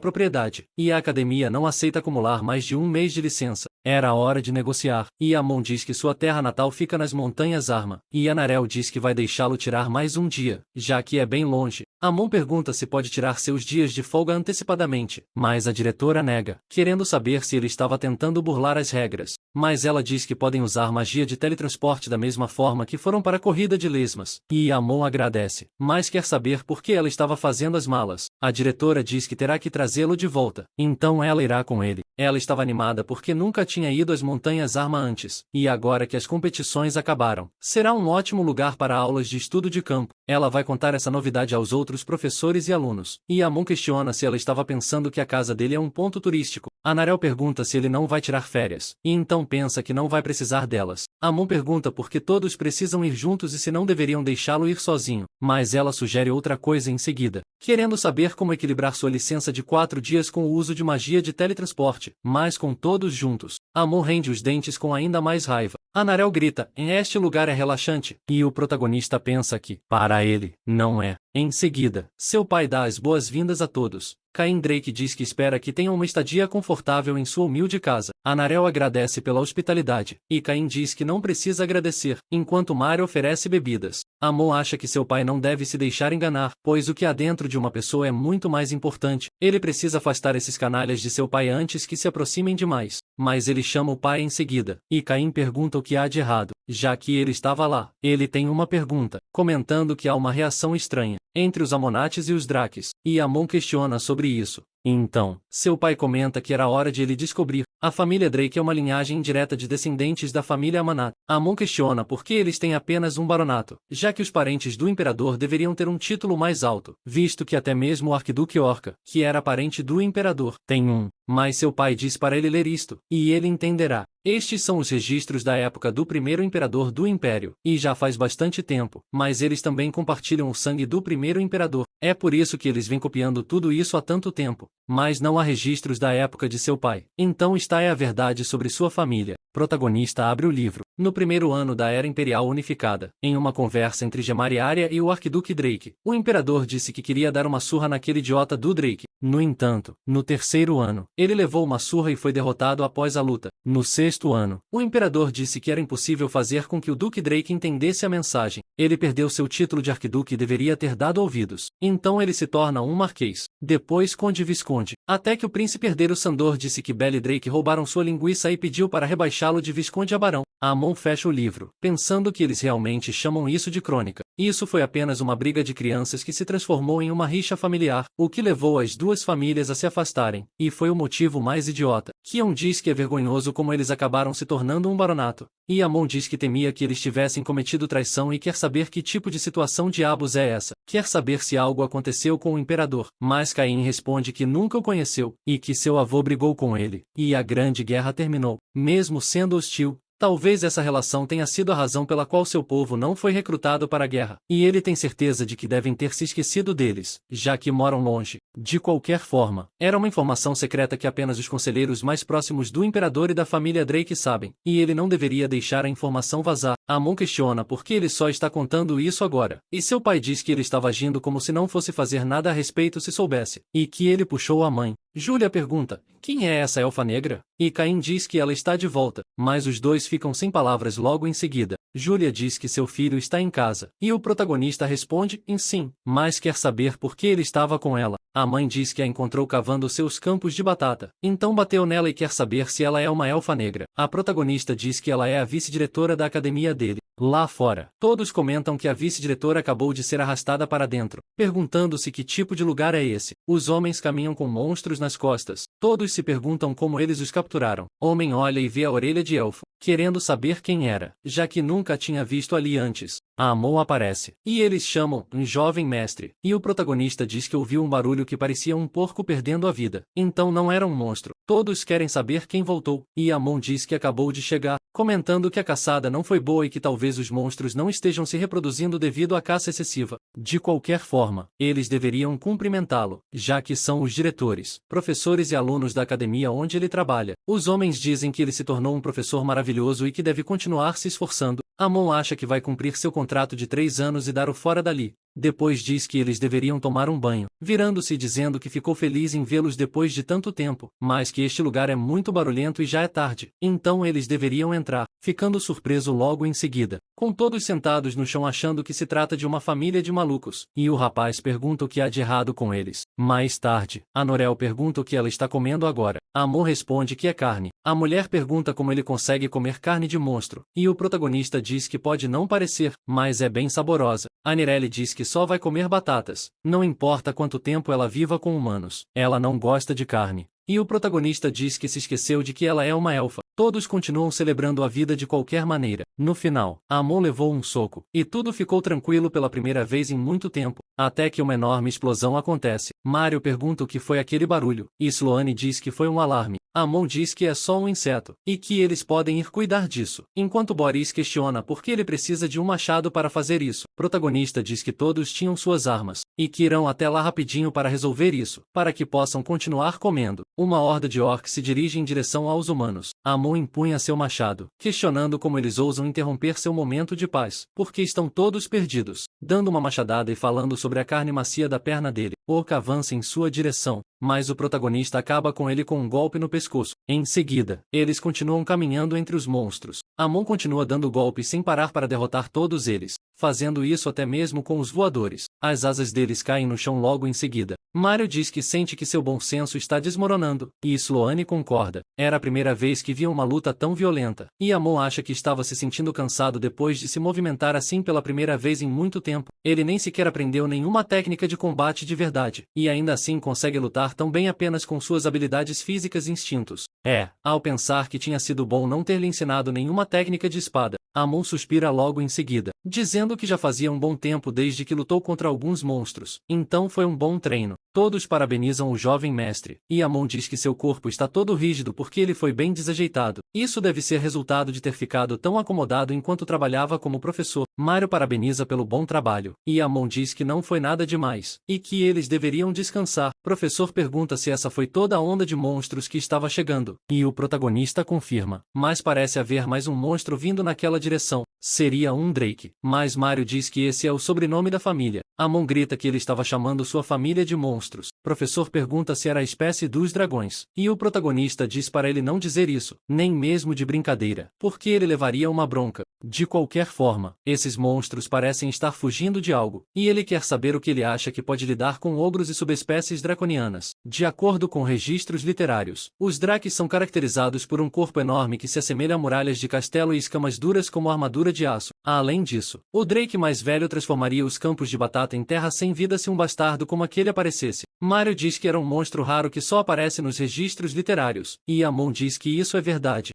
propriedade, e a academia não aceita acumular mais de 1 mês de licença. Era a hora de negociar, e Amon diz que sua terra natal fica nas Montanhas Arma, e Anarel diz que vai deixá-lo tirar mais um dia, já que é bem longe. Amon pergunta se pode tirar seus dias de folga antecipadamente, mas a diretora nega, querendo saber se ele estava tentando burlar as regras. Mas ela diz que podem usar magia de teletransporte da mesma forma que foram para a corrida de lesmas, e Amon agradece, mas quer saber por que ela estava fazendo as malas. A diretora diz que terá que trazê-lo de volta, então ela irá com ele. Ela estava animada porque nunca tinha ido às Montanhas Arma antes, e agora que as competições acabaram, será um ótimo lugar para aulas de estudo de campo. Ela vai contar essa novidade aos outros professores e alunos, e Amon questiona se ela estava pensando que a casa dele é um ponto turístico. Anarel pergunta se ele não vai tirar férias, e então pensa que não vai precisar delas. Amon pergunta por que todos precisam ir juntos e se não deveriam deixá-lo ir sozinho, mas ela sugere outra coisa em seguida, querendo saber como equilibrar sua licença de 4 dias com o uso de magia de teletransporte, mas com todos juntos. Amon rende os dentes com ainda mais raiva. Anarel grita, este lugar é relaxante, e o protagonista pensa que, para ele, não é. Em seguida, seu pai dá as boas-vindas a todos. Caim Drake diz que espera que tenham uma estadia confortável em sua humilde casa. Anarel agradece pela hospitalidade, e Caim diz que não precisa agradecer, enquanto Mário oferece bebidas. Amon acha que seu pai não deve se deixar enganar, pois o que há dentro de uma pessoa é muito mais importante. Ele precisa afastar esses canalhas de seu pai antes que se aproximem demais. Mas ele chama o pai em seguida, e Caim pergunta o que há de errado, já que ele estava lá. Ele tem uma pergunta, comentando que há uma reação estranha entre os Amonates e os Drakes, e Amon questiona sobre isso. Então, seu pai comenta que era hora de ele descobrir. A família Drake é uma linhagem indireta de descendentes da família Amanat. Amon questiona por que eles têm apenas um baronato, já que os parentes do imperador deveriam ter um título mais alto, visto que até mesmo o arquiduque Orca, que era parente do imperador, tem um. Mas seu pai diz para ele ler isto, e ele entenderá. Estes são os registros da época do primeiro imperador do Império, e já faz bastante tempo, mas eles também compartilham o sangue do primeiro imperador. É por isso que eles vêm copiando tudo isso há tanto tempo, mas não há registros da época de seu pai. Então esta é a verdade sobre sua família. Protagonista abre o livro. No primeiro ano da Era Imperial Unificada, em uma conversa entre Gemari Arya e o Arquiduque Drake, o imperador disse que queria dar uma surra naquele idiota do Drake. No entanto, no terceiro ano, ele levou uma surra e foi derrotado após a luta. No sexto ano, o imperador disse que era impossível fazer com que o Duque Drake entendesse a mensagem. Ele perdeu seu título de arquiduque e deveria ter dado ouvidos. Então ele se torna um marquês, depois conde e visconde, até que o príncipe herdeiro Sandor disse que Belle e Drake roubaram sua linguiça e pediu para rebaixá-lo de visconde a barão. Amon fecha o livro, pensando que eles realmente chamam isso de crônica. Isso foi apenas uma briga de crianças que se transformou em uma rixa familiar, o que levou as duas famílias a se afastarem, e foi o motivo mais idiota. Kion diz que é vergonhoso como eles acabaram se tornando um baronato, e Amon diz que temia que eles tivessem cometido traição e quer saber que tipo de situação diabos é essa. Quer saber se algo aconteceu com o imperador, mas Caim responde que nunca o conheceu, e que seu avô brigou com ele, e a grande guerra terminou, mesmo sendo hostil. Talvez essa relação tenha sido a razão pela qual seu povo não foi recrutado para a guerra, e ele tem certeza de que devem ter se esquecido deles, já que moram longe. De qualquer forma, era uma informação secreta que apenas os conselheiros mais próximos do imperador e da família Drake sabem, e ele não deveria deixar a informação vazar. Amon questiona por que ele só está contando isso agora, e seu pai diz que ele estava agindo como se não fosse fazer nada a respeito se soubesse, e que ele puxou a mãe. Júlia pergunta, quem é essa elfa negra? E Caim diz que ela está de volta, mas os dois ficam sem palavras logo em seguida. Júlia diz que seu filho está em casa, e o protagonista responde em sim, mas quer saber por que ele estava com ela. A mãe diz que a encontrou cavando seus campos de batata, então bateu nela e quer saber se ela é uma elfa negra. A protagonista diz que ela é a vice-diretora da academia dele, Lá fora, todos comentam que a vice-diretora acabou de ser arrastada para dentro, perguntando-se que tipo de lugar é esse. Os homens caminham com monstros nas costas. Todos se perguntam como eles os capturaram. Homem olha e vê a orelha de elfo, querendo saber quem era, já que nunca tinha visto ali antes. A Amon aparece, e eles chamam um jovem mestre, e o protagonista diz que ouviu um barulho que parecia um porco perdendo a vida. Então não era um monstro. Todos querem saber quem voltou, e Amon diz que acabou de chegar, comentando que a caçada não foi boa e que talvez os monstros não estejam se reproduzindo devido à caça excessiva. De qualquer forma, eles deveriam cumprimentá-lo, já que são os diretores, professores e alunos da academia onde ele trabalha. Os homens dizem que ele se tornou um professor maravilhoso e que deve continuar se esforçando. Amon acha que vai cumprir seu contrato de 3 anos e dar o fora dali. Depois diz que eles deveriam tomar um banho, virando-se e dizendo que ficou feliz em vê-los depois de tanto tempo, mas que este lugar é muito barulhento e já é tarde. Então eles deveriam entrar, ficando surpreso logo em seguida, com todos sentados no chão achando que se trata de uma família de malucos. E o rapaz pergunta o que há de errado com eles. Mais tarde, a Norel pergunta o que ela está comendo agora. Amon responde que é carne. A mulher pergunta como ele consegue comer carne de monstro, e o protagonista diz que pode não parecer, mas é bem saborosa. A Nirelle diz que só vai comer batatas, não importa quanto tempo ela viva com humanos. Ela não gosta de carne. E o protagonista diz que se esqueceu de que ela é uma elfa. Todos continuam celebrando a vida de qualquer maneira. No final, Amon levou um soco, e tudo ficou tranquilo pela primeira vez em muito tempo, até que uma enorme explosão acontece. Mario pergunta o que foi aquele barulho, e Sloane diz que foi um alarme. Amon diz que é só um inseto, e que eles podem ir cuidar disso, enquanto Boris questiona por que ele precisa de um machado para fazer isso. O protagonista diz que todos tinham suas armas, e que irão até lá rapidinho para resolver isso, para que possam continuar comendo. Uma horda de orcs se dirige em direção aos humanos. Amon empunha seu machado, questionando como eles ousam interromper seu momento de paz, porque estão todos perdidos. Dando uma machadada e falando sobre a carne macia da perna dele, Orc avança em sua direção, mas o protagonista acaba com ele com um golpe no pescoço. Em seguida, eles continuam caminhando entre os monstros. Amon continua dando golpes sem parar para derrotar todos eles, fazendo isso até mesmo com os voadores. As asas deles caem no chão logo em seguida. Mario diz que sente que seu bom senso está desmoronando, e Sloane concorda. Era a primeira vez que via uma luta tão violenta, e Amon acha que estava se sentindo cansado depois de se movimentar assim pela primeira vez em muito tempo. Ele nem sequer aprendeu nenhuma técnica de combate de verdade, e ainda assim consegue lutar tão bem apenas com suas habilidades físicas e instintos. Ao pensar que tinha sido bom não ter lhe ensinado nenhuma técnica de espada, Amon suspira logo em seguida, dizendo que já fazia um bom tempo desde que lutou contra alguns monstros. Então foi um bom treino. Todos parabenizam o jovem mestre, e Amon diz que seu corpo está todo rígido porque ele foi bem desajeitado. Isso deve ser resultado de ter ficado tão acomodado enquanto trabalhava como professor. Mario parabeniza pelo bom trabalho, e Amon diz que não foi nada demais, e que eles deveriam descansar. O professor pergunta se essa foi toda a onda de monstros que estava chegando, e o protagonista confirma, mas parece haver mais um monstro vindo naquela direção. Seria um Drake, mas Mario diz que esse é o sobrenome da família. Amon grita que ele estava chamando sua família de monstros. O professor pergunta se era a espécie dos dragões, e o protagonista diz para ele não dizer isso, nem mesmo de brincadeira, porque ele levaria uma bronca. De qualquer forma, esses monstros parecem estar fugindo de algo, e ele quer saber o que ele acha que pode lidar com ogros e subespécies draconianas. De acordo com registros literários, os drakes são caracterizados por um corpo enorme que se assemelha a muralhas de castelo e escamas duras como armadura de aço. Além disso, o Drake mais velho transformaria os campos de batata em terra sem vida se um bastardo como aquele aparecesse. Mario diz que era um monstro raro que só aparece nos registros literários, e Amon diz que isso é verdade.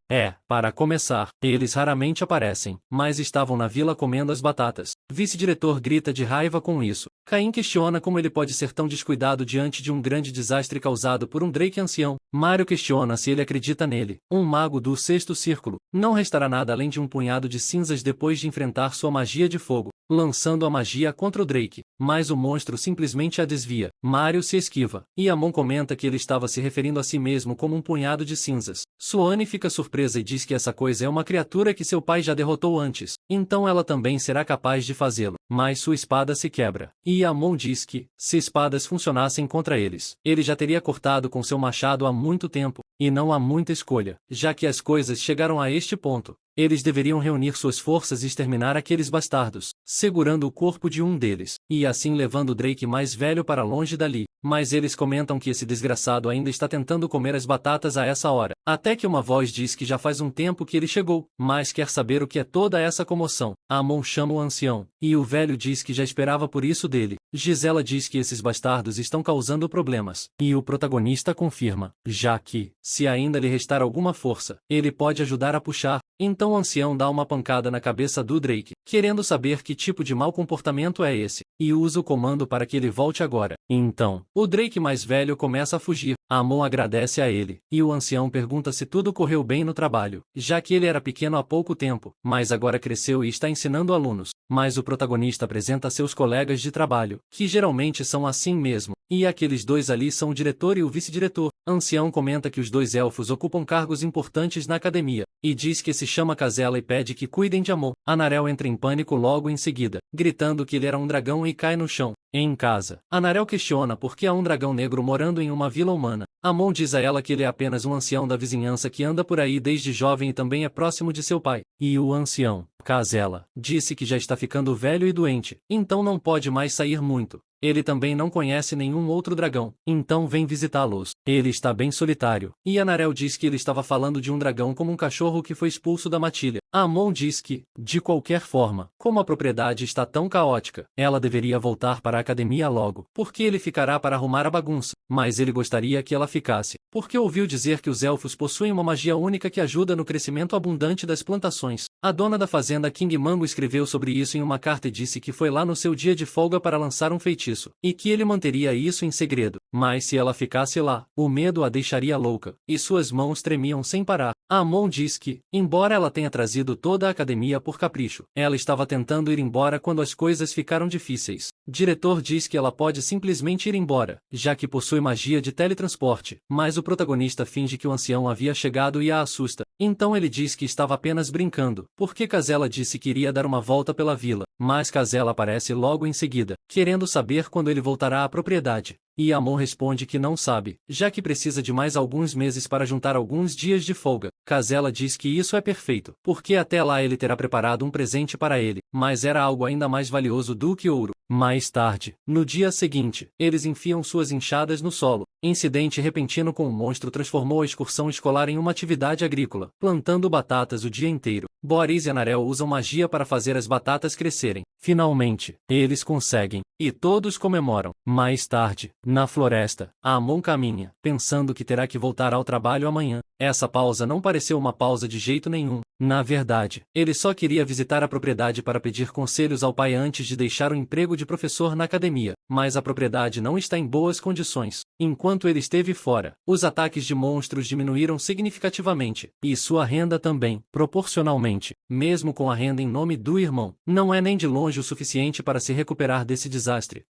Para começar, eles raramente aparecem, mas estavam na vila comendo as batatas. Vice-diretor grita de raiva com isso. Caim questiona como ele pode ser tão descuidado diante de um grande desastre causado por um Drake ancião. Mario questiona se ele acredita nele. Um mago do sexto círculo. Não restará nada além de um punhado de cinzas depois de enfrentar sua magia de fogo, lançando a magia contra o Drake, mas o monstro simplesmente a desvia. Mario se esquiva, e Amon comenta que ele estava se referindo a si mesmo como um punhado de cinzas. Sloane fica surpresa e diz que essa coisa é uma criatura que seu pai já derrotou antes, então ela também será capaz de fazê-lo, mas sua espada se quebra. E Amon diz que, se espadas funcionassem contra eles, ele já teria cortado com seu machado há muito tempo, e não há muita escolha, já que as coisas chegaram a este ponto. Eles deveriam reunir suas forças e exterminar aqueles bastardos, segurando o corpo de um deles, e assim levando Drake mais velho para longe dali. mas eles comentam que esse desgraçado ainda está tentando comer as batatas a essa hora. Até que uma voz diz que já faz um tempo que ele chegou, mas quer saber o que é toda essa comoção. Amon chama o ancião, e o velho diz que já esperava por isso dele. Gisela diz que esses bastardos estão causando problemas, e o protagonista confirma, já que, se ainda lhe restar alguma força, ele pode ajudar a puxar. Então o ancião dá uma pancada na cabeça do Drake, querendo saber que tipo de mau comportamento é esse, e usa o comando para que ele volte agora. Então, o Drake mais velho começa a fugir. Amon agradece a ele, e o ancião pergunta se tudo correu bem no trabalho, já que ele era pequeno há pouco tempo, mas agora cresceu e está ensinando alunos. Mas o protagonista apresenta seus colegas de trabalho, que geralmente são assim mesmo, e aqueles dois ali são o diretor e o vice-diretor. Ancião comenta que os dois elfos ocupam cargos importantes na academia, e diz que se chama Casella e pede que cuidem de Amon. Anarel entra em pânico logo em seguida, gritando que ele era um dragão e cai no chão. Em casa, Anarel questiona por que há um dragão negro morando em uma vila humana. Amon diz a ela que ele é apenas um ancião da vizinhança que anda por aí desde jovem e também é próximo de seu pai. E o ancião, Casella, disse que já está ficando velho e doente, então não pode mais sair muito. Ele também não conhece nenhum outro dragão, então vem visitá-los. Ele está bem solitário, e Anarel diz que ele estava falando de um dragão como um cachorro que foi expulso da matilha. Amon diz que, de qualquer forma, como a propriedade está tão caótica, ela deveria voltar para a academia logo, porque ele ficará para arrumar a bagunça, mas ele gostaria que ela ficasse, porque ouviu dizer que os elfos possuem uma magia única que ajuda no crescimento abundante das plantações. A dona da fazenda King Mango escreveu sobre isso em uma carta e disse que foi lá no seu dia de folga para lançar um feitiço, e que ele manteria isso em segredo, mas se ela ficasse lá, o medo a deixaria louca, e suas mãos tremiam sem parar. Amon diz que, embora ela tenha trazido toda a academia por capricho, ela estava tentando ir embora quando as coisas ficaram difíceis. Diretor diz que ela pode simplesmente ir embora, já que possui magia de teletransporte, mas o protagonista finge que o ancião havia chegado e a assusta. Então ele diz que estava apenas brincando, porque Casella disse que iria dar uma volta pela vila, mas Casella aparece logo em seguida, querendo saber quando ele voltará à propriedade. E Amon responde que não sabe, já que precisa de mais alguns meses para juntar alguns dias de folga. Casella diz que isso é perfeito, porque até lá ele terá preparado um presente para ele, mas era algo ainda mais valioso do que ouro. Mais tarde, no dia seguinte, eles enfiam suas enxadas no solo. Incidente repentino com um monstro transformou a excursão escolar em uma atividade agrícola, plantando batatas o dia inteiro. Boris e Anarel usam magia para fazer as batatas crescerem. Finalmente, eles conseguem, e todos comemoram. Mais tarde, na floresta, Amon caminha, pensando que terá que voltar ao trabalho amanhã. Essa pausa não pareceu uma pausa de jeito nenhum. Na verdade, ele só queria visitar a propriedade para pedir conselhos ao pai antes de deixar o emprego de professor na academia, mas a propriedade não está em boas condições. Enquanto ele esteve fora, os ataques de monstros diminuíram significativamente, e sua renda também, proporcionalmente, mesmo com a renda em nome do irmão, não é nem de longe o suficiente para se recuperar desse desastre.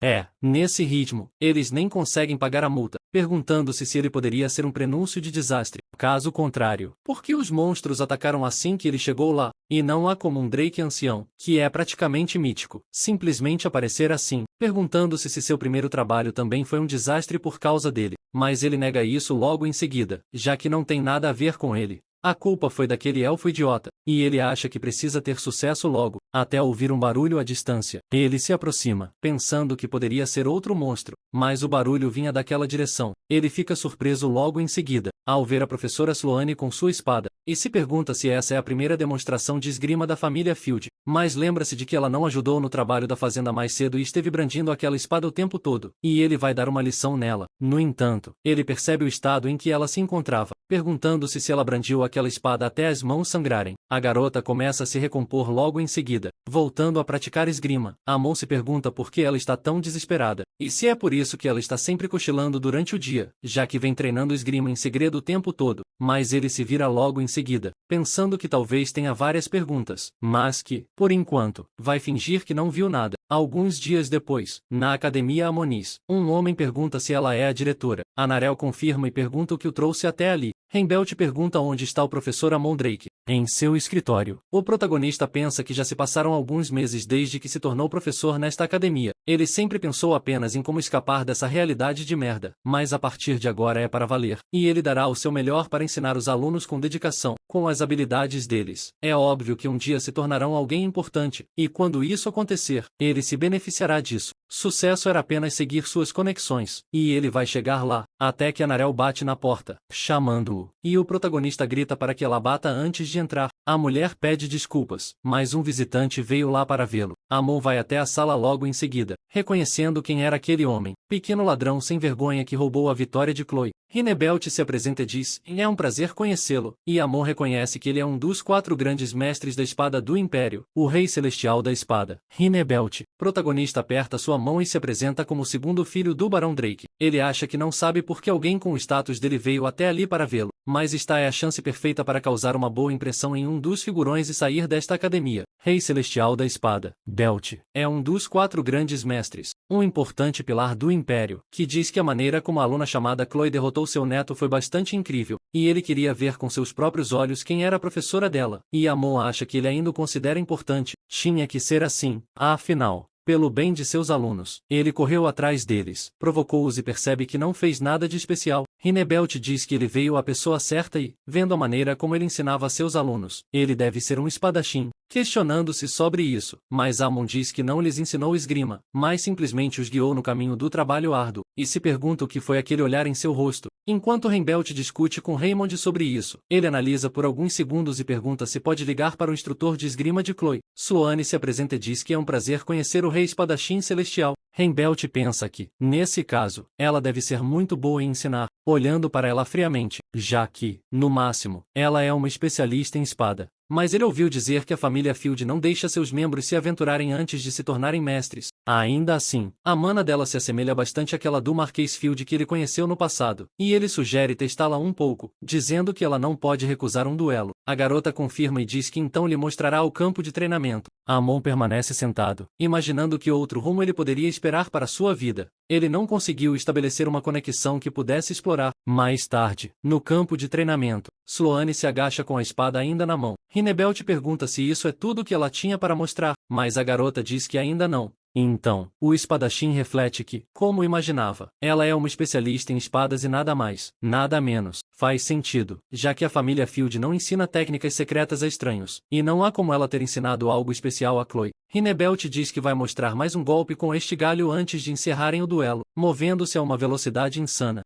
Nesse ritmo, eles nem conseguem pagar a multa, perguntando-se se ele poderia ser um prenúncio de desastre. Caso contrário, por que os monstros atacaram assim que ele chegou lá? E não há como um Drake ancião, que é praticamente mítico, simplesmente aparecer assim, perguntando-se se seu primeiro trabalho também foi um desastre por causa dele. Mas ele nega isso logo em seguida, já que não tem nada a ver com ele. A culpa foi daquele elfo idiota, e ele acha que precisa ter sucesso logo, até ouvir um barulho à distância. Ele se aproxima, pensando que poderia ser outro monstro, mas o barulho vinha daquela direção. Ele fica surpreso logo em seguida, ao ver a professora Sloane com sua espada, e se pergunta se essa é a primeira demonstração de esgrima da família Field, mas lembra-se de que ela não ajudou no trabalho da fazenda mais cedo e esteve brandindo aquela espada o tempo todo, e ele vai dar uma lição nela. No entanto, ele percebe o estado em que ela se encontrava, perguntando-se se ela brandiu aquela espada até as mãos sangrarem. A garota começa a se recompor logo em seguida, voltando a praticar esgrima. Amon se pergunta por que ela está tão desesperada, e se é por isso que ela está sempre cochilando durante o dia, já que vem treinando esgrima em segredo o tempo todo. Mas ele se vira logo em seguida, pensando que talvez tenha várias perguntas, mas que, por enquanto, vai fingir que não viu nada. Alguns dias depois, na academia Amonis, um homem pergunta se ela é a diretora. Anarel confirma e pergunta o que o trouxe até ali. Rembelt pergunta onde está o professor Amon Drake. Em seu escritório, o protagonista pensa que já se passaram alguns meses desde que se tornou professor nesta academia. Ele sempre pensou apenas apenas em como escapar dessa realidade de merda, mas a partir de agora é para valer, e ele dará o seu melhor para ensinar os alunos com dedicação, com as habilidades deles. É óbvio que um dia se tornarão alguém importante, e quando isso acontecer, ele se beneficiará disso. Sucesso era apenas seguir suas conexões, e ele vai chegar lá, até que Anarel bate na porta, chamando-o, e o protagonista grita para que ela bata antes de entrar. A mulher pede desculpas, mas um visitante veio lá para vê-lo. Amon vai até a sala logo em seguida, reconhecendo quem era aquele homem, pequeno ladrão sem vergonha que roubou a vitória de Chloe. Rinebelt se apresenta e diz: é um prazer conhecê-lo, e Amon reconhece que ele é um dos 4 grandes mestres da espada do Império, o Rei Celestial da Espada. Rinebelt, protagonista, aperta sua mão e se apresenta como o segundo filho do Barão Drake. Ele acha que não sabe por que alguém com o status dele veio até ali para vê-lo, mas esta é a chance perfeita para causar uma boa impressão em um dos figurões e sair desta academia. Rei Celestial da Espada. Belt é um dos 4 grandes mestres, um importante pilar do Império, que diz que a maneira como a aluna chamada Chloe derrotou seu neto foi bastante incrível, e ele queria ver com seus próprios olhos quem era a professora dela, e Amon acha que ele ainda o considera importante. Tinha que ser assim, afinal, pelo bem de seus alunos. Ele correu atrás deles, provocou-os e percebe que não fez nada de especial. Rinebelt diz que ele veio à pessoa certa e, vendo a maneira como ele ensinava a seus alunos, ele deve ser um espadachim. Questionando-se sobre isso, mas Amon diz que não lhes ensinou esgrima, mas simplesmente os guiou no caminho do trabalho árduo, e se pergunta o que foi aquele olhar em seu rosto. Enquanto Rinebelt discute com Raymond sobre isso, ele analisa por alguns segundos e pergunta se pode ligar para o instrutor de esgrima de Chloe. Sloane se apresenta e diz que é um prazer conhecer o Rei Espadachim Celestial. Rinebelt pensa que, nesse caso, ela deve ser muito boa em ensinar, olhando para ela friamente, já que, no máximo, ela é uma especialista em espada. Mas ele ouviu dizer que a família Field não deixa seus membros se aventurarem antes de se tornarem mestres. Ainda assim, a mana dela se assemelha bastante àquela do Marquês Field que ele conheceu no passado, e ele sugere testá-la um pouco, dizendo que ela não pode recusar um duelo. A garota confirma e diz que então lhe mostrará o campo de treinamento. Amon permanece sentado, imaginando que outro rumo ele poderia esperar para sua vida. Ele não conseguiu estabelecer uma conexão que pudesse explorar. Mais tarde, no campo de treinamento, Sloane se agacha com a espada ainda na mão. Rinebelt pergunta se isso é tudo que ela tinha para mostrar, mas a garota diz que ainda não. Então, o espadachim reflete que, como imaginava, ela é uma especialista em espadas e nada mais, nada menos. Faz sentido, já que a família Field não ensina técnicas secretas a estranhos, e não há como ela ter ensinado algo especial a Chloe. Rinebelt diz que vai mostrar mais um golpe com este galho antes de encerrarem o duelo, movendo-se a uma velocidade insana.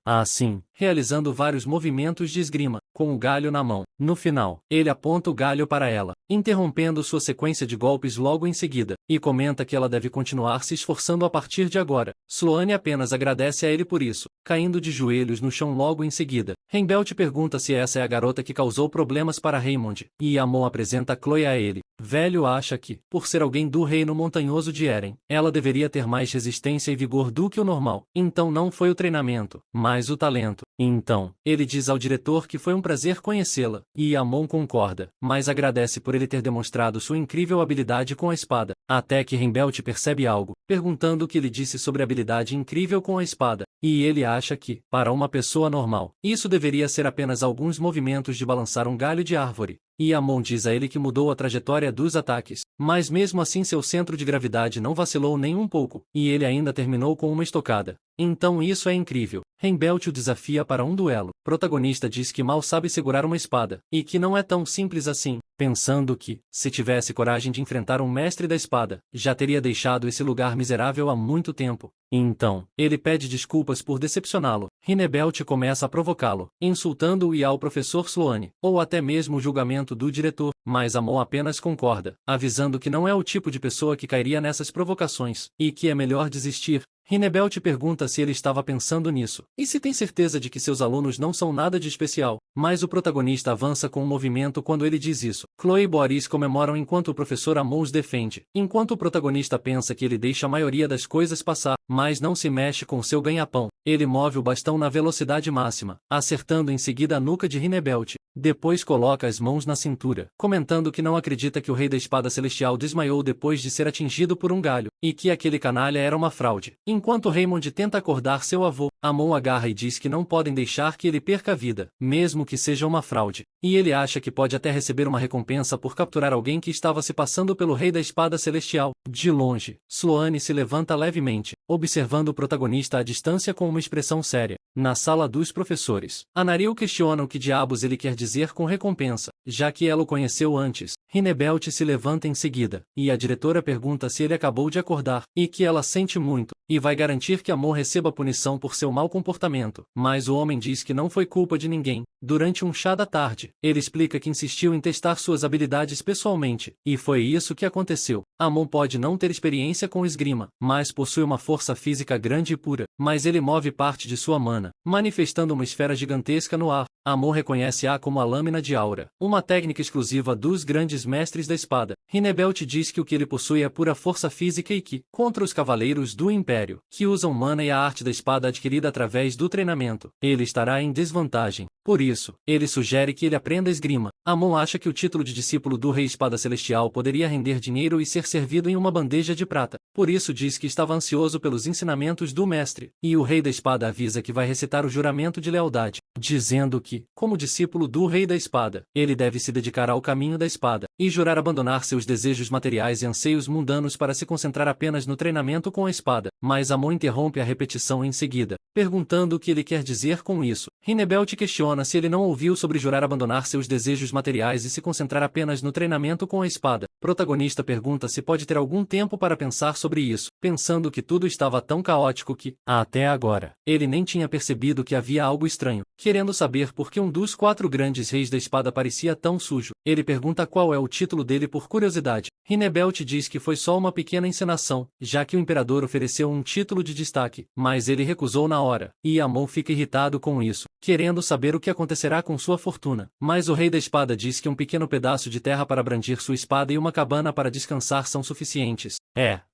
Assim, realizando vários movimentos de esgrima, com o galho na mão. No final, ele aponta o galho para ela, interrompendo sua sequência de golpes logo em seguida, e comenta que ela deve continuar se esforçando a partir de agora. Sloane apenas agradece a ele por isso, caindo de joelhos no chão logo em seguida. Rinebelt pergunta se essa é a garota que causou problemas para Raymond, e Amon apresenta Chloe a ele. Velho acha que, por ser alguém do reino montanhoso de Eren, ela deveria ter mais resistência e vigor do que o normal. Então não foi o treinamento, mas o talento. Então, ele diz ao diretor que foi um prazer conhecê-la, e Amon concorda, mas agradece por ele ter demonstrado sua incrível habilidade com a espada. Até que Rinebelt percebe algo, perguntando o que ele disse sobre a habilidade incrível com a espada, e ele acha que, para uma pessoa normal, isso deveria ser apenas alguns movimentos de balançar um galho de árvore. E Amon diz a ele que mudou a trajetória dos ataques, mas mesmo assim seu centro de gravidade não vacilou nem um pouco, e ele ainda terminou com uma estocada. Então isso é incrível. Rinebelt o desafia para um duelo. Protagonista diz que mal sabe segurar uma espada, e que não é tão simples assim, pensando que, se tivesse coragem de enfrentar um mestre da espada, já teria deixado esse lugar miserável há muito tempo. Então, ele pede desculpas por decepcioná-lo. Rinebelt começa a provocá-lo, insultando-o e ao professor Sloane, ou até mesmo o julgamento do diretor, mas Amon apenas concorda, avisando que não é o tipo de pessoa que cairia nessas provocações, e que é melhor desistir. Rinebelt pergunta se ele estava pensando nisso, e se tem certeza de que seus alunos não são nada de especial, mas o protagonista avança com um movimento quando ele diz isso. Chloe e Boris comemoram enquanto o professor Amon os defende, enquanto o protagonista pensa que ele deixa a maioria das coisas passar, mas não se mexe com seu ganha-pão. Ele move o bastão na velocidade máxima, acertando em seguida a nuca de Rinebelt. Depois coloca as mãos na cintura, comentando que não acredita que o Rei da Espada Celestial desmaiou depois de ser atingido por um galho, e que aquele canalha era uma fraude. Enquanto Raymond tenta acordar seu avô, Amon agarra e diz que não podem deixar que ele perca a vida, mesmo que seja uma fraude. E ele acha que pode até receber uma recompensa por capturar alguém que estava se passando pelo Rei da Espada Celestial. De longe, Sloane se levanta levemente, observando o protagonista à distância com uma expressão séria. Na sala dos professores, Anaril questiona o que diabos ele quer dizer com recompensa, já que ela o conheceu antes. Rinebelt se levanta em seguida, e a diretora pergunta se ele acabou de acordar, e que ela sente muito, e vai garantir que Amon receba punição por seu mau comportamento. Mas o homem diz que não foi culpa de ninguém. Durante um chá da tarde, ele explica que insistiu em testar suas habilidades pessoalmente, e foi isso que aconteceu. Amon pode não ter experiência com esgrima, mas possui uma força física grande e pura, mas ele move parte de sua mana, manifestando uma esfera gigantesca no ar. Amon reconhece-a como a lâmina de aura, uma técnica exclusiva dos grandes mestres da espada. Rinebelt diz que o que ele possui é pura força física e que, contra os cavaleiros do Império, que usam mana e a arte da espada adquirida através do treinamento, ele estará em desvantagem. Por isso, ele sugere que ele aprenda esgrima. Amon acha que o título de discípulo do Rei Espada Celestial poderia render dinheiro e ser servido em uma bandeja de prata. Por isso diz que estava ansioso pelos ensinamentos do mestre, e o Rei da Espada avisa que vai recitar o juramento de lealdade, dizendo que, como discípulo do Rei da Espada, ele deve se dedicar ao caminho da espada, e jurar abandonar seus desejos materiais e anseios mundanos para se concentrar apenas no treinamento com a espada. Mas Amon interrompe a repetição em seguida, perguntando o que ele quer dizer com isso. Rinebelt questiona se ele não ouviu sobre jurar abandonar seus desejos materiais e se concentrar apenas no treinamento com a espada. Protagonista pergunta se pode ter algum tempo para pensar sobre isso, pensando que tudo estava tão caótico que, até agora, ele nem tinha percebido que havia algo estranho. Querendo saber por que um dos 4 grandes reis da espada parecia tão sujo, ele pergunta qual é o título dele por curiosidade. Rinebelt diz que foi só uma pequena encenação, já que o imperador ofereceu um título de destaque, mas ele recusou na hora, e Amon fica irritado com isso, querendo saber o que acontecerá com sua fortuna. Mas o Rei da Espada diz que um pequeno pedaço de terra para brandir sua espada e uma cabana para descansar são suficientes.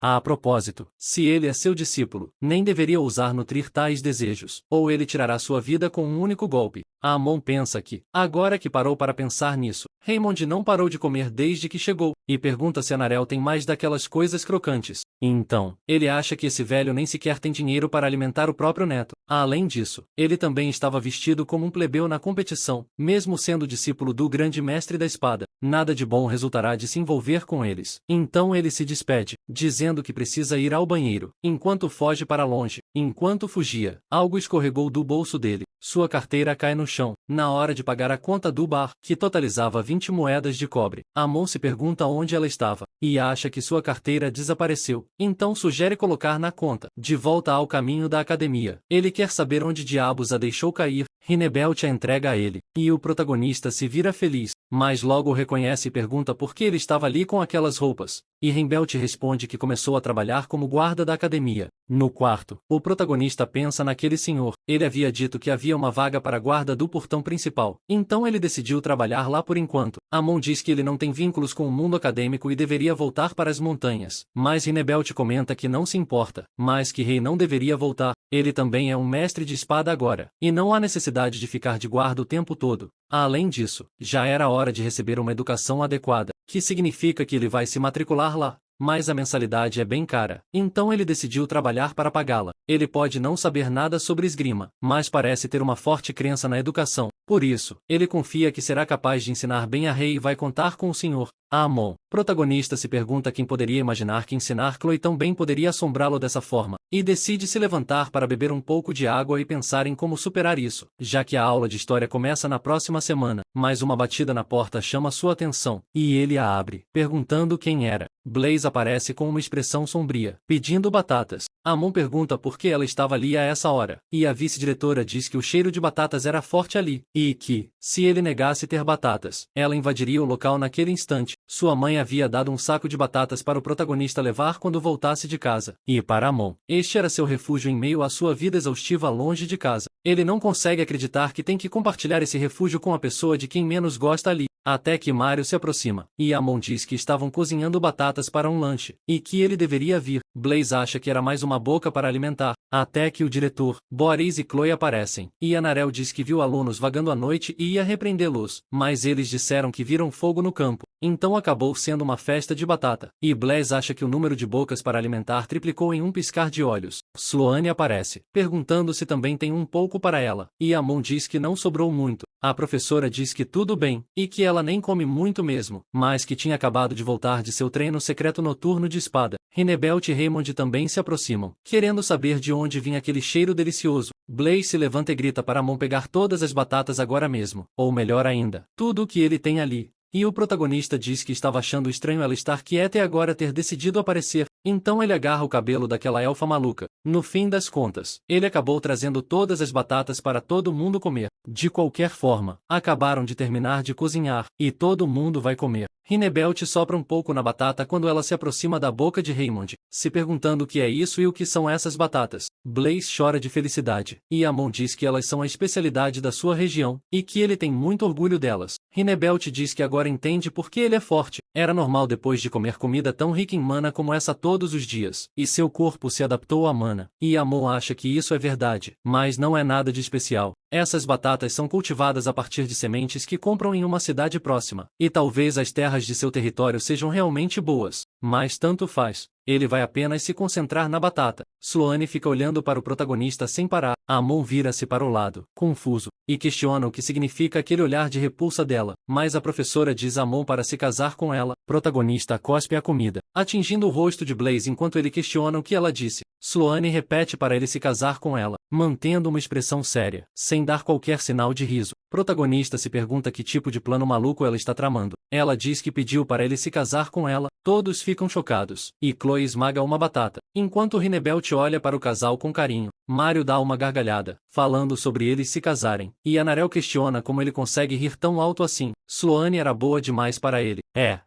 A propósito, se ele é seu discípulo, nem deveria ousar nutrir tais desejos, ou ele tirará sua vida com um único golpe. Amon pensa que, agora que parou para pensar nisso, Raymond não parou de comer desde que chegou, e pergunta se Anarel tem mais daquelas coisas crocantes. Então, ele acha que esse velho nem sequer tem dinheiro para alimentar o próprio neto. Além disso, ele também estava vestido como um plebeu na competição, mesmo sendo discípulo do grande mestre da espada. Nada de bom resultará de se envolver com eles. Então ele se despede, dizendo que precisa ir ao banheiro, enquanto foge para longe. Enquanto fugia, algo escorregou do bolso dele. Sua carteira cai no chão, na hora de pagar a conta do bar, que totalizava 20 moedas de cobre. Amon se pergunta onde ela estava, e acha que sua carteira desapareceu. Então sugere colocar na conta. De volta ao caminho da academia, ele quer saber onde diabos a deixou cair. Rinebelt a entrega a ele, e o protagonista se vira feliz, mas logo o reconhece e pergunta por que ele estava ali com aquelas roupas. E Rinebelt responde que começou a trabalhar como guarda da academia. No quarto, o protagonista pensa naquele senhor. Ele havia dito que havia uma vaga para guarda do portão principal, então ele decidiu trabalhar lá por enquanto. Amon diz que ele não tem vínculos com o mundo acadêmico e deveria voltar para as montanhas, mas Rinebelt comenta que não se importa, mas que Rei não deveria voltar. Ele também é um mestre de espada agora, e não há necessidade de ficar de guarda o tempo todo. Além disso, já era hora de receber uma educação adequada, que significa que ele vai se matricular lá. Mas a mensalidade é bem cara, então ele decidiu trabalhar para pagá-la. Ele pode não saber nada sobre esgrima, mas parece ter uma forte crença na educação. Por isso, ele confia que será capaz de ensinar bem a Rei e vai contar com o Sr. Amon. Protagonista se pergunta quem poderia imaginar que ensinar Chloe tão bem poderia assombrá-lo dessa forma, e decide se levantar para beber um pouco de água e pensar em como superar isso, já que a aula de história começa na próxima semana. Mas uma batida na porta chama sua atenção, e ele a abre, perguntando quem era. Blaze aparece com uma expressão sombria, pedindo batatas. Amon pergunta por que ela estava ali a essa hora, e a vice-diretora diz que o cheiro de batatas era forte ali, e que, se ele negasse ter batatas, ela invadiria o local naquele instante. Sua mãe havia dado um saco de batatas para o protagonista levar quando voltasse de casa, e para Amon, este era seu refúgio em meio à sua vida exaustiva longe de casa. Ele não consegue acreditar que tem que compartilhar esse refúgio com a pessoa de quem menos gosta ali. Até que Mário se aproxima, e Amon diz que estavam cozinhando batatas para um lanche, e que ele deveria vir. Blaze acha que era mais uma boca para alimentar, até que o diretor, Boris e Chloe aparecem, e Anarel diz que viu alunos vagando à noite e ia repreendê-los, mas eles disseram que viram fogo no campo, então acabou sendo uma festa de batata, e Blaze acha que o número de bocas para alimentar triplicou em um piscar de olhos. Sloane aparece, perguntando se também tem um pouco para ela, e Amon diz que não sobrou muito. A professora diz que tudo bem, e que ela nem come muito mesmo, mas que tinha acabado de voltar de seu treino secreto noturno de espada. Rinebelt e Raymond também se aproximam, querendo saber de onde vinha aquele cheiro delicioso. Blaze se levanta e grita para Amon pegar todas as batatas agora mesmo, ou melhor ainda, tudo o que ele tem ali. E o protagonista diz que estava achando estranho ela estar quieta e agora ter decidido aparecer, então ele agarra o cabelo daquela elfa maluca. No fim das contas, ele acabou trazendo todas as batatas para todo mundo comer. De qualquer forma, acabaram de terminar de cozinhar, e todo mundo vai comer. Rinebelt sopra um pouco na batata quando ela se aproxima da boca de Raymond, se perguntando o que é isso e o que são essas batatas. Blaze chora de felicidade, e Amon diz que elas são a especialidade da sua região, e que ele tem muito orgulho delas. Rinebelt diz que agora entende por que ele é forte. Era normal depois de comer comida tão rica em mana como essa todos os dias, e seu corpo se adaptou à mana. E Amon acha que isso é verdade, mas não é nada de especial. Essas batatas são cultivadas a partir de sementes que compram em uma cidade próxima, e talvez as terras de seu território sejam realmente boas, mas tanto faz. Ele vai apenas se concentrar na batata. Sloane fica olhando para o protagonista sem parar. Amon vira-se para o lado, confuso, e questiona o que significa aquele olhar de repulsa dela, mas a professora diz a Amon para se casar com ela. Protagonista cospe a comida, atingindo o rosto de Blaze enquanto ele questiona o que ela disse. Sloane repete para ele se casar com ela, mantendo uma expressão séria, sem dar qualquer sinal de riso. Protagonista se pergunta que tipo de plano maluco ela está tramando. Ela diz que pediu para ele se casar com ela. Todos ficam chocados, e Chloe esmaga uma batata, enquanto Rinebelt olha para o casal com carinho. Mário dá uma gargalhada, falando sobre eles se casarem, e Anarel questiona como ele consegue rir tão alto assim. Sloane era boa demais para ele.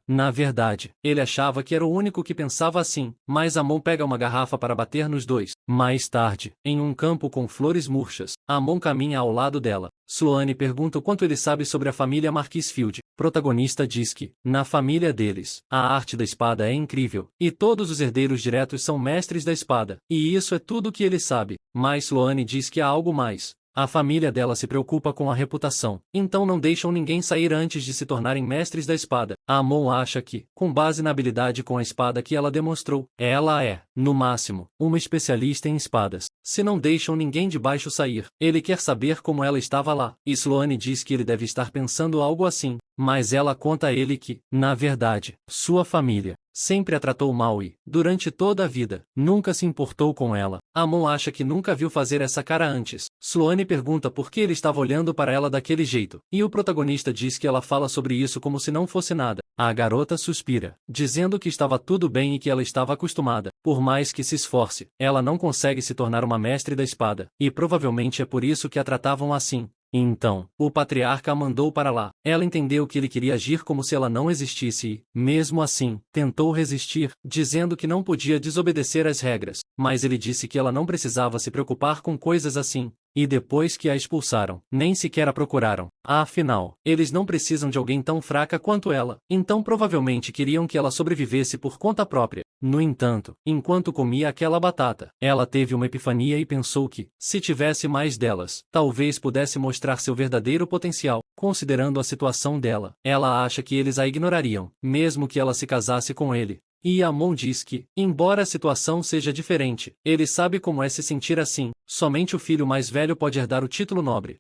Na verdade, ele achava que era o único que pensava assim, mas Amon pega uma garrafa para bater nos dois. Mais tarde, em um campo com flores murchas, Amon caminha ao lado dela. Sloane pergunta o quanto ele sabe sobre a família Marquisfield. Protagonista diz que, na família deles, a arte da espada é incrível, e todos os herdeiros diretos são mestres da espada, e isso é tudo que ele sabe. Mas Sloane diz que há algo mais. A família dela se preocupa com a reputação, então não deixam ninguém sair antes de se tornarem mestres da espada. Amon acha que, com base na habilidade com a espada que ela demonstrou, ela é, no máximo, uma especialista em espadas. Se não deixam ninguém de baixo sair, ele quer saber como ela estava lá. E Sloane diz que ele deve estar pensando algo assim, mas ela conta a ele que, na verdade, sua família sempre a tratou mal e, durante toda a vida, nunca se importou com ela. Amon acha que nunca viu fazer essa cara antes. Sloane pergunta por que ele estava olhando para ela daquele jeito, e o protagonista diz que ela fala sobre isso como se não fosse nada. A garota suspira, dizendo que estava tudo bem e que ela estava acostumada. Por mais que se esforce, ela não consegue se tornar uma mestre da espada, e provavelmente é por isso que a tratavam assim. Então, o patriarca a mandou para lá. Ela entendeu que ele queria agir como se ela não existisse e, mesmo assim, tentou resistir, dizendo que não podia desobedecer às regras, mas ele disse que ela não precisava se preocupar com coisas assim. E depois que a expulsaram, nem sequer a procuraram. Afinal, eles não precisam de alguém tão fraca quanto ela, então provavelmente queriam que ela sobrevivesse por conta própria. No entanto, enquanto comia aquela batata, ela teve uma epifania e pensou que, se tivesse mais delas, talvez pudesse mostrar seu verdadeiro potencial. Considerando a situação dela, ela acha que eles a ignorariam, mesmo que ela se casasse com ele. E Amon diz que, embora a situação seja diferente, ele sabe como é se sentir assim. Somente o filho mais velho pode herdar o título nobre.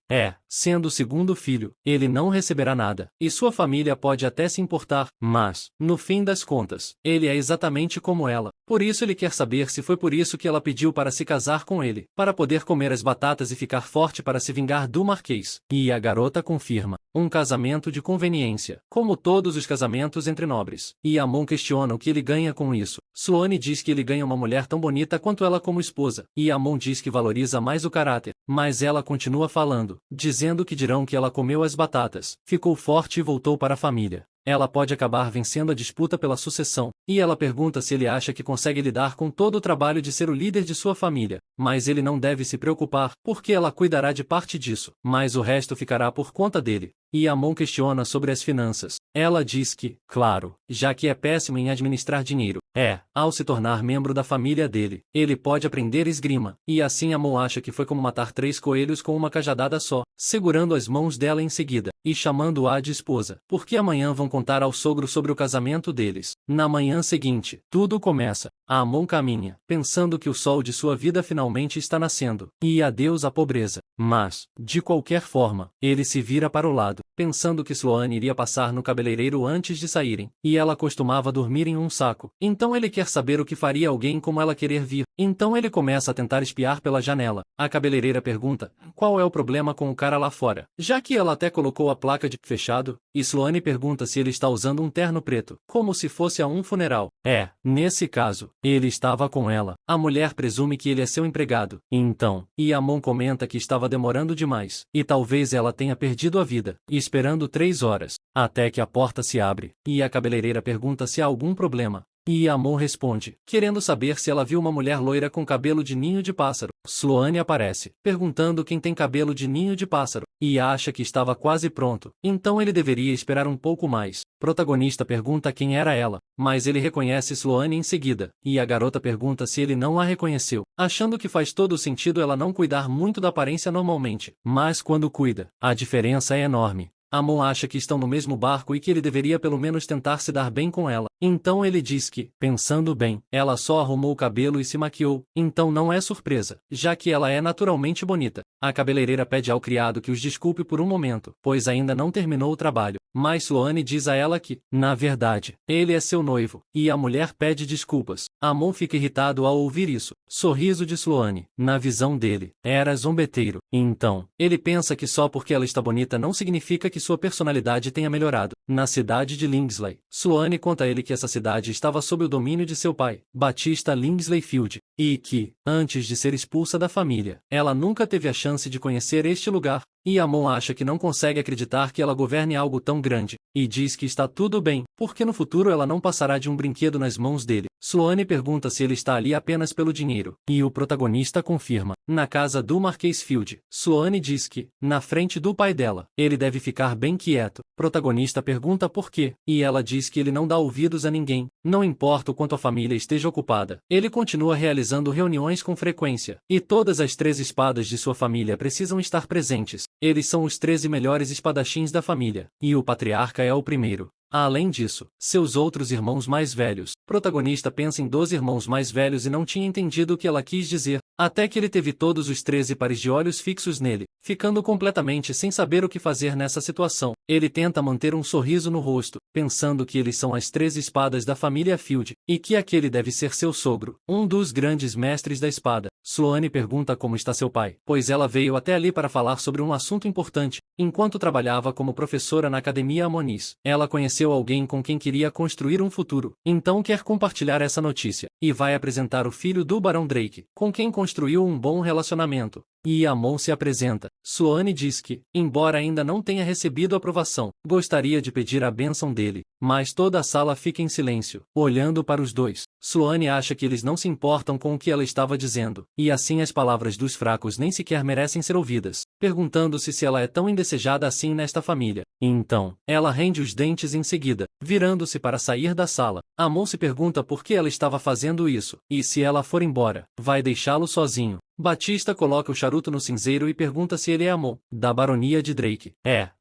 Sendo o segundo filho, ele não receberá nada, e sua família pode até se importar, mas, no fim das contas, ele é exatamente como ela. Por isso ele quer saber se foi por isso que ela pediu para se casar com ele, para poder comer as batatas e ficar forte para se vingar do Marquês. E a garota confirma. Um casamento de conveniência, como todos os casamentos entre nobres. E Amon questiona o que ele ganha com isso. Sloane diz que ele ganha uma mulher tão bonita quanto ela como esposa. E Amon diz que valoriza mais o caráter. Mas ela continua falando, dizendo que dirão que ela comeu as batatas, ficou forte e voltou para a família. ela pode acabar vencendo a disputa pela sucessão, e ela pergunta se ele acha que consegue lidar com todo o trabalho de ser o líder de sua família, mas ele não deve se preocupar, porque ela cuidará de parte disso, mas o resto ficará por conta dele. E Amon questiona sobre as finanças. Ela diz que, claro, já que é péssimo em administrar dinheiro, ao se tornar membro da família dele, ele pode aprender esgrima. E assim Amon acha que foi como matar 3 coelhos com uma cajadada só, segurando as mãos dela em seguida, e chamando-a de esposa, porque amanhã vão contar ao sogro sobre o casamento deles. Na manhã seguinte, tudo começa. Amon caminha, pensando que o sol de sua vida finalmente está nascendo, e adeus à pobreza. Mas, de qualquer forma, ele se vira para o lado, pensando que Sloane iria passar no cabeleireiro antes de saírem, e ela costumava dormir em um saco. Então ele quer saber o que faria alguém como ela querer vir. Então ele começa a tentar espiar pela janela. A cabeleireira pergunta, qual é o problema com o cara lá fora? Já que ela até colocou a placa de fechado, e Sloane pergunta se ele está usando um terno preto, como se fosse a um funeral. Nesse caso, ele estava com ela. A mulher presume que ele é seu empregado. Então, Amon comenta que estava demorando demais, e talvez ela tenha perdido a vida, esperando 3 horas, até que a porta se abre, e a cabeleireira pergunta se há algum problema. E Amon responde, querendo saber se ela viu uma mulher loira com cabelo de ninho de pássaro. Sloane aparece, perguntando quem tem cabelo de ninho de pássaro, e acha que estava quase pronto, então ele deveria esperar um pouco mais. Protagonista pergunta quem era ela, mas ele reconhece Sloane em seguida, e a garota pergunta se ele não a reconheceu, achando que faz todo sentido ela não cuidar muito da aparência normalmente, mas quando cuida, a diferença é enorme. Amon acha que estão no mesmo barco e que ele deveria pelo menos tentar se dar bem com ela. Então ele diz que, pensando bem, ela só arrumou o cabelo e se maquiou, então não é surpresa, já que ela é naturalmente bonita. A cabeleireira pede ao criado que os desculpe por um momento, pois ainda não terminou o trabalho, mas Sloane diz a ela que, na verdade, ele é seu noivo, e a mulher pede desculpas. Amon fica irritado ao ouvir isso. Sorriso de Sloane, na visão dele, era zombeteiro. Então, ele pensa que só porque ela está bonita não significa que sua personalidade tenha melhorado. Na cidade de Lingsley, Sloane conta a ele que essa cidade estava sob o domínio de seu pai, Batista Lingsley Field, e que, antes de ser expulsa da família, ela nunca teve a chance de conhecer este lugar. E Amon acha que não consegue acreditar que ela governe algo tão grande, e diz que está tudo bem, porque no futuro ela não passará de um brinquedo nas mãos dele. Sloane pergunta se ele está ali apenas pelo dinheiro, e o protagonista confirma. Na casa do Marquês Field, Sloane diz que, na frente do pai dela, ele deve ficar bem quieto. Protagonista pergunta por quê, e ela diz que ele não dá ouvidos a ninguém, não importa o quanto a família esteja ocupada. Ele continua realizando reuniões com frequência, e todas as 3 espadas de sua família precisam estar presentes. Eles são os 13 melhores espadachins da família, e o patriarca é o primeiro. Além disso, seus outros irmãos mais velhos. Protagonista pensa em 12 irmãos mais velhos e não tinha entendido o que ela quis dizer, até que ele teve todos os 13 pares de olhos fixos nele, ficando completamente sem saber o que fazer nessa situação. Ele tenta manter um sorriso no rosto, pensando que eles são as 13 espadas da família Field, e que aquele deve ser seu sogro, um dos grandes mestres da espada. Sloane pergunta como está seu pai, pois ela veio até ali para falar sobre um assunto importante. Enquanto trabalhava como professora na Academia Amoniz, ela conheceu alguém com quem queria construir um futuro, então quer compartilhar essa notícia, e vai apresentar o filho do Barão Drake, com quem construiu um bom relacionamento. E Amon se apresenta. Sloane diz que, embora ainda não tenha recebido aprovação, gostaria de pedir a bênção dele, mas toda a sala fica em silêncio, olhando para os dois. Sloane acha que eles não se importam com o que ela estava dizendo, e assim as palavras dos fracos nem sequer merecem ser ouvidas, perguntando-se se ela é tão indesejada assim nesta família. Então, ela rende os dentes em seguida, virando-se para sair da sala. Amon se pergunta por que ela estava fazendo isso, e se ela for embora, vai deixá-lo sozinho. Batista coloca o charuto no cinzeiro e pergunta se ele é Amon, da baronia de Drake.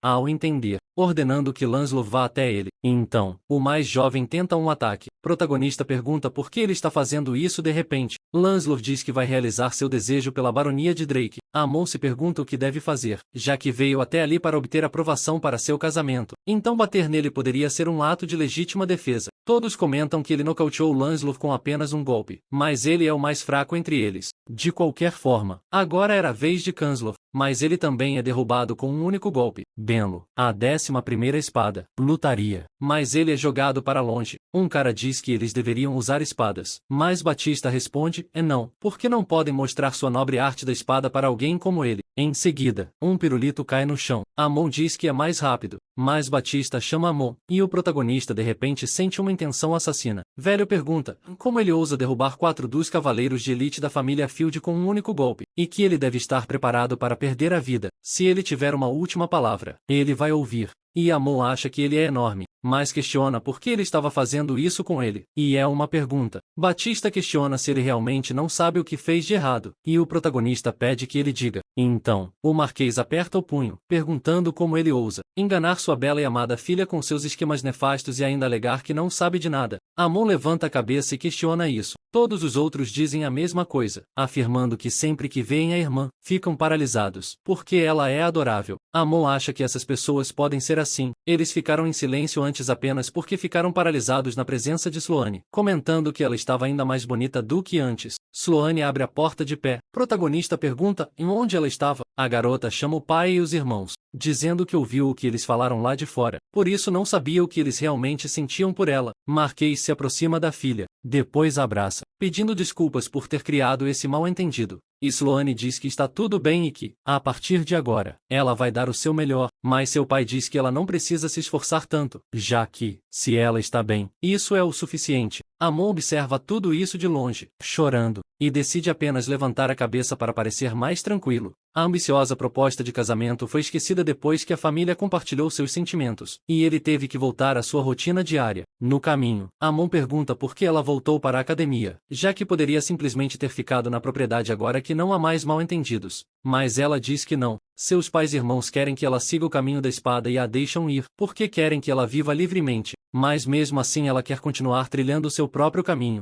Ao entender, ordenando que Lancelot vá até ele. Então, o mais jovem tenta um ataque. Protagonista pergunta por que ele está fazendo isso de repente. Lancelot diz que vai realizar seu desejo pela baronia de Drake. Amon se pergunta o que deve fazer, já que veio até ali para obter aprovação para seu casamento. Então bater nele poderia ser um ato de legítima defesa. Todos comentam que ele nocauteou Lancelot com apenas um golpe, mas ele é o mais fraco entre eles. De qualquer forma, agora era a vez de Lancelot, mas ele também é derrubado com um único golpe. Benlo, a 11ª espada, lutaria, mas ele é jogado para longe. Um cara diz que eles deveriam usar espadas, mas Batista responde, não, porque não podem mostrar sua nobre arte da espada para alguém como ele. Em seguida, um pirulito cai no chão. Amon diz que é mais rápido, mas Batista chama Amon, e o protagonista de repente sente uma intenção assassina. Velho pergunta como ele ousa derrubar 4 dos cavaleiros de elite da família Field com um único golpe, e que ele deve estar preparado para perder a vida. Se ele tiver uma última palavra, ele vai ouvir. E Amon acha que ele é enorme, mas questiona por que ele estava fazendo isso com ele. E é uma pergunta. Batista questiona se ele realmente não sabe o que fez de errado, e o protagonista pede que ele diga. Então, o Marquês aperta o punho, perguntando como ele ousa enganar sua bela e amada filha com seus esquemas nefastos e ainda alegar que não sabe de nada. Amon levanta a cabeça e questiona isso. Todos os outros dizem a mesma coisa, afirmando que sempre que veem a irmã, ficam paralisados, porque ela é adorável. Amon acha que essas pessoas podem ser assim. Eles ficaram em silêncio antes apenas porque ficaram paralisados na presença de Sloane, comentando que ela estava ainda mais bonita do que antes. Sloane abre a porta de pé. Protagonista pergunta em onde ela estava. A garota chama o pai e os irmãos, dizendo que ouviu o que eles falaram lá de fora, por isso não sabia o que eles realmente sentiam por ela. Marquês se aproxima da filha, depois a abraça, pedindo desculpas por ter criado esse mal-entendido. Sloane diz que está tudo bem e que, a partir de agora, ela vai dar o seu melhor, mas seu pai diz que ela não precisa se esforçar tanto, já que, se ela está bem, isso é o suficiente. Amon observa tudo isso de longe, chorando, e decide apenas levantar a cabeça para parecer mais tranquilo. A ambiciosa proposta de casamento foi esquecida depois que a família compartilhou seus sentimentos, e ele teve que voltar à sua rotina diária. No caminho, Amon pergunta por que ela voltou para a academia, já que poderia simplesmente ter ficado na propriedade agora que não há mais mal-entendidos. Mas ela diz que não. Seus pais e irmãos querem que ela siga o caminho da espada e a deixam ir, porque querem que ela viva livremente. Mas mesmo assim ela quer continuar trilhando seu próprio caminho.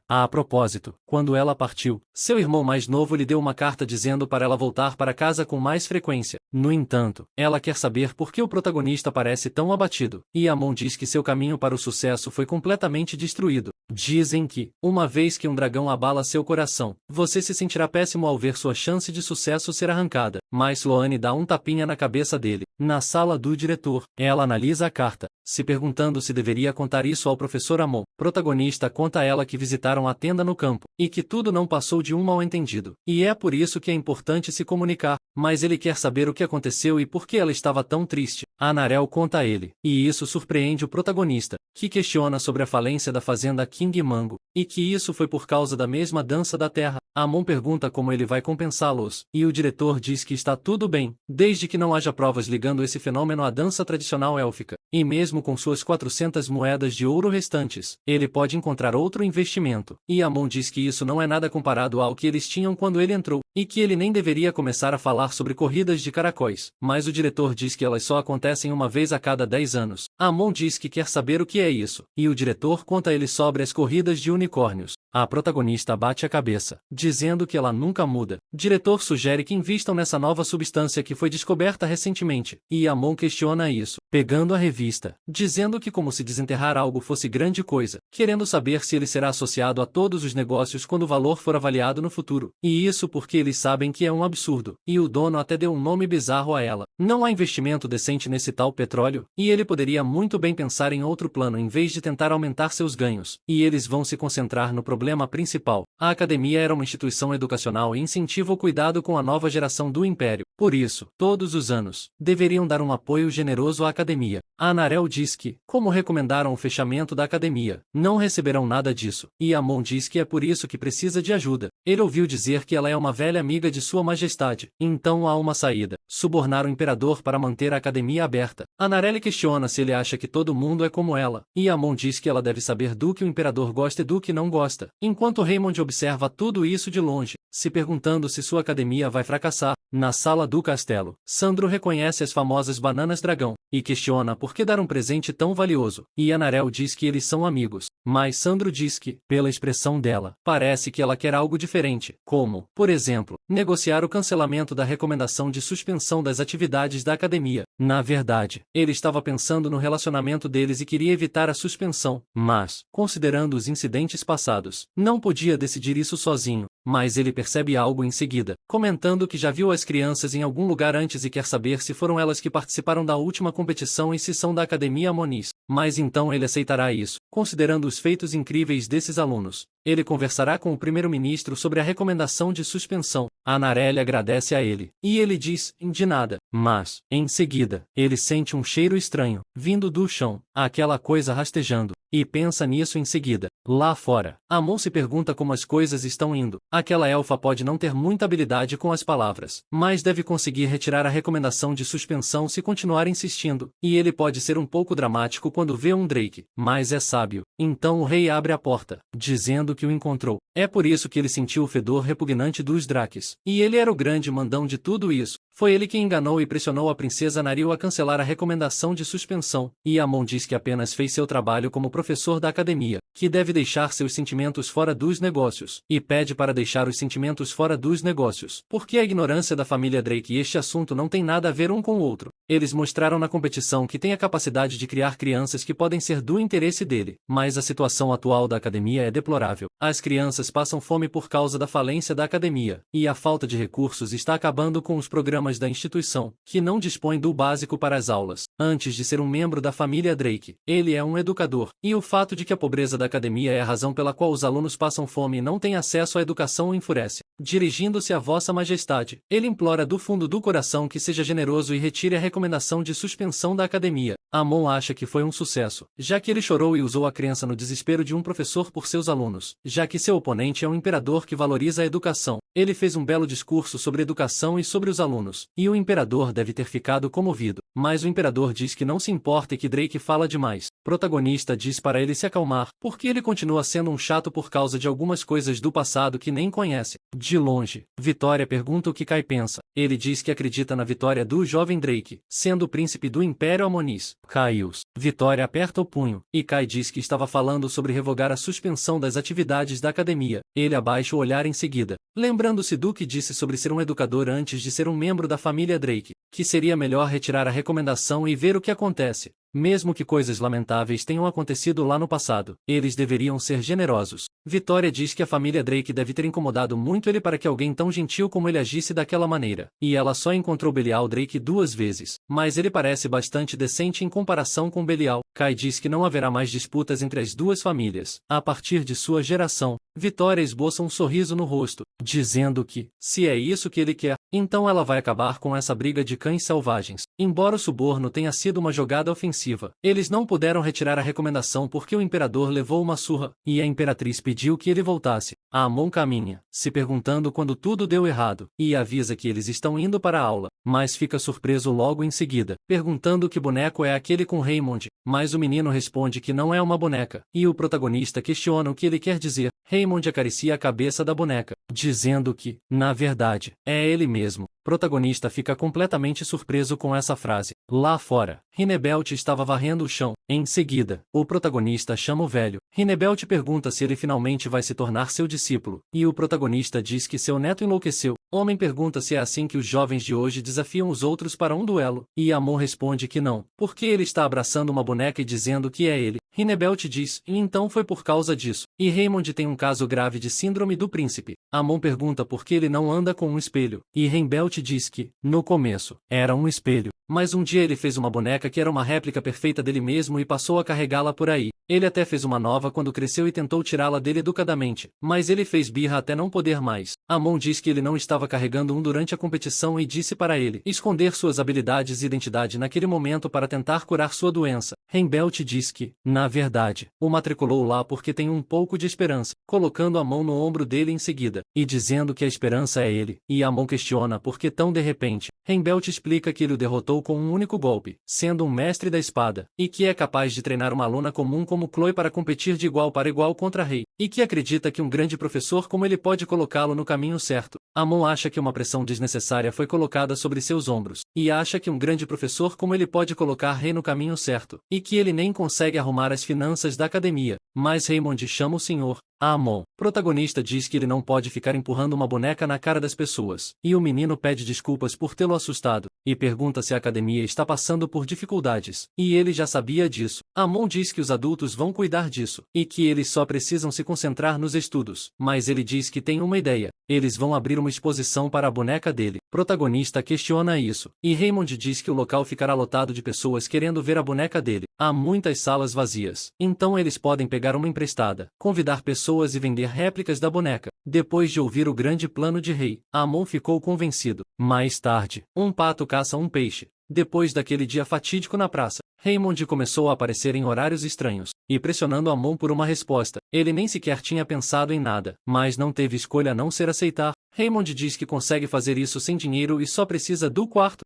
A propósito, quando ela partiu, seu irmão mais novo lhe deu uma carta dizendo para ela voltar para casa com mais frequência. No entanto, ela quer saber por que o protagonista parece tão abatido, e Amon diz que seu caminho para o sucesso foi completamente destruído. Dizem que, uma vez que um dragão abala seu coração, você se sentirá péssimo ao ver sua chance de sucesso ser arrancada. Mas Sloane dá um tapinha na cabeça dele. Na sala do diretor, ela analisa a carta, se perguntando se deveria contar isso ao professor Amon. Protagonista conta a ela que visitaram a tenda no campo, e que tudo não passou de um mal-entendido. E é por isso que é importante se comunicar, mas ele quer saber o que aconteceu e por que ela estava tão triste. Anarel conta a ele, e isso surpreende o protagonista, que questiona sobre a falência da fazenda King Mango, e que isso foi por causa da mesma dança da terra. Amon pergunta como ele vai compensá-los, e o diretor diz que está tudo bem, desde que não haja provas ligando esse fenômeno à dança tradicional élfica, e mesmo com suas 400 moedas de ouro restantes, ele pode encontrar outro investimento. E Amon diz que isso não é nada comparado ao que eles tinham quando ele entrou, e que ele nem deveria começar a falar sobre corridas de caracóis, mas o diretor diz que elas só acontecem uma vez a cada 10 anos. Amon diz que quer saber o que é isso, e o diretor conta a ele sobre as corridas de unicórnios. A protagonista bate a cabeça, dizendo que ela nunca muda. O diretor sugere que invistam nessa nova substância que foi descoberta recentemente, e Amon questiona isso, pegando a revista, dizendo que como se desenterrar algo fosse grande coisa, querendo saber se ele será associado a todos os negócios quando o valor for avaliado no futuro. E isso porque eles sabem que é um absurdo, e o dono até deu um nome bizarro a ela. Não há investimento decente nesse tal petróleo, e ele poderia muito bem pensar em outro plano em vez de tentar aumentar seus ganhos, e eles vão se concentrar no problema principal. A academia era uma instituição educacional e incentiva o cuidado com a nova geração do Império. Por isso, todos os anos, deveriam dar um apoio generoso à academia. A Anarel diz que, como recomendaram o fechamento da academia, não receberão nada disso, e Amon diz que é por isso que precisa de ajuda. Ele ouviu dizer que ela é uma velha amiga de sua majestade, então há uma saída: subornar o imperador para manter a academia aberta. Anarel questiona se ele acha que todo mundo é como ela, e Amon diz que ela deve saber do que o imperador gosta e do que não gosta, enquanto Raymond observa tudo isso de longe, se perguntando se sua academia vai fracassar. Na sala do castelo, Sandro reconhece as famosas bananas dragão, e questiona por que dar um presente tão valioso, e Anarel diz que eles são amigos, mas Sandro diz que, pela expressão dela, parece que ela quer algo diferente, como, por exemplo, negociar o cancelamento da recomendação de suspensão das atividades da academia. Na verdade, ele estava pensando no relacionamento deles e queria evitar a suspensão, mas, considerando os incidentes passados, não podia decidir isso sozinho. Mas ele percebe algo em seguida, comentando que já viu as crianças em algum lugar antes e quer saber se foram elas que participaram da última competição e se são da Academia Moniz. mas então ele aceitará isso, considerando os feitos incríveis desses alunos. Ele conversará com o primeiro-ministro sobre a recomendação de suspensão. Anarelli agradece a ele, e ele diz, de nada. Mas, em seguida, ele sente um cheiro estranho, vindo do chão, aquela coisa rastejando, e pensa nisso em seguida. Lá fora, Amon se pergunta como as coisas estão indo. Aquela elfa pode não ter muita habilidade com as palavras, mas deve conseguir retirar a recomendação de suspensão se continuar insistindo, e ele pode ser um pouco dramático quando vê um Drake, mas é sábio. Então o rei abre a porta, dizendo que o encontrou. É por isso que ele sentiu o fedor repugnante dos Drakes. E ele era o grande mandão de tudo isso. Foi ele quem enganou e pressionou a princesa Naril a cancelar a recomendação de suspensão, e Amon diz que apenas fez seu trabalho como professor da academia, que deve deixar seus sentimentos fora dos negócios, e pede para deixar os sentimentos fora dos negócios, porque a ignorância da família Drake e este assunto não tem nada a ver um com o outro. Eles mostraram na competição que tem a capacidade de criar crianças que podem ser do interesse dele, mas a situação atual da academia é deplorável. As crianças passam fome por causa da falência da academia, e a falta de recursos está acabando com os programas da instituição, que não dispõe do básico para as aulas. Antes de ser um membro da família Drake, ele é um educador, e o fato de que a pobreza da academia é a razão pela qual os alunos passam fome e não têm acesso à educação o enfurece. Dirigindo-se a Vossa Majestade, ele implora do fundo do coração que seja generoso e retire a recomendação de suspensão da academia. Amon acha que foi um sucesso, já que ele chorou e usou a crença no desespero de um professor por seus alunos, já que seu oponente é um imperador que valoriza a educação. Ele fez um belo discurso sobre educação e sobre os alunos, e o imperador deve ter ficado comovido, mas o imperador diz que não se importa e que Drake fala demais. Protagonista diz para ele se acalmar, porque ele continua sendo um chato por causa de algumas coisas do passado que nem conhece. De longe, Vitória pergunta o que Kai pensa. Ele diz que acredita na vitória do jovem Drake, sendo o príncipe do Império Amonis. Caius. Vitória aperta o punho, e Kai diz que estava falando sobre revogar a suspensão das atividades da academia. Ele abaixa o olhar em seguida, lembrando-se do que disse sobre ser um educador antes de ser um membro da família Drake, que seria melhor retirar a recomendação e ver o que acontece. Mesmo que coisas lamentáveis tenham acontecido lá no passado, eles deveriam ser generosos. Vitória diz que a família Drake deve ter incomodado muito ele para que alguém tão gentil como ele agisse daquela maneira, e ela só encontrou Belial Drake 2 vezes, mas ele parece bastante decente em comparação com Belial. Kai diz que não haverá mais disputas entre as duas famílias, a partir de sua geração. Vitória esboça um sorriso no rosto, dizendo que, se é isso que ele quer, então ela vai acabar com essa briga de cães selvagens. Embora o suborno tenha sido uma jogada ofensiva, eles não puderam retirar a recomendação porque o imperador levou uma surra, e a imperatriz pediu que ele voltasse. Amon caminha, se perguntando quando tudo deu errado, e avisa que eles estão indo para a aula, mas fica surpreso logo em seguida, perguntando que boneco é aquele com Raymond, mas o menino responde que não é uma boneca, e o protagonista questiona o que ele quer dizer. Raymond acaricia a cabeça da boneca, dizendo que, na verdade, é ele mesmo. Protagonista fica completamente surpreso com essa frase. Lá fora, Rinebelt estava varrendo o chão. Em seguida, o protagonista chama o velho. Rinebelt pergunta se ele finalmente vai se tornar seu discípulo, e o protagonista diz que seu neto enlouqueceu. Homem pergunta se é assim que os jovens de hoje desafiam os outros para um duelo, e Amon responde que não, porque ele está abraçando uma boneca e dizendo que é ele. Rinebelt diz, e então foi por causa disso. E Raymond tem um caso grave de síndrome do príncipe. Amon pergunta por que ele não anda com um espelho, e Rinebelt diz que, no começo, era um espelho, mas um dia ele fez uma boneca que era uma réplica perfeita dele mesmo e passou a carregá-la por aí. Ele até fez uma nova quando cresceu e tentou tirá-la dele educadamente, mas ele fez birra até não poder mais. Amon diz que ele não estava carregando um durante a competição e disse para ele esconder suas habilidades e identidade naquele momento para tentar curar sua doença. Rinebelt diz que, na verdade, o matriculou lá porque tem um pouco de esperança, colocando a mão no ombro dele em seguida, e dizendo que a esperança é ele, e Amon questiona por que tão de repente. Rinebelt explica que ele o derrotou com um único golpe, sendo um mestre da espada, e que é capaz de treinar uma aluna comum como Chloe para competir de igual para igual contra Rei, e que acredita que um grande professor como ele pode colocá-lo no caminho certo. Amon acha que uma pressão desnecessária foi colocada sobre seus ombros, e acha que um grande professor como ele pode colocar Rei no caminho certo, e que ele nem consegue arrumar as finanças da academia. Mas Raymond chama o senhor. Amon, protagonista, diz que ele não pode ficar empurrando uma boneca na cara das pessoas, e o menino pede desculpas por tê-lo assustado, e pergunta se a academia está passando por dificuldades, e ele já sabia disso. Amon diz que os adultos vão cuidar disso, e que eles só precisam se concentrar nos estudos, mas ele diz que tem uma ideia. Eles vão abrir uma exposição para a boneca dele. Protagonista questiona isso, e Raymond diz que o local ficará lotado de pessoas querendo ver a boneca dele. Há muitas salas vazias, então eles podem pegar uma emprestada, convidar pessoas e vender réplicas da boneca. Depois de ouvir o grande plano de Rei, Amon ficou convencido. Mais tarde, um pato caça um peixe. Depois daquele dia fatídico na praça, Raymond começou a aparecer em horários estranhos, e pressionando Amon por uma resposta. Ele nem sequer tinha pensado em nada, mas não teve escolha a não ser aceitar. Raymond diz que consegue fazer isso sem dinheiro e só precisa do quarto.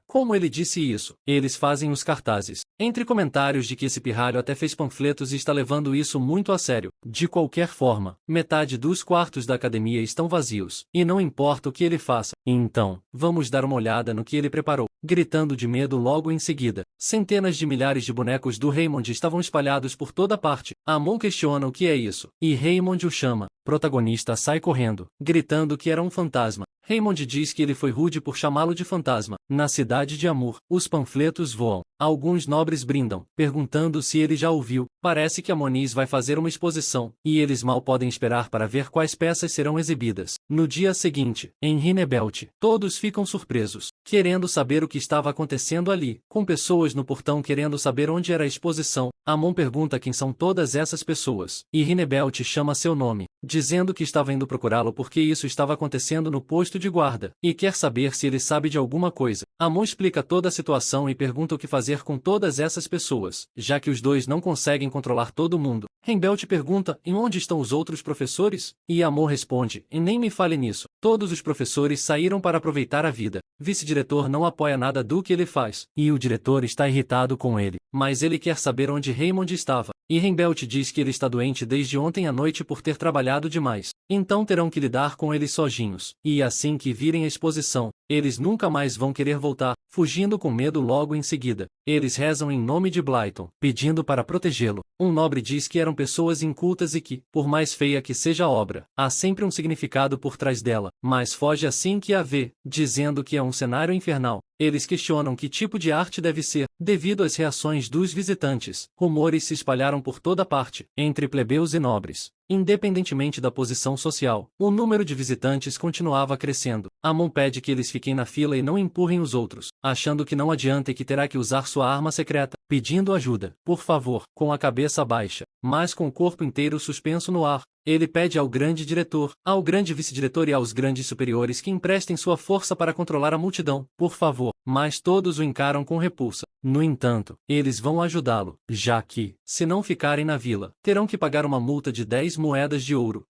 Como ele disse isso, eles fazem os cartazes. Entre comentários de que esse pirralho até fez panfletos e está levando isso muito a sério. De qualquer forma, metade dos quartos da academia estão vazios, e não importa o que ele faça. Então, vamos dar uma olhada no que ele preparou. Gritando de medo logo em seguida, centenas de milhares de bonecos do Raymond estavam espalhados por toda parte. Amon questiona o que é isso, e Raymond o chama. Protagonista sai correndo, gritando que era um fantasma. Raymond diz que ele foi rude por chamá-lo de fantasma. Na cidade de Amur, os panfletos voam. Alguns nobres brindam, perguntando se ele já ouviu. Parece que Amonis vai fazer uma exposição, e eles mal podem esperar para ver quais peças serão exibidas. No dia seguinte, em Rinebelt, todos ficam surpresos, querendo saber o que estava acontecendo ali, com pessoas no portão querendo saber onde era a exposição. Amon pergunta quem são todas essas pessoas, e Rinebelt chama seu nome, dizendo que estava indo procurá-lo porque isso estava acontecendo no posto de guarda, e quer saber se ele sabe de alguma coisa. Amon explica toda a situação e pergunta o que fazer com todas essas pessoas, já que os dois não conseguem controlar todo mundo. Rinebelt pergunta, em onde estão os outros professores? E Amon responde, e nem me fale nisso. Todos os professores saíram para aproveitar a vida. Vice-diretor não apoia nada do que ele faz, e o diretor está irritado com ele, mas ele quer saber onde Raymond estava. E Rinebelt diz que ele está doente desde ontem à noite por ter trabalhado demais. Então terão que lidar com ele sozinhos. E assim que virem a exposição, eles nunca mais vão querer voltar, fugindo com medo logo em seguida. Eles rezam em nome de Blyton, pedindo para protegê-lo. Um nobre diz que eram pessoas incultas e que, por mais feia que seja a obra, há sempre um significado por trás dela, mas foge assim que a vê, dizendo que é um cenário infernal. Eles questionam que tipo de arte deve ser. Devido às reações dos visitantes, rumores se espalharam por toda parte, entre plebeus e nobres. Independentemente da posição social, o número de visitantes continuava crescendo. Amon pede que eles fiquem na fila e não empurrem os outros, achando que não adianta e que terá que usar sua arma secreta, pedindo ajuda, por favor, com a cabeça baixa, mas com o corpo inteiro suspenso no ar. Ele pede ao grande diretor, ao grande vice-diretor e aos grandes superiores que emprestem sua força para controlar a multidão, por favor, mas todos o encaram com repulsa. No entanto, eles vão ajudá-lo, já que, se não ficarem na vila, terão que pagar uma multa de 10 moedas de ouro.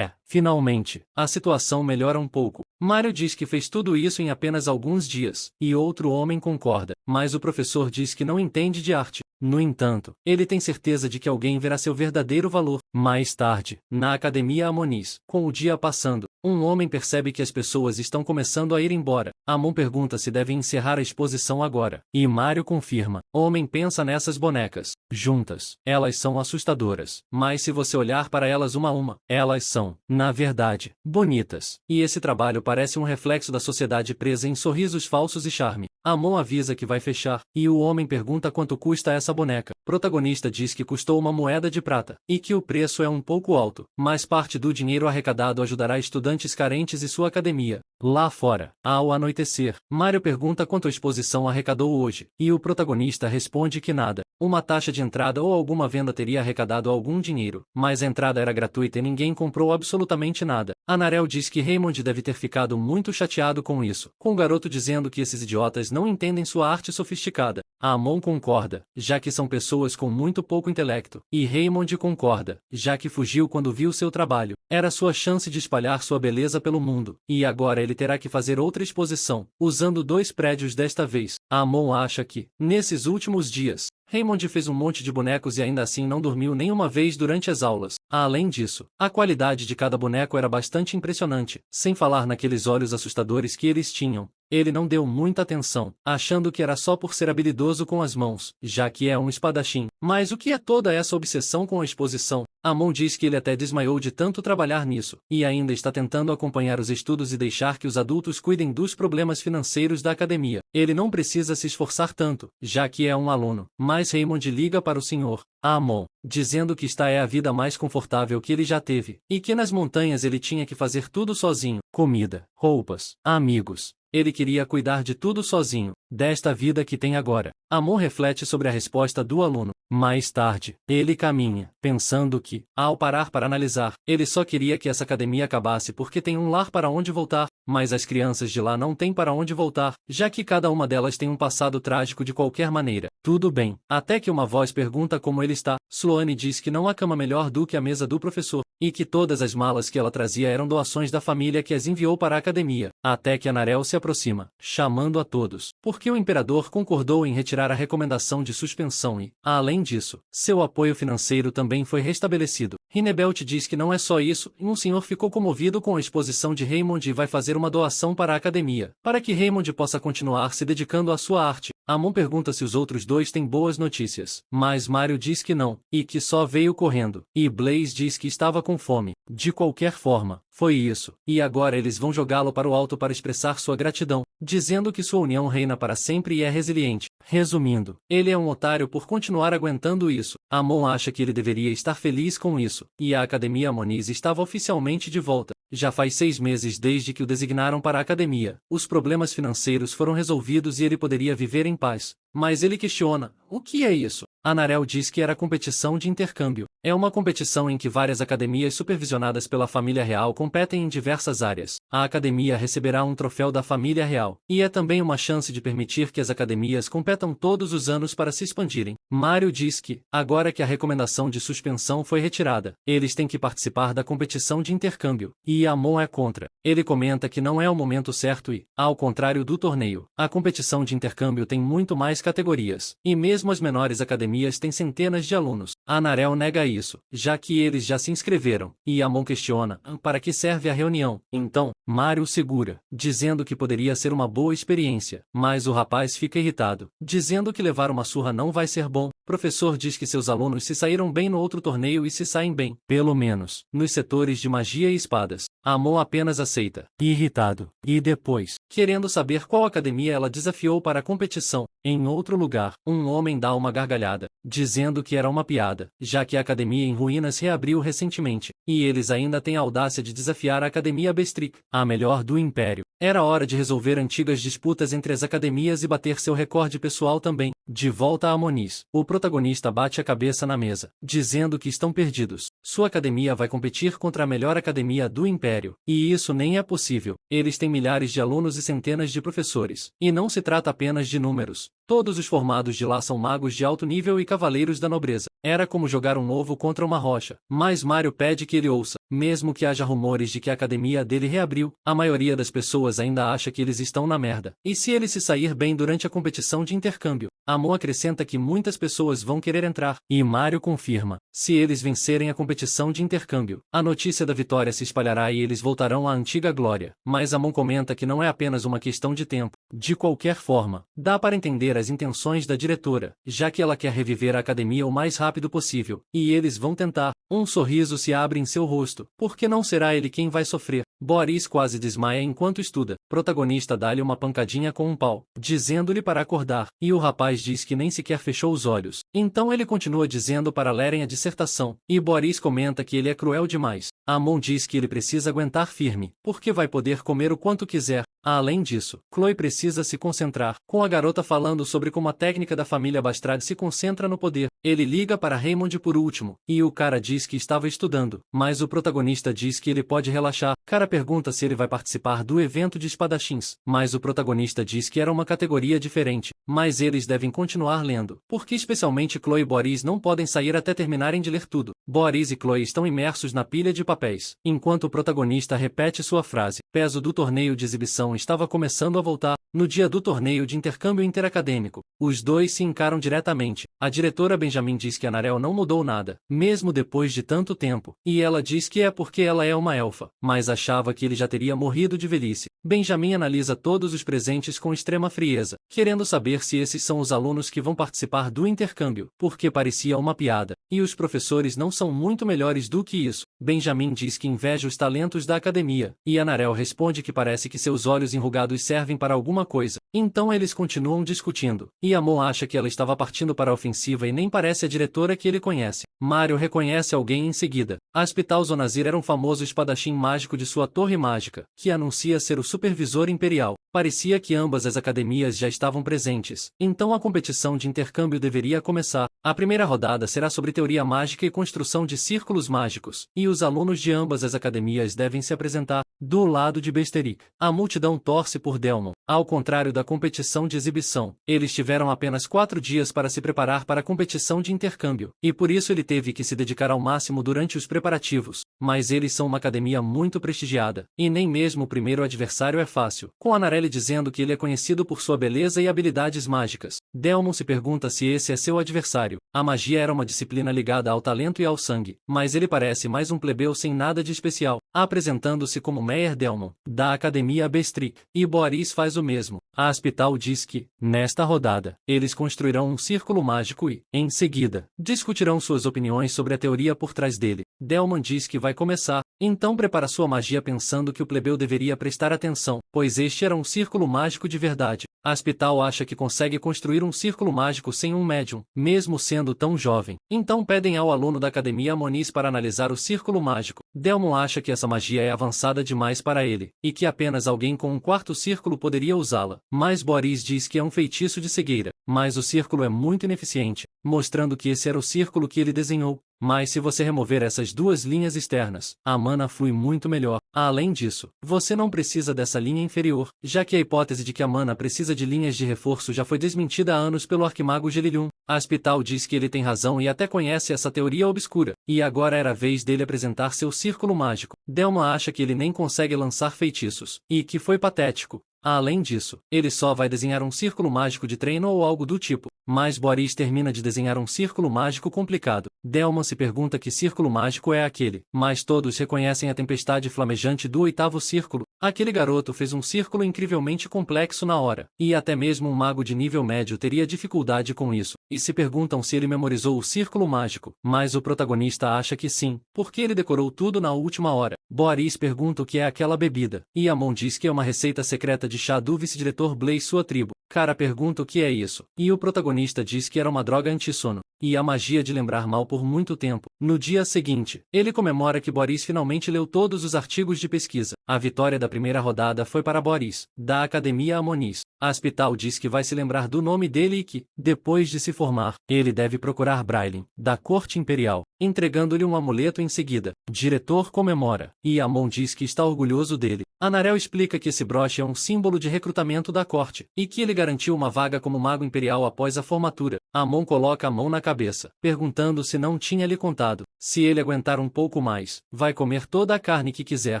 Finalmente, a situação melhora um pouco. Mario diz que fez tudo isso em apenas alguns dias, e outro homem concorda, mas o professor diz que não entende de arte. No entanto, ele tem certeza de que alguém verá seu verdadeiro valor. Mais tarde, na academia Amonis, com o dia passando, um homem percebe que as pessoas estão começando a ir embora. Amon pergunta se devem encerrar a exposição agora, e Mario confirma. Homem pensa nessas bonecas. Juntas, elas são assustadoras, mas se você olhar para elas uma a uma, elas são, na verdade, bonitas. E esse trabalho parece um reflexo da sociedade presa em sorrisos falsos e charme. Amon avisa que vai fechar, e o homem pergunta quanto custa essa boneca. Protagonista diz que custou uma moeda de prata, e que o preço é um pouco alto, mas parte do dinheiro arrecadado ajudará estudantes carentes e sua academia. Lá fora, ao anoitecer, Mario pergunta quanto a exposição arrecadou hoje, e o protagonista responde que nada. Uma taxa de entrada ou alguma venda teria arrecadado algum dinheiro, mas a entrada era gratuita e ninguém comprou absolutamente nada. Anarel diz que Raymond deve ter ficado muito chateado com isso, com o garoto dizendo que esses idiotas não entendem sua arte sofisticada. Amon concorda, já que são pessoas com muito pouco intelecto, e Raymond concorda, já que fugiu quando viu seu trabalho. Era sua chance de espalhar sua beleza pelo mundo, e agora ele terá que fazer outra exposição, usando 2 prédios desta vez. Amon acha que, nesses últimos dias, Raymond fez um monte de bonecos e ainda assim não dormiu nenhuma vez durante as aulas. Além disso, a qualidade de cada boneco era bastante impressionante, sem falar naqueles olhos assustadores que eles tinham. Ele não deu muita atenção, achando que era só por ser habilidoso com as mãos, já que é um espadachim. Mas o que é toda essa obsessão com a exposição? Amon diz que ele até desmaiou de tanto trabalhar nisso, e ainda está tentando acompanhar os estudos e deixar que os adultos cuidem dos problemas financeiros da academia. Ele não precisa se esforçar tanto, já que é um aluno. Mas Raymond liga para o Sr. Amon, dizendo que esta é a vida mais confortável que ele já teve, e que nas montanhas ele tinha que fazer tudo sozinho: comida, roupas, amigos, Ele queria cuidar de tudo sozinho, desta vida que tem agora. Amon reflete sobre a resposta do aluno. Mais tarde, ele caminha, pensando que, ao parar para analisar, ele só queria que essa academia acabasse porque tem um lar para onde voltar, mas as crianças de lá não têm para onde voltar, já que cada uma delas tem um passado trágico de qualquer maneira. Tudo bem, até que uma voz pergunta como ele está. Sloane diz que não há cama melhor do que a mesa do professor, e que todas as malas que ela trazia eram doações da família que as enviou para a academia, até que Anarel se aproxima, chamando a todos, porque o imperador concordou em retirar a recomendação de suspensão e, além disso, seu apoio financeiro também foi restabelecido. Rinebelt diz que não é só isso, e um senhor ficou comovido com a exposição de Raymond e vai fazer uma doação para a academia, para que Raymond possa continuar se dedicando à sua arte. Amon pergunta se os outros dois têm boas notícias, mas Mario diz que não, e que só veio correndo, e Blaze diz que estava com fome. De qualquer forma, foi isso, e agora eles vão jogá-lo para o alto para expressar sua gratidão, dizendo que sua união reina para sempre e é resiliente. Resumindo, ele é um otário por continuar aguentando isso. Amon acha que ele deveria estar feliz com isso, e a Academia Moniz estava oficialmente de volta. Já faz 6 meses desde que o designaram para a academia. Os problemas financeiros foram resolvidos e ele poderia viver em paz. Mas ele questiona, o que é isso? Anarel diz que era competição de intercâmbio. É uma competição em que várias academias supervisionadas pela família real competem em diversas áreas. A academia receberá um troféu da família real, e é também uma chance de permitir que as academias competam todos os anos para se expandirem. Mario diz que, agora que a recomendação de suspensão foi retirada, eles têm que participar da competição de intercâmbio, e Amon é contra. Ele comenta que não é o momento certo e, ao contrário do torneio, a competição de intercâmbio tem muito mais categorias, e mesmo as menores academias têm centenas de alunos. Anarel nega isso, já que eles já se inscreveram, e Amon questiona, para que serve a reunião? Então, Mario segura, dizendo que poderia ser uma boa experiência, mas o rapaz fica irritado, dizendo que levar uma surra não vai ser bom. O professor diz que seus alunos se saíram bem no outro torneio e se saem bem, pelo menos, nos setores de magia e espadas. Amon apenas aceita, irritado, e depois, querendo saber qual academia ela desafiou para a competição. Em outro lugar, um homem dá uma gargalhada, dizendo que era uma piada, já que a academia em ruínas reabriu recentemente, e eles ainda têm a audácia de desafiar a Academia Bestric, a melhor do Império. Era hora de resolver antigas disputas entre as academias e bater seu recorde pessoal também. De volta a Moniz, o protagonista bate a cabeça na mesa, dizendo que estão perdidos. Sua academia vai competir contra a melhor academia do Império, e isso nem é possível. Eles têm milhares de alunos e centenas de professores, e não se trata apenas de números. Todos os formados de lá são magos de alto nível e cavaleiros da nobreza. Era como jogar um ovo contra uma rocha, mas Mario pede que ele ouça. Mesmo que haja rumores de que a academia dele reabriu, a maioria das pessoas ainda acha que eles estão na merda. E se ele se sair bem durante a competição de intercâmbio? Amon acrescenta que muitas pessoas vão querer entrar, e Mario confirma. Se eles vencerem a competição de intercâmbio, a notícia da vitória se espalhará e eles voltarão à antiga glória. Mas Amon comenta que não é apenas uma questão de tempo. De qualquer forma, dá para entender as intenções da diretora, já que ela quer reviver a academia o mais rápido possível, e eles vão tentar. Um sorriso se abre em seu rosto, porque não será ele quem vai sofrer. Boris quase desmaia enquanto estuda. Protagonista dá-lhe uma pancadinha com um pau, dizendo-lhe para acordar, e o rapaz diz que nem sequer fechou os olhos. Então ele continua dizendo para lerem a dissertação, e Boris comenta que ele é cruel demais. Amon diz que ele precisa aguentar firme, porque vai poder comer o quanto quiser. Além disso, Chloe precisa se concentrar, com a garota falando sobre como a técnica da família Bastrade se concentra no poder. Ele liga para Raymond por último, e o cara diz que estava estudando, mas o protagonista diz que ele pode relaxar. Cara pergunta se ele vai participar do evento de espadachins, mas o protagonista diz que era uma categoria diferente, mas eles devem continuar lendo, porque especialmente Chloe e Boris não podem sair até terminarem de ler tudo. Boris e Chloe estão imersos na pilha de papéis, enquanto o protagonista repete sua frase. O peso do torneio de exibição estava começando a voltar. No dia do torneio de intercâmbio interacadêmico, os dois se encaram diretamente. A diretora Benjamin diz que Anarel não mudou nada, mesmo depois de tanto tempo, e ela diz que é porque ela é uma elfa, mas achava que ele já teria morrido de velhice. Benjamin analisa todos os presentes com extrema frieza, querendo saber se esses são os alunos que vão participar do intercâmbio, porque parecia uma piada, e os professores não são muito melhores do que isso. Benjamin diz que inveja os talentos da academia, e Anarel responde que parece que seus olhos enrugados servem para alguma coisa. Então eles continuam discutindo, e Amon acha que ela estava partindo para a ofensiva e nem parece a diretora que ele conhece. Mario reconhece alguém em seguida. Aspital Zonazir era um famoso espadachim mágico de sua torre mágica, que anuncia ser o supervisor imperial. Parecia que ambas as academias já estavam presentes, então a competição de intercâmbio deveria começar. A primeira rodada será sobre teoria mágica e construção de círculos mágicos, e os alunos de ambas as academias devem se apresentar. Do lado de Besterik, a multidão torce por Delmon. Ao contrário da competição de exibição, eles tiveram apenas 4 dias para se preparar para a competição de intercâmbio, e por isso ele teve que se dedicar ao máximo durante os preparativos. Mas eles são uma academia muito prestigiada, e nem mesmo o primeiro adversário é fácil, com Anarelli dizendo que ele é conhecido por sua beleza e habilidades mágicas. Delmon se pergunta se esse é seu adversário. A magia era uma disciplina ligada ao talento e ao sangue, mas ele parece mais um plebeu sem nada de especial, apresentando-se como Meyer Delmon, da Academia Bestrik, e Boris faz o mesmo. A Aspital diz que, nesta rodada, eles construirão um círculo mágico e, em seguida, discutirão suas opiniões sobre a teoria por trás dele. Delmon diz que vai começar, então prepara sua magia pensando que o plebeu deveria prestar atenção, pois este era um círculo mágico de verdade. A Aspital acha que consegue construir um círculo mágico sem um médium, mesmo sendo tão jovem. Então pedem ao aluno da Academia Moniz para analisar o círculo mágico. Delmon acha que essa magia é avançada demais para ele, e que apenas alguém com um quarto círculo poderia usá-la. Mas Boris diz que é um feitiço de cegueira. Mas o círculo é muito ineficiente, mostrando que esse era o círculo que ele desenhou. Mas se você remover essas duas linhas externas, a mana flui muito melhor. Além disso, você não precisa dessa linha inferior, já que a hipótese de que a mana precisa de linhas de reforço já foi desmentida há anos pelo arquimago Gelilium. A Aspital diz que ele tem razão e até conhece essa teoria obscura, e agora era a vez dele apresentar seu círculo mágico. Delma acha que ele nem consegue lançar feitiços, e que foi patético. Além disso, ele só vai desenhar um círculo mágico de treino ou algo do tipo. Mas Boris termina de desenhar um círculo mágico complicado. Delman se pergunta que círculo mágico é aquele, mas todos reconhecem a tempestade flamejante do 8º círculo. Aquele garoto fez um círculo incrivelmente complexo na hora, e até mesmo um mago de nível médio teria dificuldade com isso, e se perguntam se ele memorizou o círculo mágico, mas o protagonista acha que sim, porque ele decorou tudo na última hora. Boris pergunta o que é aquela bebida, e Amon diz que é uma receita secreta de chá do vice-diretor Blaze sua tribo. Cara pergunta o que é isso, e o protagonista diz que era uma droga anti-sono, e a magia de lembrar mal por muito tempo. No dia seguinte, ele comemora que Boris finalmente leu todos os artigos de pesquisa. A vitória da primeira rodada foi para Boris, da Academia Amoniz. A Aspital diz que vai se lembrar do nome dele e que, depois de se formar, ele deve procurar Brailin, da Corte Imperial, entregando-lhe um amuleto em seguida. O diretor comemora, e Amon diz que está orgulhoso dele. Anarel explica que esse broche é um símbolo de recrutamento da corte, e que ele garantiu uma vaga como mago imperial após a formatura. Amon coloca a mão na cabeça, perguntando se não tinha lhe contado. Se ele aguentar um pouco mais, vai comer toda a carne que quiser.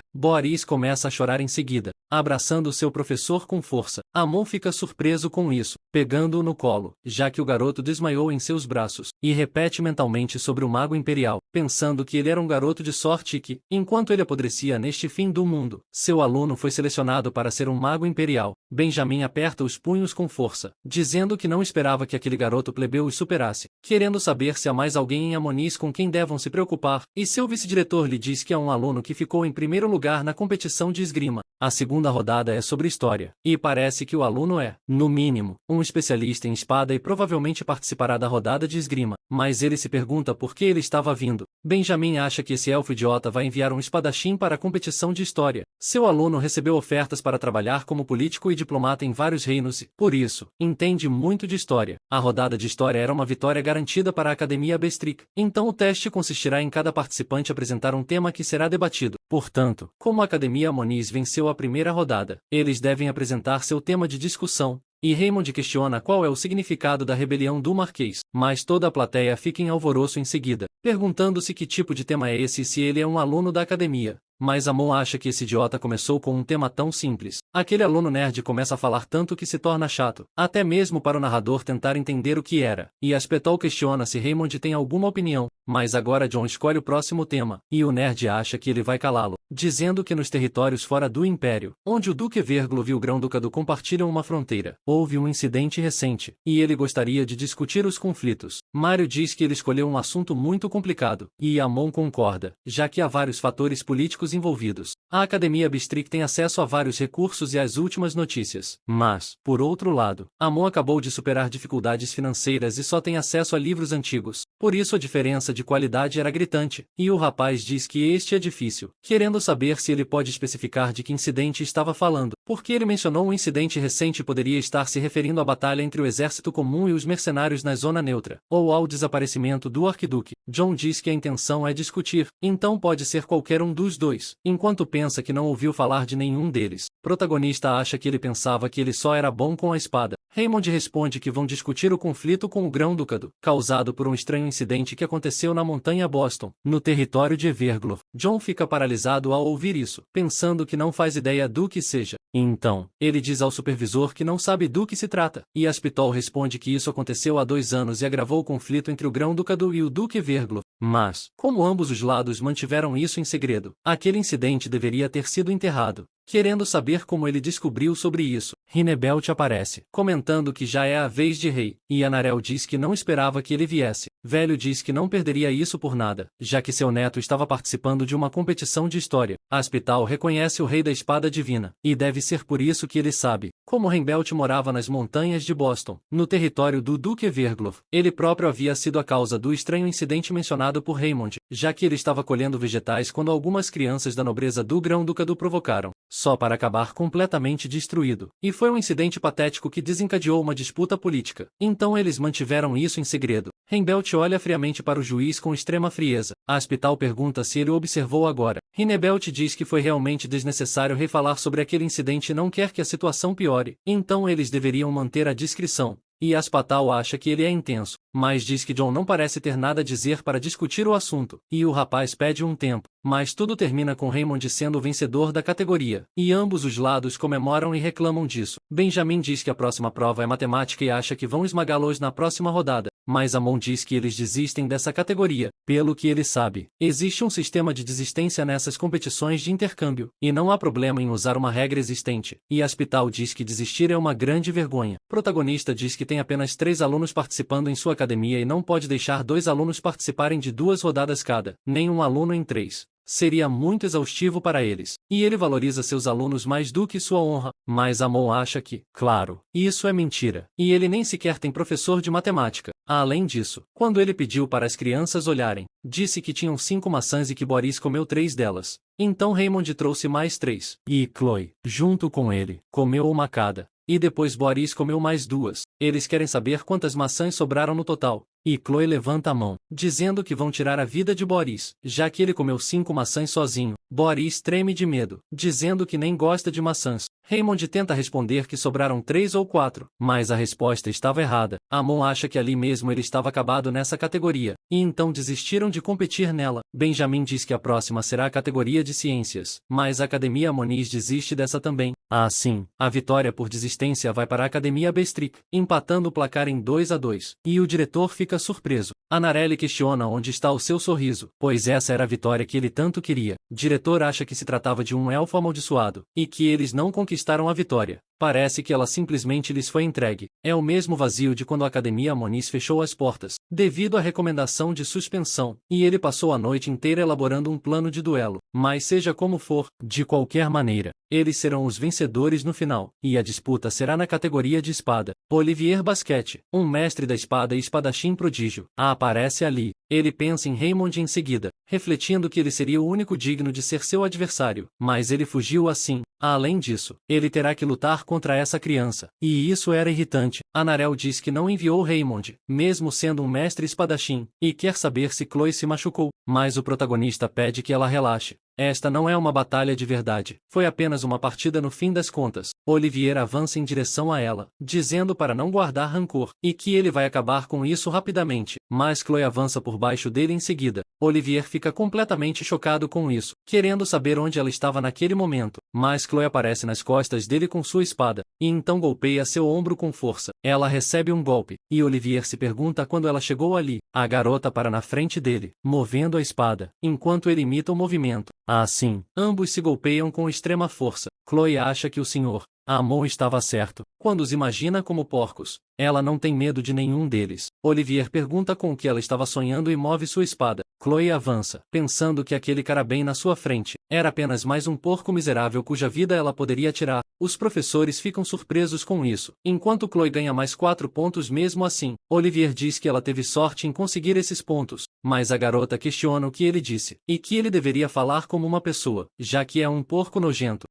Boris começa a chorar em seguida, abraçando seu professor com força. Amon fica surpreso com isso, pegando-o no colo, já que o garoto desmaiou em seus braços, e repete mentalmente sobre o mago imperial, pensando que ele era um garoto de sorte e que, enquanto ele apodrecia neste fim do mundo, seu aluno foi selecionado para ser um mago imperial. Benjamin aperta os punhos com força, dizendo que não esperava que aquele garoto plebeu os superasse, querendo saber se há mais alguém em Amoniz com quem devam se preocupar, e seu vice-diretor lhe diz que é um aluno que ficou em primeiro lugar na competição de esgrima. A segunda rodada é sobre história, e parece que o aluno é, no mínimo, um especialista em espada e provavelmente participará da rodada de esgrima, mas ele se pergunta por que ele estava vindo. Benjamin acha que esse elfo idiota vai enviar um espadachim para a competição de história. Seu aluno recebeu ofertas para trabalhar como político e diplomata em vários reinos e, por isso, entende muito de história. A rodada de história era uma vitória garantida para a Academia Bestrik, então o teste consistirá em cada participante apresentar um tema que será debatido. Portanto, como a Academia Moniz venceu a primeira rodada, eles devem apresentar seu tema de discussão. E Raymond questiona qual é o significado da rebelião do Marquês, mas toda a plateia fica em alvoroço em seguida, perguntando-se que tipo de tema é esse e se ele é um aluno da academia. Mas Amon acha que esse idiota começou com um tema tão simples. Aquele aluno nerd começa a falar tanto que se torna chato, até mesmo para o narrador tentar entender o que era. E Aspetol questiona se Raymond tem alguma opinião, mas agora John escolhe o próximo tema, e o nerd acha que ele vai calá-lo, dizendo que nos territórios fora do Império, onde o Duque Verglo e o Grão-Ducado compartilham uma fronteira, houve um incidente recente, e ele gostaria de discutir os conflitos. Mario diz que ele escolheu um assunto muito complicado, e Amon concorda, já que há vários fatores políticos envolvidos. A Academia Bestrik tem acesso a vários recursos lançamentos e as últimas notícias. Mas, por outro lado, Amon acabou de superar dificuldades financeiras e só tem acesso a livros antigos. Por isso a diferença de qualidade era gritante, e o rapaz diz que este é difícil, querendo saber se ele pode especificar de que incidente estava falando, porque ele mencionou um incidente recente e poderia estar se referindo à batalha entre o exército comum e os mercenários na zona neutra, ou ao desaparecimento do arquiduque. John diz que a intenção é discutir, então pode ser qualquer um dos dois, enquanto pensa que não ouviu falar de nenhum deles. Protagonista acha que ele pensava que ele só era bom com a espada. Raymond responde que vão discutir o conflito com o Grão-Ducado, causado por um estranho incidente que aconteceu na montanha Boston, no território de Everglor. John fica paralisado ao ouvir isso, pensando que não faz ideia do que seja. Então, ele diz ao supervisor que não sabe do que se trata, e Aspitol responde que isso aconteceu há 2 anos e agravou o conflito entre o Grão-Ducado e o Duque Everglor. Mas, como ambos os lados mantiveram isso em segredo, aquele incidente deveria ter sido enterrado. Querendo saber como ele descobriu sobre isso, Rinebelt aparece, comentando que já é a vez de Rei, e Anarel diz que não esperava que ele viesse. Velho diz que não perderia isso por nada, já que seu neto estava participando de uma competição de história. Aspitol reconhece o Rei da Espada Divina, e deve ser por isso que ele sabe. Como Rinebelt morava nas montanhas de Boston, no território do Duque Everglor, ele próprio havia sido a causa do estranho incidente mencionado por Raymond, já que ele estava colhendo vegetais quando algumas crianças da nobreza do Grão-Ducado provocaram, só para acabar completamente destruído. E foi um incidente patético que desencadeou uma disputa política. Então eles mantiveram isso em segredo. Rinebelt olha friamente para o juiz com extrema frieza. Aspitol pergunta se ele o observou agora. Rinebelt diz que foi realmente desnecessário refalar sobre aquele incidente e não quer que a situação piore. Então eles deveriam manter a discrição. E Aspitol acha que ele é intenso, mas diz que John não parece ter nada a dizer para discutir o assunto, e o rapaz pede um tempo, mas tudo termina com Raymond sendo o vencedor da categoria, e ambos os lados comemoram e reclamam disso. Benjamin diz que a próxima prova é matemática e acha que vão esmagá-los na próxima rodada, mas Amon diz que eles desistem dessa categoria. Pelo que ele sabe, existe um sistema de desistência nessas competições de intercâmbio, e não há problema em usar uma regra existente, e Aspitol diz que desistir é uma grande vergonha. Protagonista diz que tem apenas 3 alunos participando em sua academia e não pode deixar 2 alunos participarem de 2 rodadas cada, nem um aluno em 3. Seria muito exaustivo para eles, e ele valoriza seus alunos mais do que sua honra, mas Amon acha que, claro, isso é mentira, e ele nem sequer tem professor de matemática. Além disso, quando ele pediu para as crianças olharem, disse que tinham 5 maçãs e que Boris comeu 3 delas. Então Raymond trouxe mais 3, e Chloe, junto com ele, comeu uma cada. E depois Boris comeu mais 2. Eles querem saber quantas maçãs sobraram no total. E Chloe levanta a mão, dizendo que vão tirar a vida de Boris, já que ele comeu 5 maçãs sozinho. Boris treme de medo, dizendo que nem gosta de maçãs. Raymond tenta responder que sobraram 3 ou 4, mas a resposta estava errada. Amon acha que ali mesmo ele estava acabado nessa categoria, e então desistiram de competir nela. Benjamin diz que a próxima será a categoria de ciências, mas a Academia Moniz desiste dessa também. Assim, a vitória por desistência vai para a Academia Bestrick, empatando o placar em 2-2, e o diretor fica surpreso. Anarelli questiona onde está o seu sorriso, pois essa era a vitória que ele tanto queria. O diretor acha que se tratava de um elfo amaldiçoado, e que eles não conquistaram a vitória. Parece que ela simplesmente lhes foi entregue. É o mesmo vazio de quando a Academia Moniz fechou as portas, devido à recomendação de suspensão, e ele passou a noite inteira elaborando um plano de duelo. Mas seja como for, de qualquer maneira, eles serão os vencedores no final, e a disputa será na categoria de espada. Olivier Basquete, um mestre da espada e espadachim prodígio, aparece ali. Ele pensa em Raymond em seguida, refletindo que ele seria o único digno de ser seu adversário, mas ele fugiu assim. Além disso, ele terá que lutar contra essa criança, e isso era irritante. Anarel diz que não enviou Raymond, mesmo sendo um mestre espadachim, e quer saber se Chloe se machucou, mas o protagonista pede que ela relaxe. Esta não é uma batalha de verdade, foi apenas uma partida no fim das contas. Olivier avança em direção a ela, dizendo para não guardar rancor, e que ele vai acabar com isso rapidamente, mas Chloe avança por baixo dele em seguida. Olivier fica completamente chocado com isso, querendo saber onde ela estava naquele momento, mas Chloe aparece nas costas dele com sua espada, e então golpeia seu ombro com força. Ela recebe um golpe, e Olivier se pergunta quando ela chegou ali. A garota para na frente dele, movendo a espada, enquanto ele imita o movimento. Assim, ambos se golpeiam com extrema força. Chloe acha que o Sr. Amon estava certo. Quando os imagina como porcos, ela não tem medo de nenhum deles. Olivier pergunta com o que ela estava sonhando e move sua espada. Chloe avança, pensando que aquele cara bem na sua frente era apenas mais um porco miserável cuja vida ela poderia tirar. Os professores ficam surpresos com isso, enquanto Chloe ganha mais 4 pontos mesmo assim. Olivier diz que ela teve sorte em conseguir esses pontos, mas a garota questiona o que ele disse, e que ele deveria falar como uma pessoa, já que é um porco nojento.